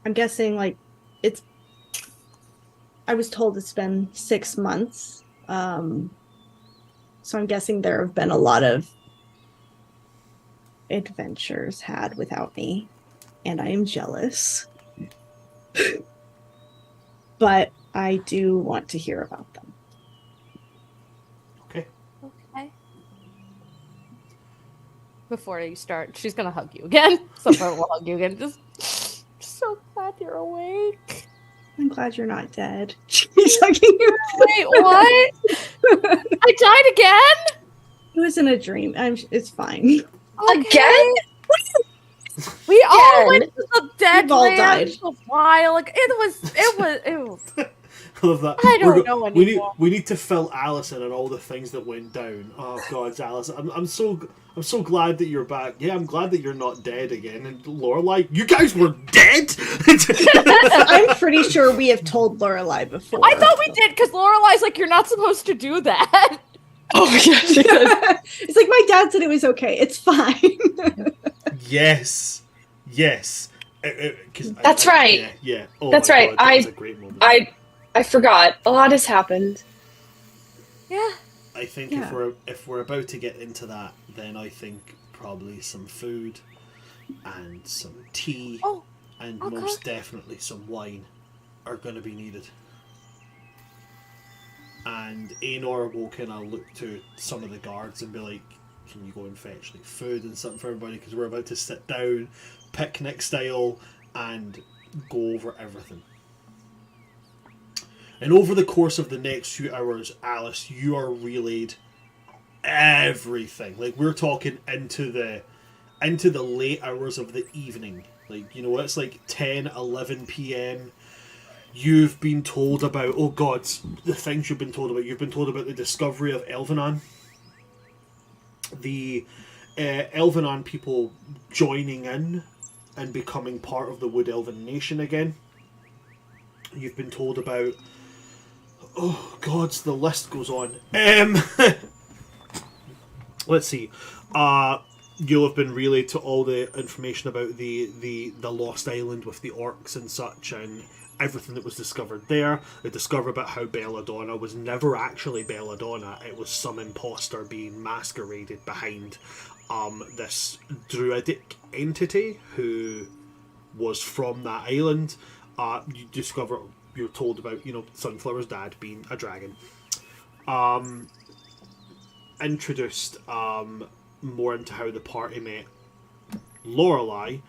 I'm guessing like it's. I was told it's been 6 months, so I'm guessing there have been a lot of adventures had without me, and I am jealous. But I do want to hear about them. Okay. Okay. Before you start, she's gonna hug you again. Someone will hug you again. Just so glad you're awake. I'm glad you're not dead. She's hugging you. Wait, what? I died again? It was in a dream. It's fine. Again? We all Again? went to the dead We've all land died. a while. Like it was. I love that. I don't know anymore. We need to fill Alice in on all the things that went down. Oh God, Alice, I'm so glad that you're back. Yeah, I'm glad that you're not dead again. And Lorelai, you guys were dead. I'm pretty sure we have told Lorelai before. I thought we did because Lorelai's like, you're not supposed to do that. Oh yeah, It's like my dad said it was okay. It's fine. Yes. That's right. Yeah. Oh, That's my right. God, that was a great moment. I forgot. A lot has happened. Yeah. I think Yeah. if we're about to get into that, then I think probably some food and some tea and okay. most definitely some wine are going to be needed. And Aenor will kind of look to some of the guards and be like, can you go and fetch like food and something for everybody, because we're about to sit down picnic style and go over everything. And over the course of the next few hours, Alice, you are relayed everything. Like, we're talking into the late hours of the evening. Like, you know, it's like 10, 11 p.m. You've been told about, oh God, the things you've been told about. You've been told about the discovery of Elvenan. The Elvenan people joining in and becoming part of the Wood Elven Nation again. You've been told about, oh God, the list goes on. Let's see. You'll have been relayed to all the information about the Lost Island with the orcs and such, and everything that was discovered there. They discovered about how Belladonna was never actually Belladonna. It was some imposter being masqueraded behind this druidic entity who was from that island. You're told about, you know, Sunflower's dad being a dragon. Introduced more into how the party met Lorelai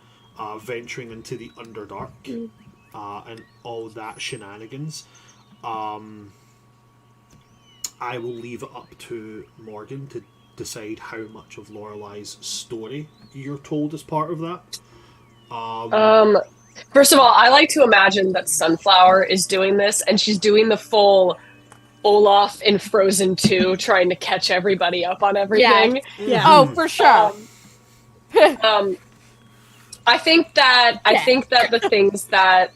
venturing into the Underdark. And all that shenanigans. I will leave it up to Morgan to decide how much of Lorelai's story you're told as part of that. First of all, I like to imagine that Sunflower is doing this, and she's doing the full Olaf in Frozen 2, trying to catch everybody up on everything. Yeah. Oh, for sure. I think that the things that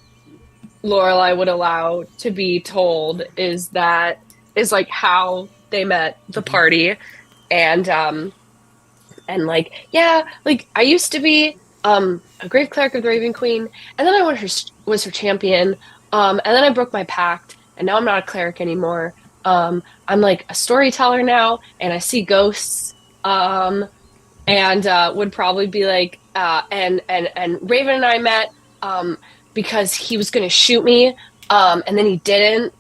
Lorelai would allow to be told is like how they met the party, and like, yeah, like I used to be a grave cleric of the Raven Queen, and then I was her champion, and then I broke my pact, and now I'm not a cleric anymore. I'm like a storyteller now, and I see ghosts, and would probably be like, and Raven and I met because he was going to shoot me, and then he didn't,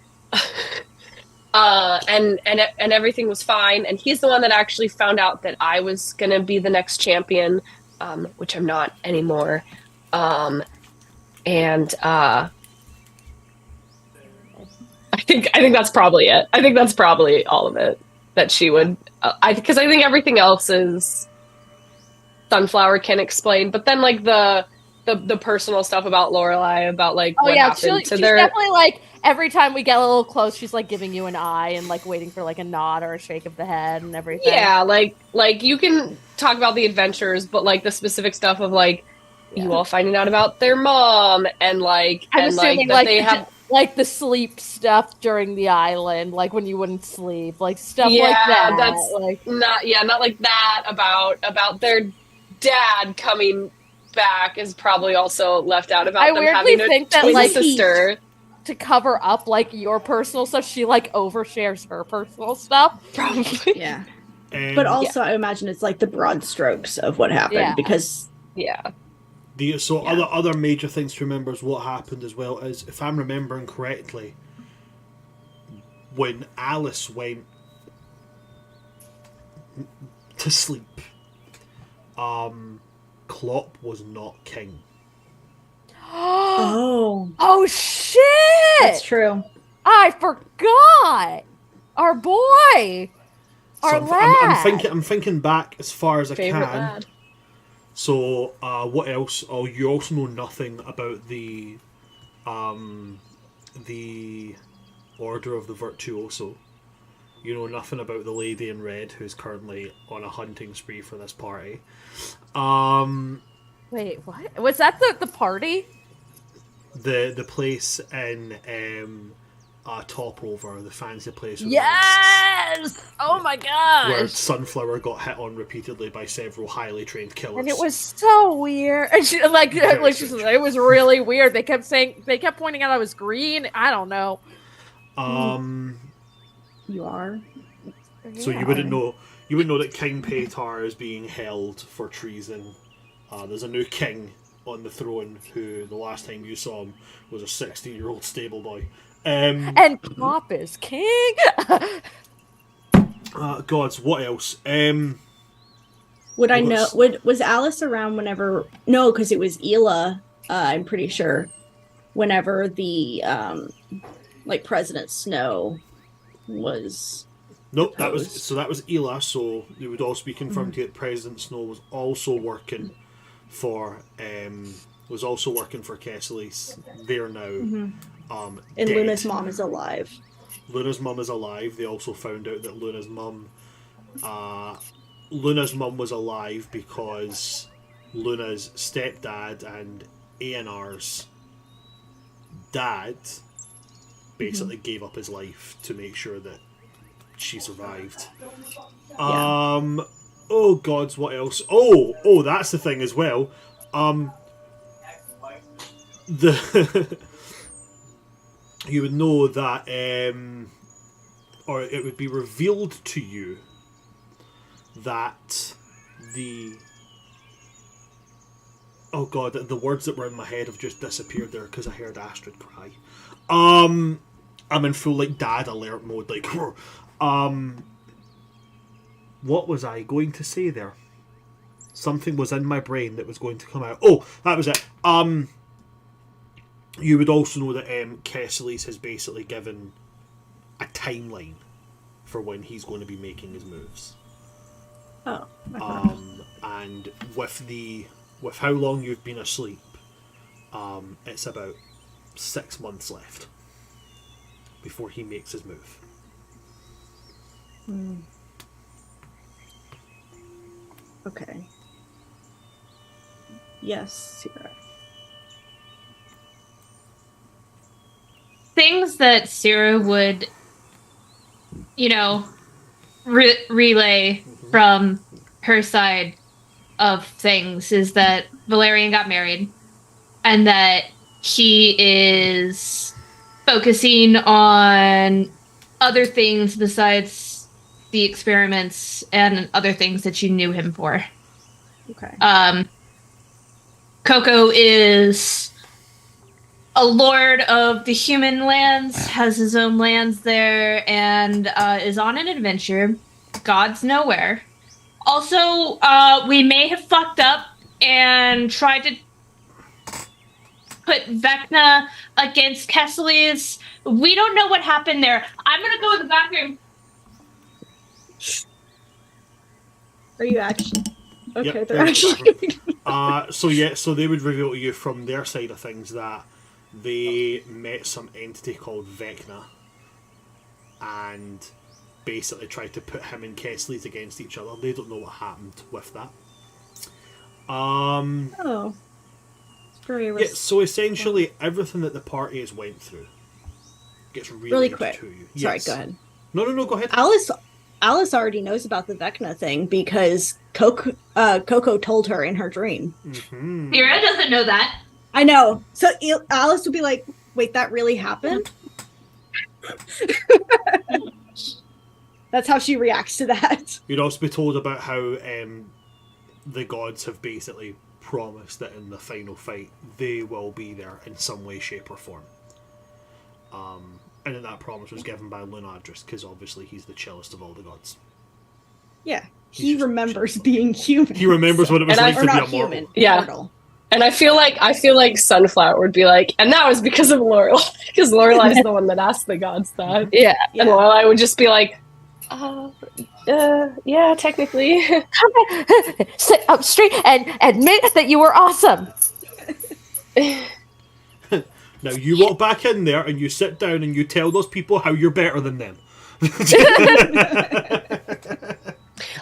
and everything was fine, and he's the one that actually found out that I was going to be the next champion, which I'm not anymore, and I think that's probably it. I think that's probably all of it that she would, because I think everything else is Sunflower can explain, but then like the personal stuff about Lorelai, about like what happened to she's their. definitely like every time we get a little close, she's like giving you an eye and like waiting for like a nod or a shake of the head and everything. Yeah, like you can talk about the adventures, but like the specific stuff of like you all finding out about their mom and like I'm and like assuming that like they have. like the sleep stuff during the island, like when you wouldn't sleep, like stuff Yeah, like that. that's like not like that about their dad coming back is probably also left out about I them weirdly having a think that, twin like, sister. to cover up like your personal stuff, she like overshares her personal stuff. Probably. Yeah. But also, I imagine it's like the broad strokes of what happened Yeah. because Yeah. Other major things to remember is what happened as well is, if I'm remembering correctly, when Alice went to sleep, Klopp was not king. oh, shit! that's true. I forgot. Our boy, our lad. I'm thinking back as far as I Favorite can. lad. So, what else? Oh, you also know nothing about the Order of the Virtuoso. You know nothing about the lady in red who's currently on a hunting spree for this party. Wait, what? Was that the party? The place in Top Rover, the fancy place. With Yes! Oh my gosh! where Sunflower got hit on repeatedly by several highly trained killers. And it was so weird. And she it was really weird. They kept pointing out I was green. I don't know. You are. So you wouldn't know that King Paytar is being held for treason. There's a new king on the throne who the last time you saw him was a 16-year-old stable boy. And Pop is king. Gods, what else? Would I know? Was Alice around whenever? No, because it was Ylla. I'm pretty sure. Whenever the like President Snow was. Nope, that was Ylla. So you would also be confirmed that President Snow was also working for Kesselise. They're now And dead. Luna's mom is alive. Luna's mum is alive. They also found out that Luna's mum was alive because Luna's stepdad and ANR's dad basically gave up his life to make sure that she survived. Oh gods, what else? Oh, that's the thing as well. You would know that, or it would be revealed to you that oh god, the words that were in my head have just disappeared there because I heard Astrid cry. I'm in full like dad alert mode, like what was I going to say there? Something was in my brain that was going to come out. Oh, that was it. You would also know that Kesselise has basically given a timeline for when he's going to be making his moves. Oh. And with how long you've been asleep, it's about 6 months left before he makes his move. Okay. Yes, Sierra. Things that Sarah would, relay from her side of things is that Valerian got married and that he is focusing on other things besides the experiments and other things that you knew him for. Okay. Coco is a lord of the human lands, has his own lands there, and is on an adventure. God's nowhere. Also, we may have fucked up and tried to put Vecna against Kesselise. We don't know what happened there. I'm gonna go in the bathroom. Are you actually? Okay, Yep, they're actually. So they would reveal to you from their side of things that they met some entity called Vecna and basically tried to put him and Kesselise against each other. They don't know what happened with that. Oh. Yeah, so essentially everything that the party has went through gets Really relayed quick. to you. Sorry, Yes. go ahead. No, go ahead. Alice already knows about the Vecna thing because Coco told her in her dream. Mm-hmm. Mira doesn't know that. I know. So Alice would be like, wait, that really happened? That's how she reacts to that. You'd also be told about how the gods have basically promised that in the final fight they will be there in some way, shape, or form. And then that promise was given by Lunadris, because obviously he's the chillest of all the gods. Yeah. He remembers being human. He remembers what it was like to be a mortal. Human, Yeah. mortal. And I feel like Sunflower would be like, and that was because of Laurel, because Lorelai's the one that asked the gods that. Yeah. And Lorelai would just be like, yeah, technically. Sit up straight and admit that you were awesome. Now you walk back in there and you sit down and you tell those people how you're better than them.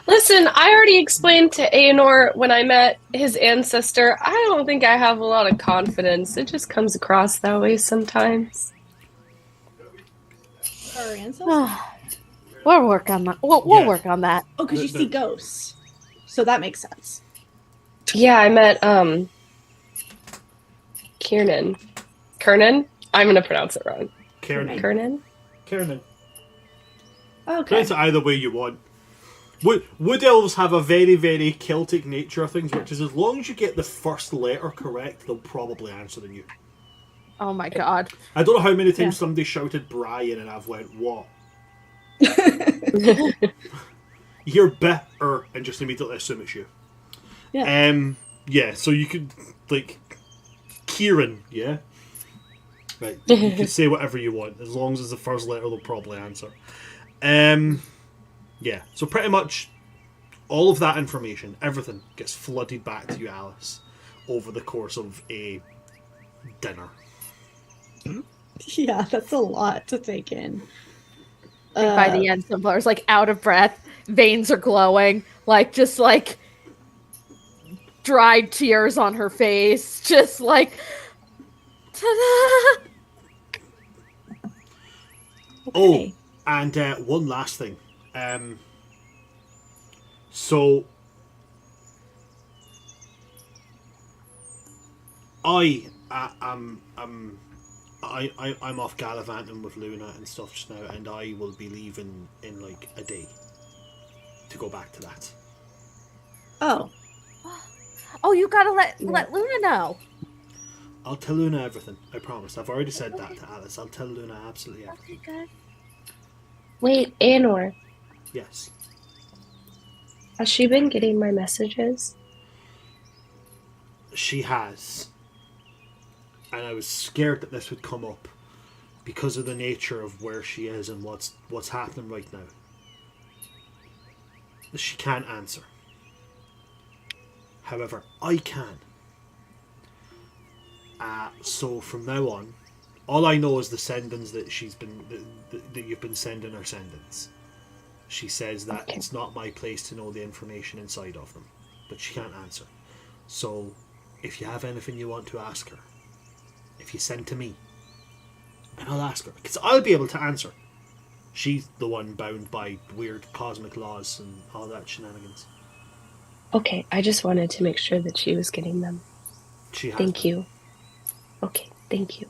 Listen, I already explained to Aenor when I met his ancestor, I don't think I have a lot of confidence. It just comes across that way sometimes. Our ancestors? We'll work on that. We'll work on that. Oh, because you see ghosts. So that makes sense. Yeah, I met Kiernan. Kernan? I'm gonna pronounce it wrong. Kernan. Kernan? Kernan. Okay. Pronounce it either way you want. Wood elves have a very, very Celtic nature of things, which is as long as you get the first letter correct, they'll probably answer than you. Oh my god. I don't know how many times somebody shouted Brian and I've went, what? You hear bitter and just immediately assume it's you. Yeah. Yeah, so you could, like, Kieran, yeah? Right, you can say whatever you want. As long as it's the first letter, they'll probably answer. Yeah, so pretty much all of that information, everything, gets flooded back to you, Alice, over the course of a dinner. Yeah, that's a lot to take in. By the end, Sunflower's like out of breath, veins are glowing, like just like dried tears on her face, just like ta-da! Okay. Oh, and one last thing. So I'm off gallivanting with Luna and stuff just now, and I will be leaving in like a day to go back to that. Oh. Oh, you gotta let Luna know. I'll tell Luna everything. I promise. I've already said that to Alice. I'll tell Luna absolutely everything. Okay. Wait, Aenor, Yes. has she been getting my messages? She has. And I was scared that this would come up because of the nature of where she is and what's happening right now. She can't answer. However, I can. So from now on, all I know is the sendings that that you've been sending her sendings. She says that it's not my place to know the information inside of them, but she can't answer. So, if you have anything you want to ask her, if you send to me, and I'll ask her, because I'll be able to answer. She's the one bound by weird cosmic laws and all that shenanigans. Okay, I just wanted to make sure that she was getting them. She has. Thank you. Okay, thank you.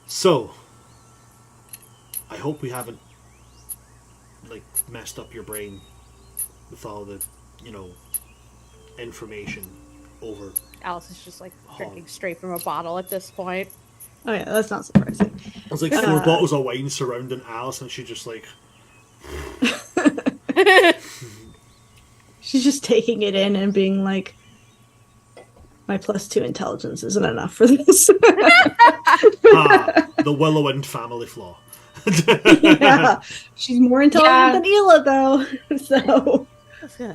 So, I hope we haven't, like, messed up your brain with all the, information over. Alice is just like drinking straight from a bottle at this point. Oh yeah, that's not surprising. There's like 4 bottles of wine surrounding Alice, and she just like. She's just taking it in and being like, my +2 intelligence isn't enough for this. The Willowwind family flaw. Yeah, she's more intelligent than Ylla, though. So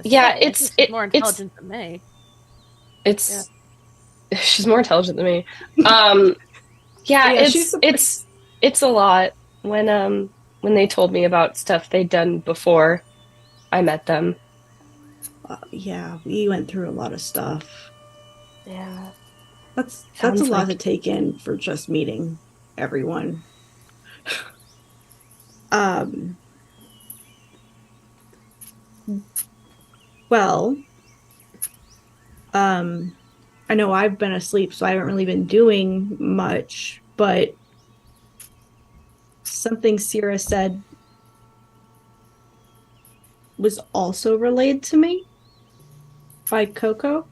Yeah, she's more intelligent than me. She's more intelligent than me. It's a lot when they told me about stuff they'd done before I met them. yeah, we went through a lot of stuff. Yeah, That's Sounds a lot like- to take in for just meeting everyone. Well, I know I've been asleep, so I haven't really been doing much, but something Sierra said was also relayed to me by Coco.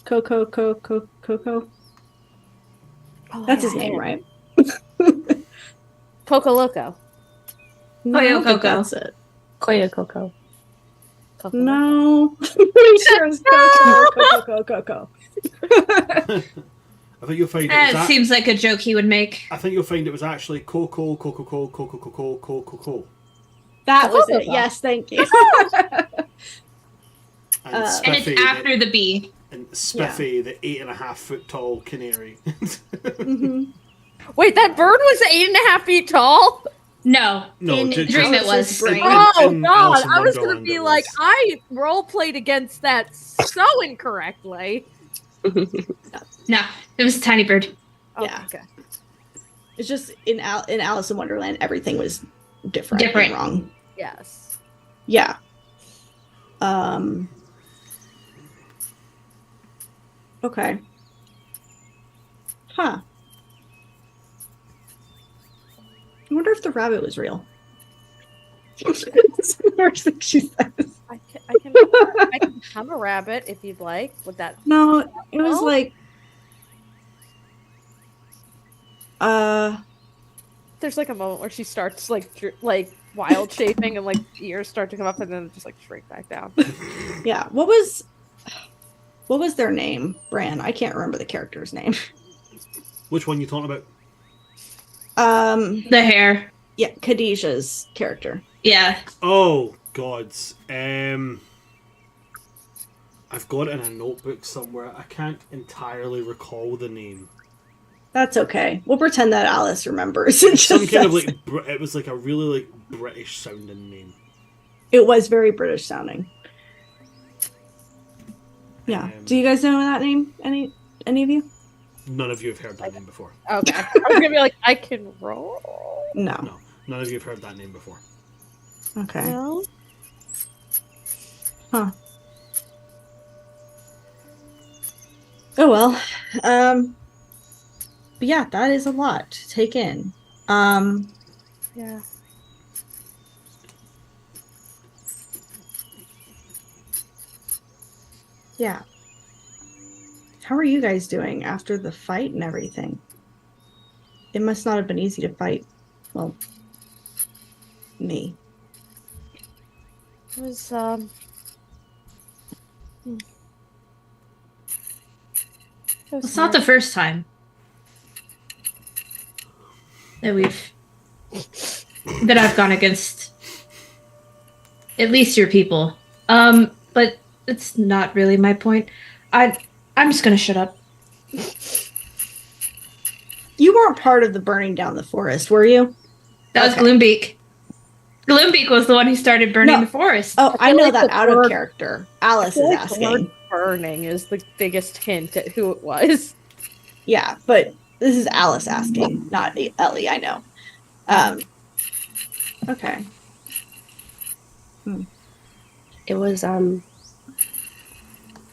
Coco. That's his name, right? Coco Loco. No, I don't think Coco. that's it. Koya Coco. Coco No. I'm pretty sure it's Coco. I think you'll find It seems like a joke he would make. I think you'll find it was actually Coco. That was Coco. it. Yes, thank you. And And Spiffy, And it's after the B. and Spiffy, the 8.5-foot tall canary. Mhm. Wait, that bird was 8.5 feet tall? No. No, In Dream it Alice's was. brain. Oh in god, Alice in I was gonna Wonderland be it like, was. I role played against that so incorrectly. No. It was a tiny bird. Yeah. Okay. It's just in Alice in Wonderland, everything was different. Different. And wrong. Yes. Yeah. Okay. Huh. I wonder if the rabbit was real. That's the first thing she says. I can have a rabbit if you'd like. Would that No, it was No? like there's like a moment where she starts like wild shaping and like ears start to come up and then just like shrink back down. yeah. What was their name, Bran? I can't remember the character's name. Which one you talking about? The hair. Yeah, Khadijah's character. Yeah. Oh gods. I've got it in a notebook somewhere. I can't entirely recall the name. That's okay. We'll pretend that Alice remembers. It Some just kind of says- like it was like a really like British sounding name. It was very British sounding. Yeah. Do you guys know that name? Any of you? None of you have heard that name before. Okay. I was gonna be like, I can roll. No. No, none of you have heard that name before. Okay. No. Huh. Oh well. But yeah, that is a lot to take in. Yeah. Yeah. How are you guys doing after the fight and everything? It must not have been easy to fight. Well, me. It was It's not the first time that I've gone against at least your people. But it's not really my point. I'm just gonna shut up. You weren't part of the burning down the forest, were you? That was Okay. Gloombeak. Gloombeak was the one who started burning No. the forest. Oh, I feel know like that the out of word- character. Alice is The word asking. burning is the biggest hint at who it was. Yeah, but this is Alice asking, not Ellie, I know. Okay. It was, I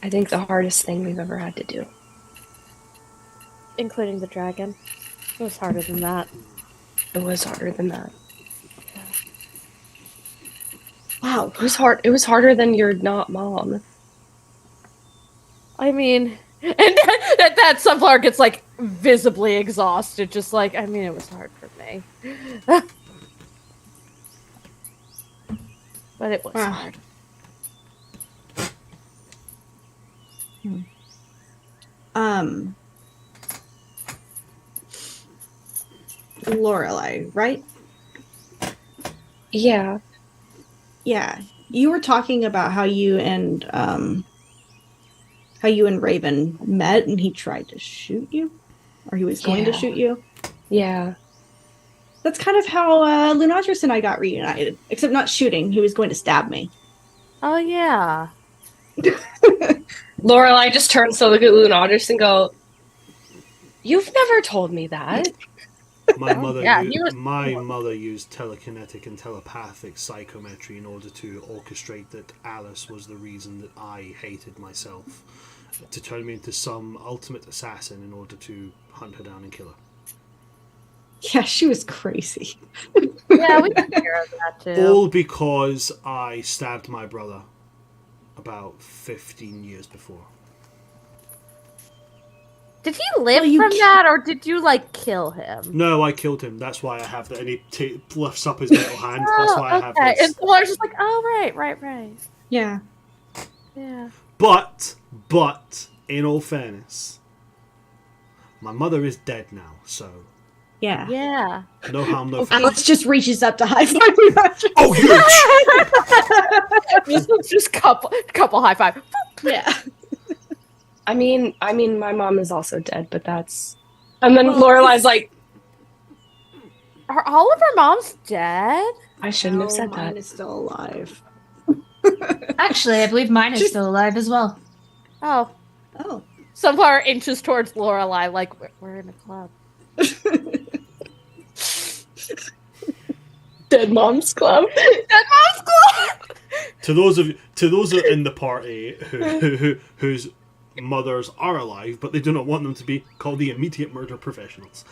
think the hardest thing we've ever had to do. Including the dragon. It was harder than that. It was harder than that. Wow. It was hard. It was harder than your not mom. I mean, and that Sunflower gets like visibly exhausted, just like, I mean, it was hard for me. But it was Wow. hard. Lorelei, right? Yeah. Yeah. You were talking about how you and Raven met and he tried to shoot you? Or he was going to Yeah. shoot you? Yeah. That's kind of how Lunadris and I got reunited. Except not shooting. He was going to stab me. Oh, yeah. Lorelai just turns to look at Lunadris and go, "You've never told me that." My mother, yeah, he was my mother used telekinetic and telepathic psychometry in order to orchestrate that Alice was the reason that I hated myself, to turn me into some ultimate assassin in order to hunt her down and kill her. Yeah, she was crazy. Yeah, we took care of that too. All because I stabbed my brother about 15 years before. Did he live Well, you from ki- that, or did you like kill him? No, I killed him. That's why I have that. And he lifts up his metal hand. That's why I have okay. this. And Laura's just like, oh, right. Yeah. Yeah. But, in all fairness, my mother is dead now, so Yeah. Yeah. no harm, no foul. Alex just reaches up to high five you. Oh, huge! just couple high five. Yeah. I mean, my mom is also dead, but that's. And then Lorelai's like, Are all of our moms dead? I shouldn't have said mine that. is still alive. Actually, I believe mine is still alive as well. Oh. Oh. Sunflower inches towards Lorelai like we're in a club. Dead Moms Club. Dead Moms Club! To those in the party whose mothers are alive, but they do not want them to be called the immediate murder professionals.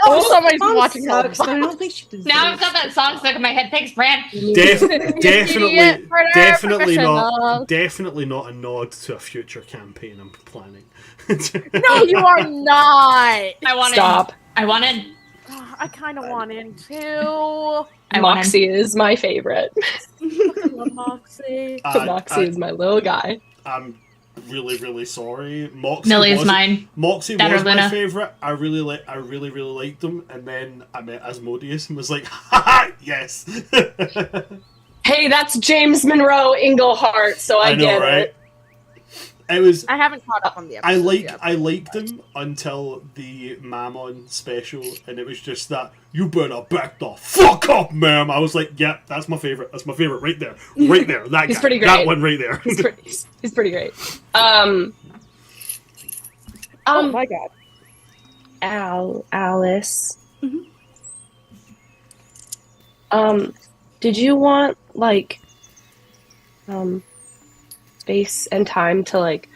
Oh, somebody's been Mom watching sucks, Hellboy. but I don't think she deserves Now I've got that song stuck in my head. Thanks, Brad. Definitely professionals. definitely not a nod to a future campaign I'm planning. No, you are not. I wanted. Stop. I wanted. I kind of want in too. I wanted. Moxie is my favorite. Moxie. Moxie is my little guy. I'm really sorry. Moxie Millie is wasn't- mine. Moxie That or was my Luna. favorite. I really liked him, and then I met Asmodeus and was like, haha, yes. Hey, that's James Monroe Englehart, so I know, get right? it. It was. I haven't caught up on the episode yet. I liked him until the Mammon special, and it was just that you better back the fuck up, ma'am. I was like, yeah, that's my favorite. That's my favorite right there. That He's guy. pretty great. That one right there. He's pretty great. Oh my god. Alice. Mhm. Did you want like space and time to like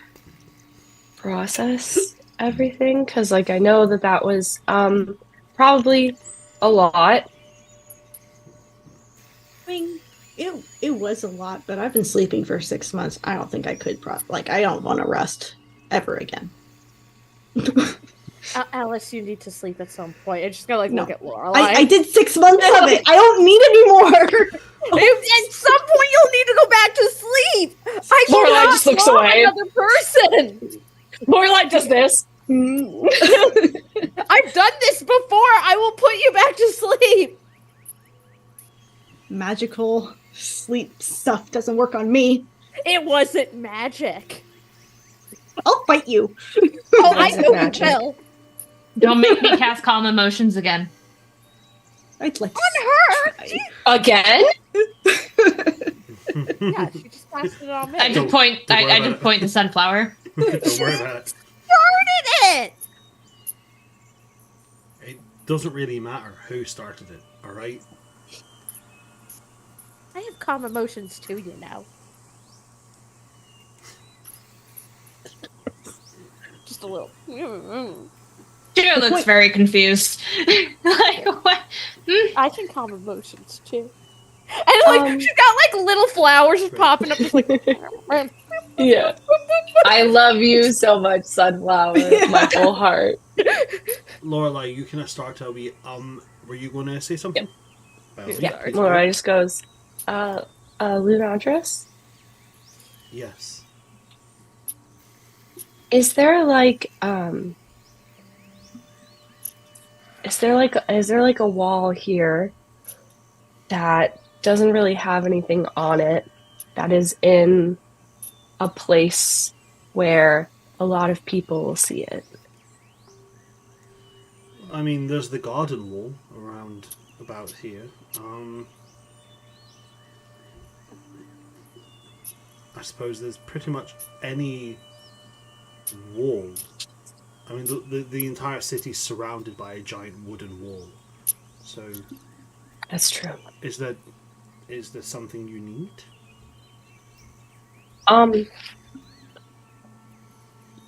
process everything? Because like I know that was probably a lot. I mean, it was a lot, but I've been sleeping for 6 months. I don't think I could I don't want to rest ever again. Alice, you need to sleep at some point. I just gotta like No. look at Lorelai. I did 6 months of it. I don't need any more. At some point, you'll need to go back to sleep. I Lorelai cannot just looks love away. Another person. Lorelai does this. I've done this before. I will put you back to sleep. Magical sleep stuff doesn't work on me. It wasn't magic. I'll fight you. Oh, I Wasn't know you magic. will. Don't make me cast calm emotions again. I'd like to On her. try. Again? Yeah, she just passed it on me. I just point. Don't worry I about just it. point to Sunflower. Don't worry about it. started it. It doesn't really matter who started it. All right. I have calm emotions too, you know. Just a little. She looks point- very confused. Like what? I can calm emotions too. And like she's got like little flowers just popping up, just like. Yeah. I love you so much, Sunflower. My whole heart. Lorelai, you can start a wee. Were you going to say something? Well, Yeah. please Lorelai go. just goes, Lunadris? Yes. Is there like a wall here that doesn't really have anything on it, that is in a place where a lot of people will see it? I mean, there's the garden wall around about here. I suppose there's pretty much any wall I mean, the entire city's surrounded by a giant wooden wall. So, That's true. is there something you need?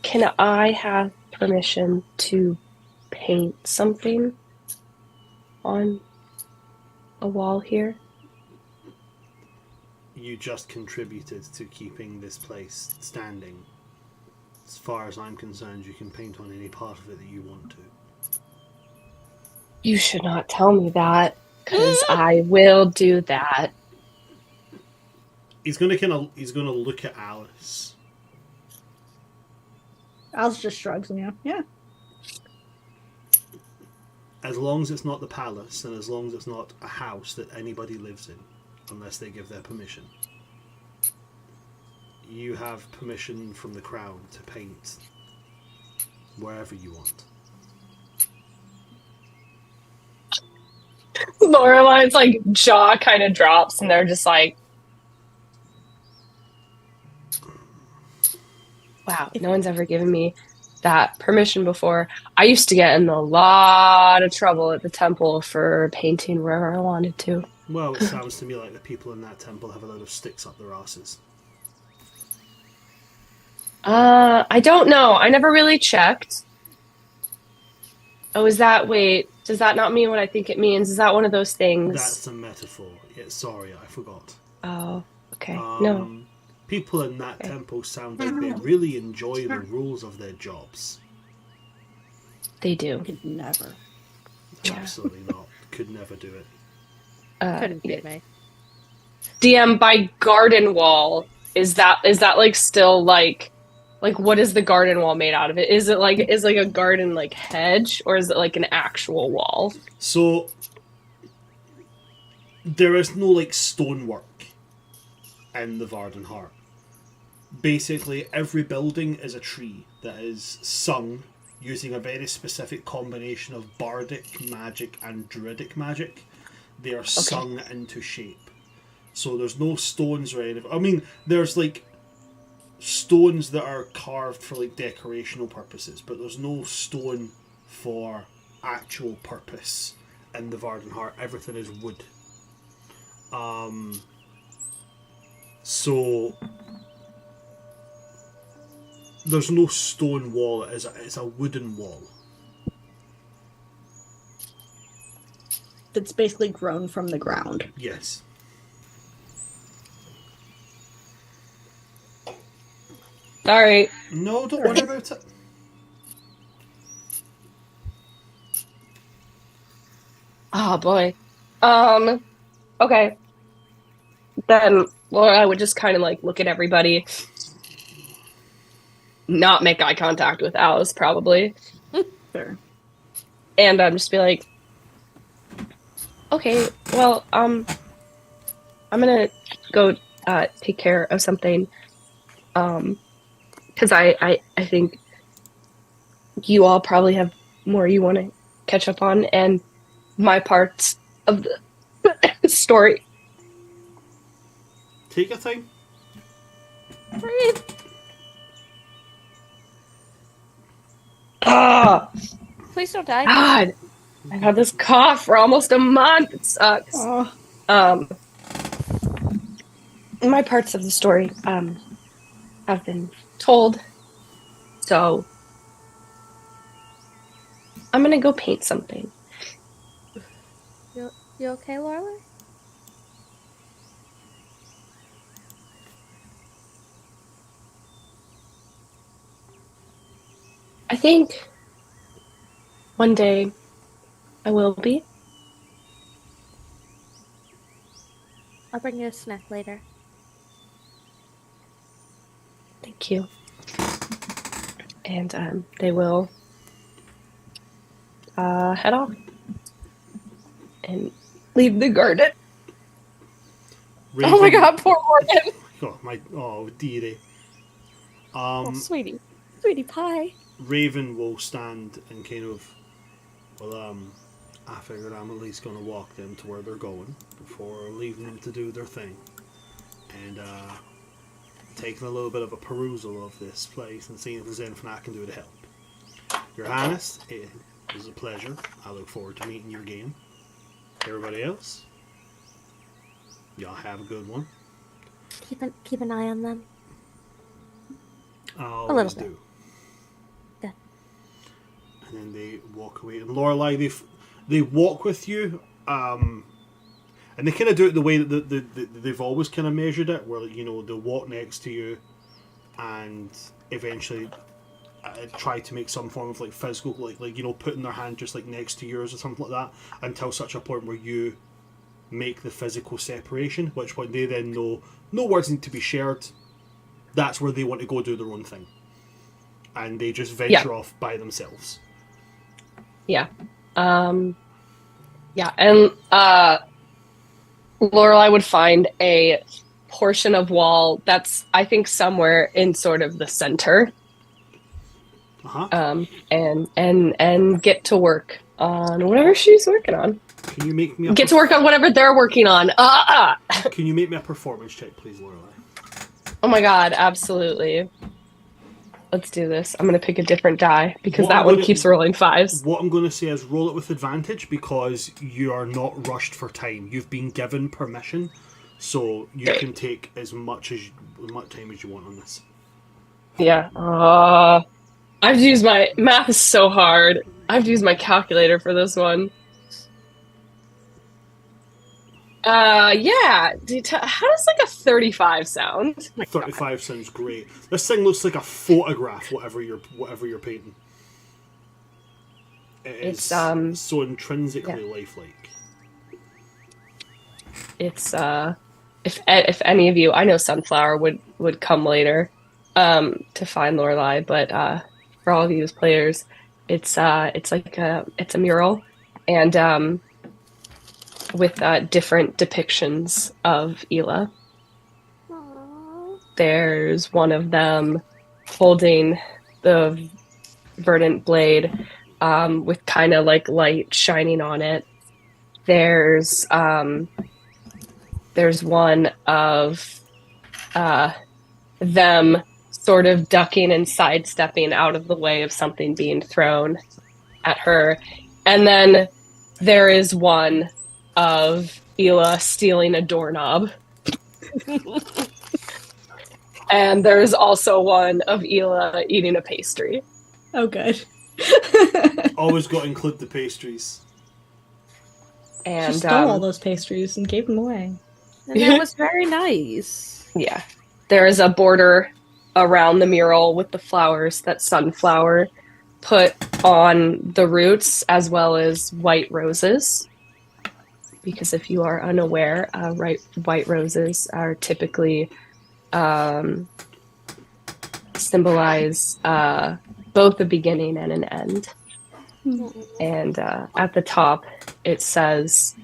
Can I have permission to paint something on a wall here? You just contributed to keeping this place standing. As far as I'm concerned, you can paint on any part of it that you want to. You should not tell me that, because I will do that. He's gonna look at Alice. Alice just shrugs, yeah. As long as it's not the palace, and as long as it's not a house that anybody lives in, unless they give their permission, you have permission from the crown to paint wherever you want. Lorelai's like jaw kind of drops, and they're just like, "Wow, no one's ever given me that permission before." I used to get in a lot of trouble at the temple for painting wherever I wanted to. Well, it sounds to me like the people in that temple have a load of sticks up their asses. I don't know. I never really checked. Oh, wait, does that not mean what I think it means? Is that one of those things? That's a metaphor. Yeah, sorry, I forgot. Oh, okay. No. People in that temple sound like they really enjoy the rules of their jobs. They do. Could never. Yeah. Absolutely not. Could never do it. Couldn't beat me. DM, by garden wall, is that like still like what is the garden wall made out of? Is it like a garden like hedge, or is it like an actual wall? So there is no like stonework in the Vardenheart. Basically, every building is a tree that is sung using a very specific combination of bardic magic and druidic magic. They are sung into shape. So there's no stones or anything. I mean, there's like stones that are carved for like decorational purposes, but there's no stone for actual purpose in the Vardenheart. Everything is wood. So there's no stone wall. It's a wooden wall. That's basically grown from the ground. Yes. All right. No, don't worry about it. Oh boy. Okay. Then I would just kind of like look at everybody, not make eye contact with Alice, probably. Sure. And just be like, okay, well, I'm gonna go take care of something. Because I think you all probably have more you want to catch up on, and my parts of the story. Take your time. Breathe. Ah, Please don't die. God, I've had this cough for almost a month. It sucks. Oh, My parts of the story have been told, so I'm gonna go paint something. You okay, Lorelai? I think one day I will be. I'll bring you a snack later. Thank you. And they will head off and leave the garden. Raven, Oh my god, poor Morgan. Oh dearie. Oh, sweetie pie. Raven will stand and kind of, I figured I'm at least going to walk them to where they're going before leaving them to do their thing. And taking a little bit of a perusal of this place and seeing if there's anything I can do to help. Your Highness, it was a pleasure. I look forward to meeting you again. Everybody else, y'all have a good one. Keep an eye on them. I A always little bit. do. Good. And then they walk away. And Lorelei, they walk with you, and they kind of do it the way that they've always kind of measured it, where they'll walk next to you, and eventually try to make some form of like physical, like putting their hand just like next to yours or something like that, until such a point where you make the physical separation, which when they then know no words need to be shared, that's where they want to go do their own thing, and they just venture off by themselves. Yeah. Yeah, and Lorelei would find a portion of wall that's, I think, somewhere in sort of the center. And get to work on whatever she's working on. Can you make me get to work on whatever they're working on? Can you make me a performance check, please, Lorelei? Oh my god, absolutely. Let's do this. I'm going to pick a different die because that one keeps rolling 5s. What I'm going to say is roll it with advantage because you are not rushed for time. You've been given permission, so you can take as much time as you want on this. Yeah. I've used my math is so hard. I've used my calculator for this one. Yeah. How does like a 35 sound? 35 sounds great. This thing looks like a photograph. Whatever you're painting, it's so intrinsically lifelike. It's if any of you, I know Sunflower would come later, to find Lorelei, but for all of you as players, it's a mural, and with different depictions of Ylla. There's one of them holding the verdant blade, with kind of like light shining on it. There's one of them sort of ducking and sidestepping out of the way of something being thrown at her. And then there is one of Ylla stealing a doorknob. And there's also one of Ylla eating a pastry. Oh, good. Always got to include the pastries. And she stole all those pastries and gave them away. And that was very nice. Yeah. There is a border around the mural with the flowers that Sunflower put on the roots, as well as white roses. Because if you are unaware, white roses are typically symbolize both a beginning and an end. Mm-hmm. And at the top, it says,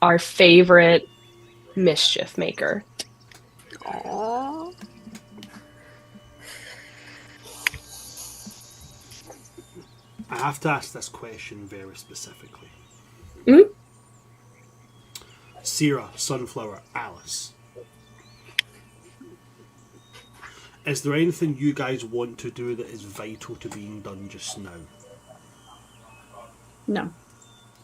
our favorite mischief maker. Aww. I have to ask this question very specifically. Mm-hmm. Sierra, Sunflower, Alice. Is there anything you guys want to do that is vital to being done just now? No.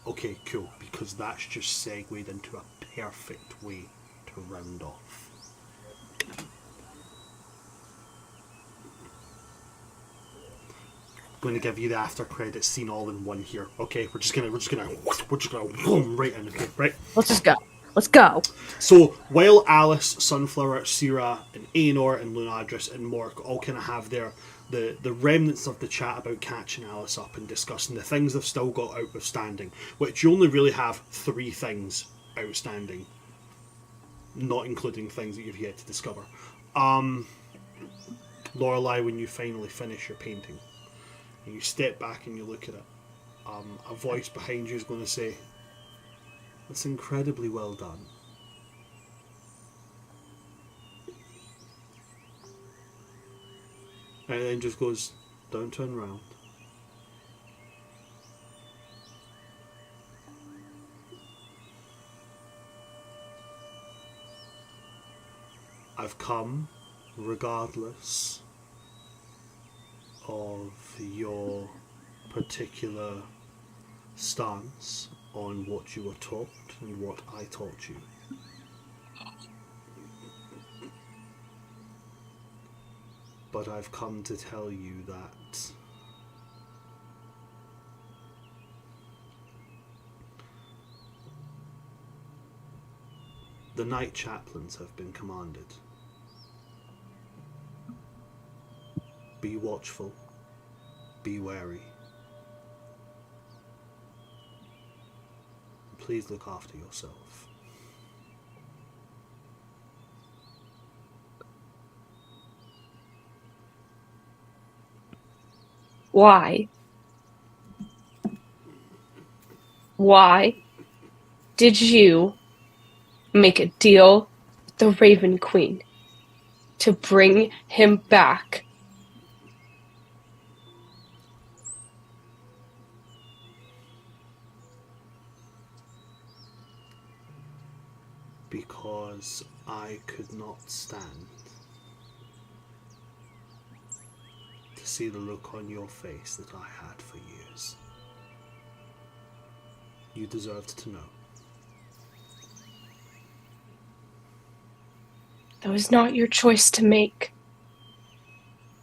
Okay, cool, because that's just segued into a perfect way to round off. I'm going to give you the after credits scene all in one here. Okay, we're just gonna boom, right in. Okay, right. Let's just go. Let's go. So while Alice, Sunflower, Sierra, and Aenor, and Lunadris, and Mork all kind of have the remnants of the chat about catching Alice up and discussing the things they've still got outstanding, which you only really have 3 things outstanding, not including things that you've yet to discover. Lorelei, when you finally finish your painting, and you step back and you look at it, a voice behind you is going to say, "It's incredibly well done." And it then just goes, "Don't turn round." I've come regardless of your particular stance on what you were taught and what I taught you. But I've come to tell you that the Knight Chaplains have been commanded. Be watchful, be wary. Please look after yourself. Why? Why did you make a deal with the Raven Queen to bring him back? Because I could not stand to see the look on your face that I had for years. You deserved to know. That was not your choice to make.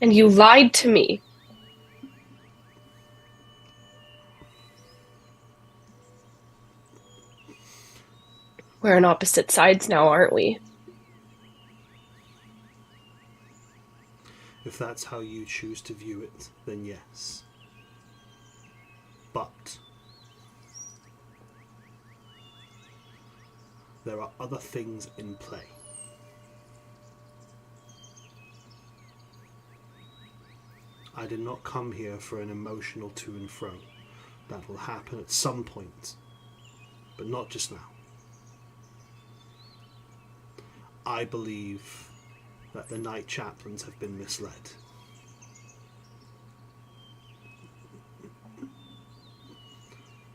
And you lied to me. We're on opposite sides now, aren't we? If that's how you choose to view it, then yes. But there are other things in play. I did not come here for an emotional to and fro. That will happen at some point, but not just now. I believe that the Knight Chaplains have been misled.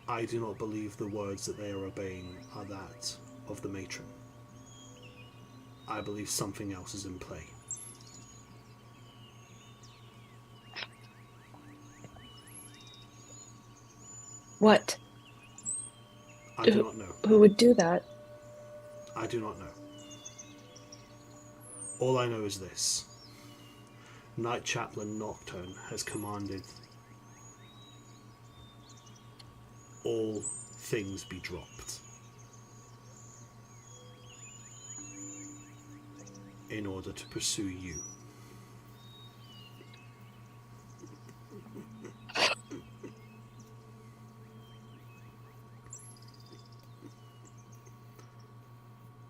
I do not believe the words that they are obeying are that of the matron. I believe something else is in play. What? I do not know. Who would do that? I do not know. All I know is this. Knight Chaplain Nocturne has commanded all things be dropped in order to pursue you.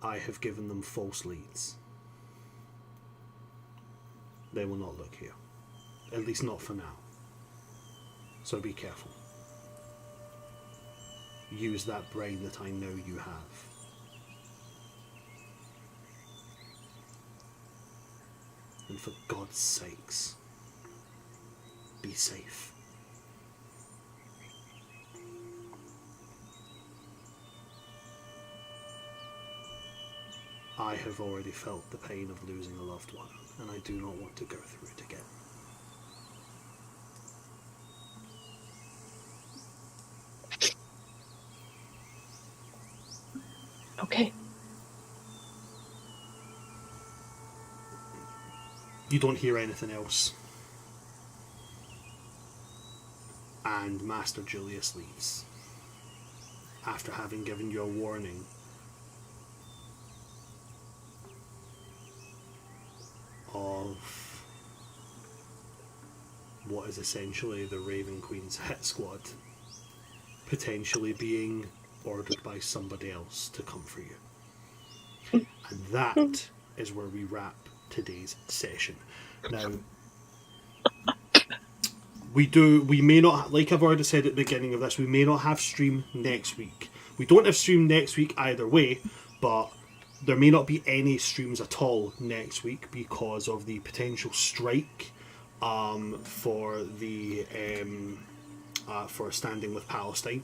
I have given them false leads. They will not look here. At least not for now. So be careful. Use that brain that I know you have. And for God's sakes, be safe. I have already felt the pain of losing a loved one, and I do not want to go through it again. Okay. You don't hear anything else. And Master Julius leaves. After having given you a warning of what is essentially the Raven Queen's hit squad potentially being ordered by somebody else to come for you. And that is where we wrap today's session. Now, we may not, like I've already said at the beginning of this, we may not have stream next week. We don't have stream next week either way, but there may not be any streams at all next week because of the potential strike for the for Standing with Palestine.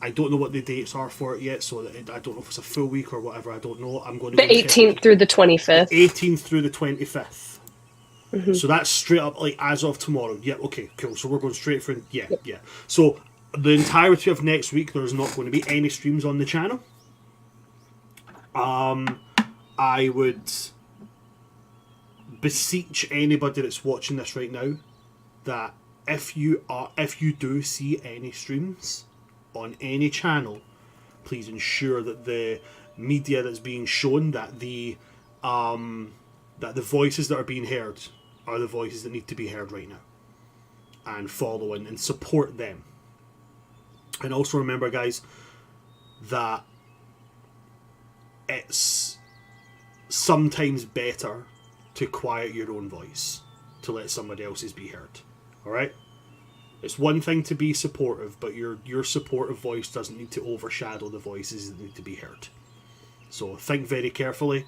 I don't know what the dates are for it yet, so I don't know if it's a full week or whatever. I don't know. I'm going to The 18th through the 25th. 18th through the 25th. So that's straight up like as of tomorrow. Yeah, okay, cool. So we're going straight for yeah. So the entirety of next week, there's not going to be any streams on the channel. I would beseech anybody that's watching this right now that if you do see any streams on any channel, please ensure that the media that's being shown, that the voices that are being heard are the voices that need to be heard right now, and follow and support them. And also remember, guys, that it's sometimes better to quiet your own voice to let somebody else's be heard. Alright? It's one thing to be supportive, but your supportive voice doesn't need to overshadow the voices that need to be heard. So think very carefully.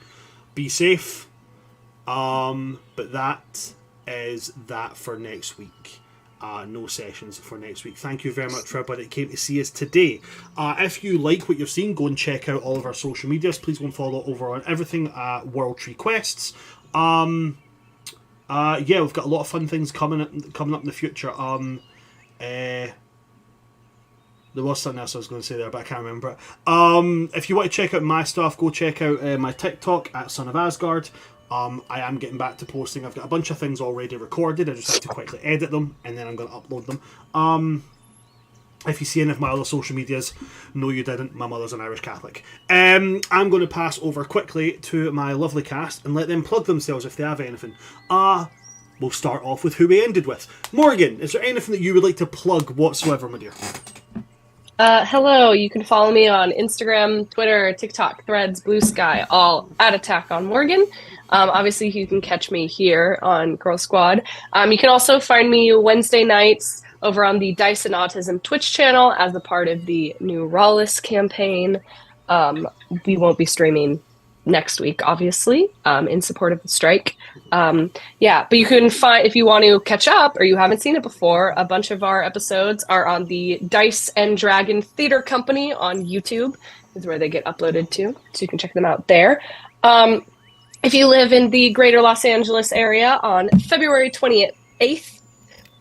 Be safe. But that is that for next week. No sessions for next week. Thank you very much for everybody that came to see us today. If you like what you've seen, go and check out all of our social medias. Please go and follow over on everything at World Tree Quests. We've got a lot of fun things coming up in the future. There was something else I was going to say there, but I can't remember it. If you want to check out my stuff, go check out my TikTok at Son of Asgard. I am getting back to posting. I've got a bunch of things already recorded. I just have to quickly edit them, and then I'm going to upload them. If you see any of my other social medias, no you didn't. My mother's an Irish Catholic. I'm going to pass over quickly to my lovely cast and let them plug themselves if they have anything. We'll start off with who we ended with. Morgan, is there anything that you would like to plug whatsoever, my dear? Hello, you can follow me on Instagram, Twitter, TikTok, Threads, Blue Sky, all at Attack on Morgan. Obviously, you can catch me here on Grrrl Squad. You can also find me Wednesday nights over on the Dice and Autism Twitch channel as a part of the new Rawless campaign. We won't be streaming next week, obviously, in support of the strike. But you can find, if you want to catch up or you haven't seen it before, a bunch of our episodes are on the Dice and Dragon Theater Company on YouTube, is where they get uploaded to, so you can check them out there. If you live in the greater Los Angeles area, on February 28th,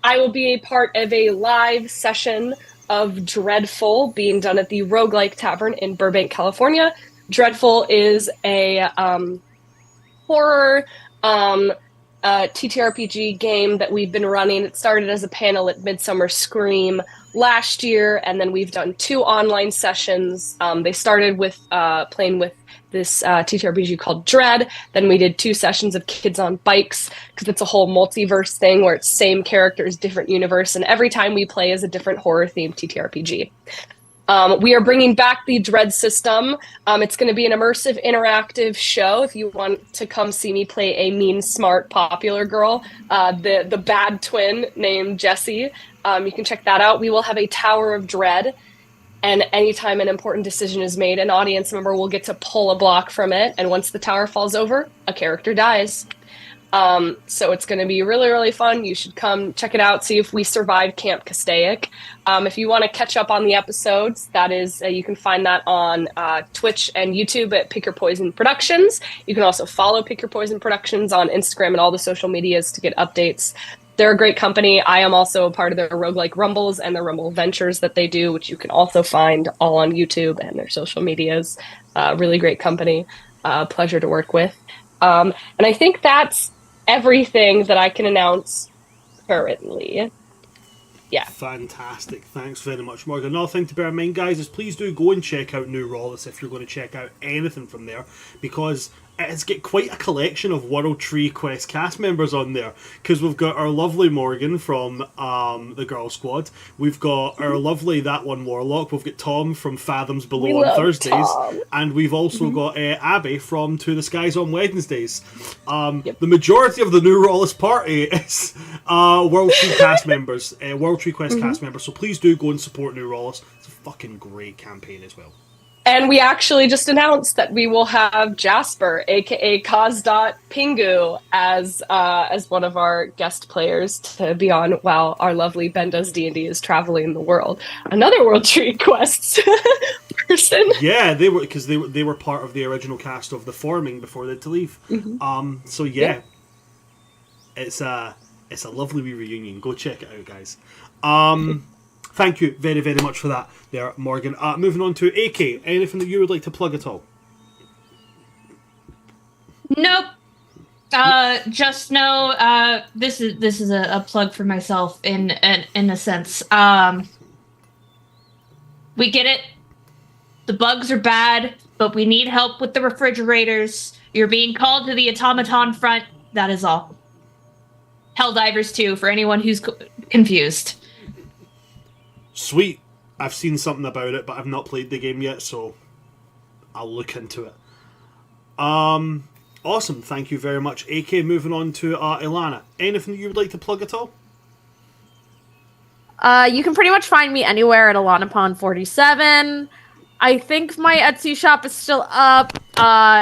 I will be a part of a live session of Dreadful being done at the Roguelike Tavern in Burbank, California. Dreadful is a horror TTRPG game that we've been running. It started as a panel at Midsummer Scream last year, and then we've done 2 online sessions. They started with playing with this TTRPG called Dread. Then we did 2 sessions of Kids on Bikes, because it's a whole multiverse thing where it's same characters, different universe, and every time we play is a different horror-themed TTRPG. We are bringing back the Dread system. It's going to be an immersive, interactive show. If you want to come see me play a mean, smart, popular girl, the bad twin named Jessie, you can check that out. We will have a Tower of Dread, and anytime an important decision is made, an audience member will get to pull a block from it, and once the tower falls over, a character dies. So it's going to be really, really fun. You should come check it out, see if we survive Camp Castaic. If you want to catch up on the episodes, that is, you can find that on Twitch and YouTube at Pick Your Poison Productions. You can also follow Pick Your Poison Productions on Instagram and all the social medias to get updates. They're a great company. I am also a part of their Roguelike Rumbles and their Rumble Ventures that they do, which you can also find all on YouTube and their social medias. Really great company. Pleasure to work with. And I think that's everything that I can announce currently. Yeah. Fantastic. Thanks very much, Morgan. Another thing to bear in mind, guys, is please do go and check out New Rawless if you're going to check out anything from there, because it's got quite a collection of World Tree Quest cast members on there, because we've got our lovely Morgan from the Grrrl Squad, we've got our lovely That One Warlock, we've got Tom from Fathoms Below on Thursdays, Tom. And we've also got Abby from To the Skies on Wednesdays. The majority of the New Rawless party is World Tree cast members, World Tree Quest cast members, so please do go and support New Rawless. It's a fucking great campaign as well. And we actually just announced that we will have Jasper, aka Kazdot Pingu, as one of our guest players to be on while our lovely Ben Does D&D is traveling the world. Another World Tree Quests person. Yeah, they were part of the original cast of The Forming before they had to leave. Mm-hmm. So yeah, it's a lovely wee reunion. Go check it out, guys. Thank you very, very much for that there, Morgan. Moving on to AK. Anything that you would like to plug at all? Nope. Just know this is a plug for myself in a sense. We get it. The bugs are bad, but we need help with the refrigerators. You're being called to the automaton front. That is all. Helldivers too, for anyone who's confused. Sweet. I've seen something about it, but I've not played the game yet, so I'll look into it. Awesome. Thank you very much. AK, moving on to Ilana. Anything that you would like to plug at all? You can pretty much find me anywhere at AlanaPon47. I think my Etsy shop is still up.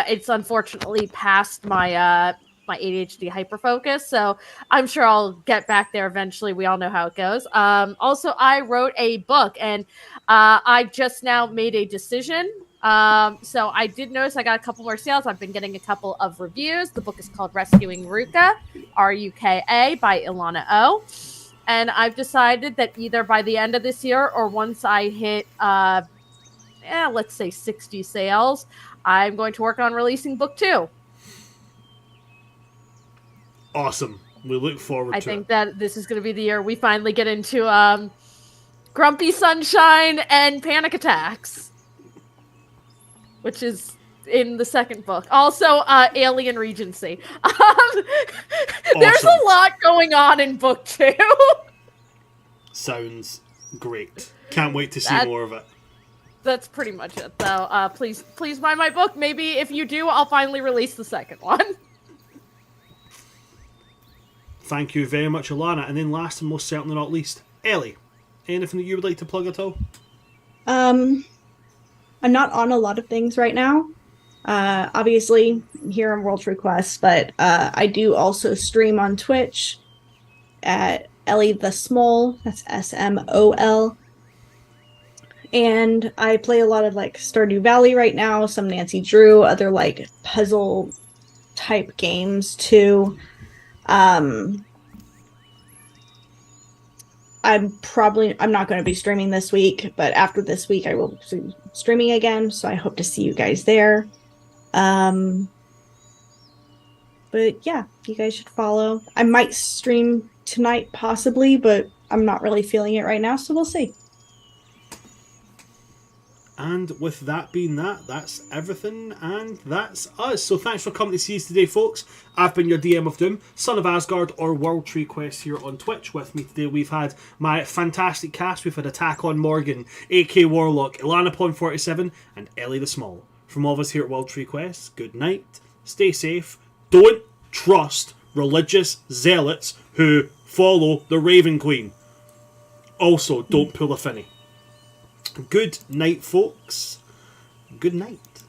It's unfortunately past my my ADHD hyperfocus, so I'm sure I'll get back there eventually. We all know how it goes. Also, I wrote a book, and I just now made a decision. So I did notice I got a couple more sales. I've been getting a couple of reviews. The book is called Rescuing Ruka, Ruka, by Ilana O. And I've decided that either by the end of this year or once I hit, let's say 60 sales, I'm going to work on releasing book 2. Awesome. We look forward to it. I think that this is going to be the year we finally get into Grumpy Sunshine and Panic Attacks, which is in the second book. Also, Alien Regency. There's a lot going on in book 2. Sounds great. Can't wait to see more of it. That's pretty much it. So please buy my book. Maybe if you do, I'll finally release the second one. Thank you very much, Ilana. And then last and most certainly not least, Ellie. Anything that you would like to plug at all? I'm not on a lot of things right now. Obviously, here on World Tree Quests, but I do also stream on Twitch at Ellie the Small. That's SMOL. And I play a lot of like Stardew Valley right now, some Nancy Drew, other like puzzle type games too. I'm not going to be streaming this week, but after this week I will be streaming again, so I hope to see you guys there. But yeah, you guys should follow. I might stream tonight possibly, but I'm not really feeling it right now, so we'll see. And with that being that's everything, and that's us. So thanks for coming to see us today, folks. I've been your DM of Doom, Son of Asgard, or World Tree Quest here on Twitch. With me today, we've had my fantastic cast. We've had Attack on Morgan, AK Warlock, Ilana Pon 47, and Ellie the Small. From all of us here at World Tree Quest, good night, stay safe, don't trust religious zealots who follow the Raven Queen. Also, don't pull a finny. Good night, folks. Good night.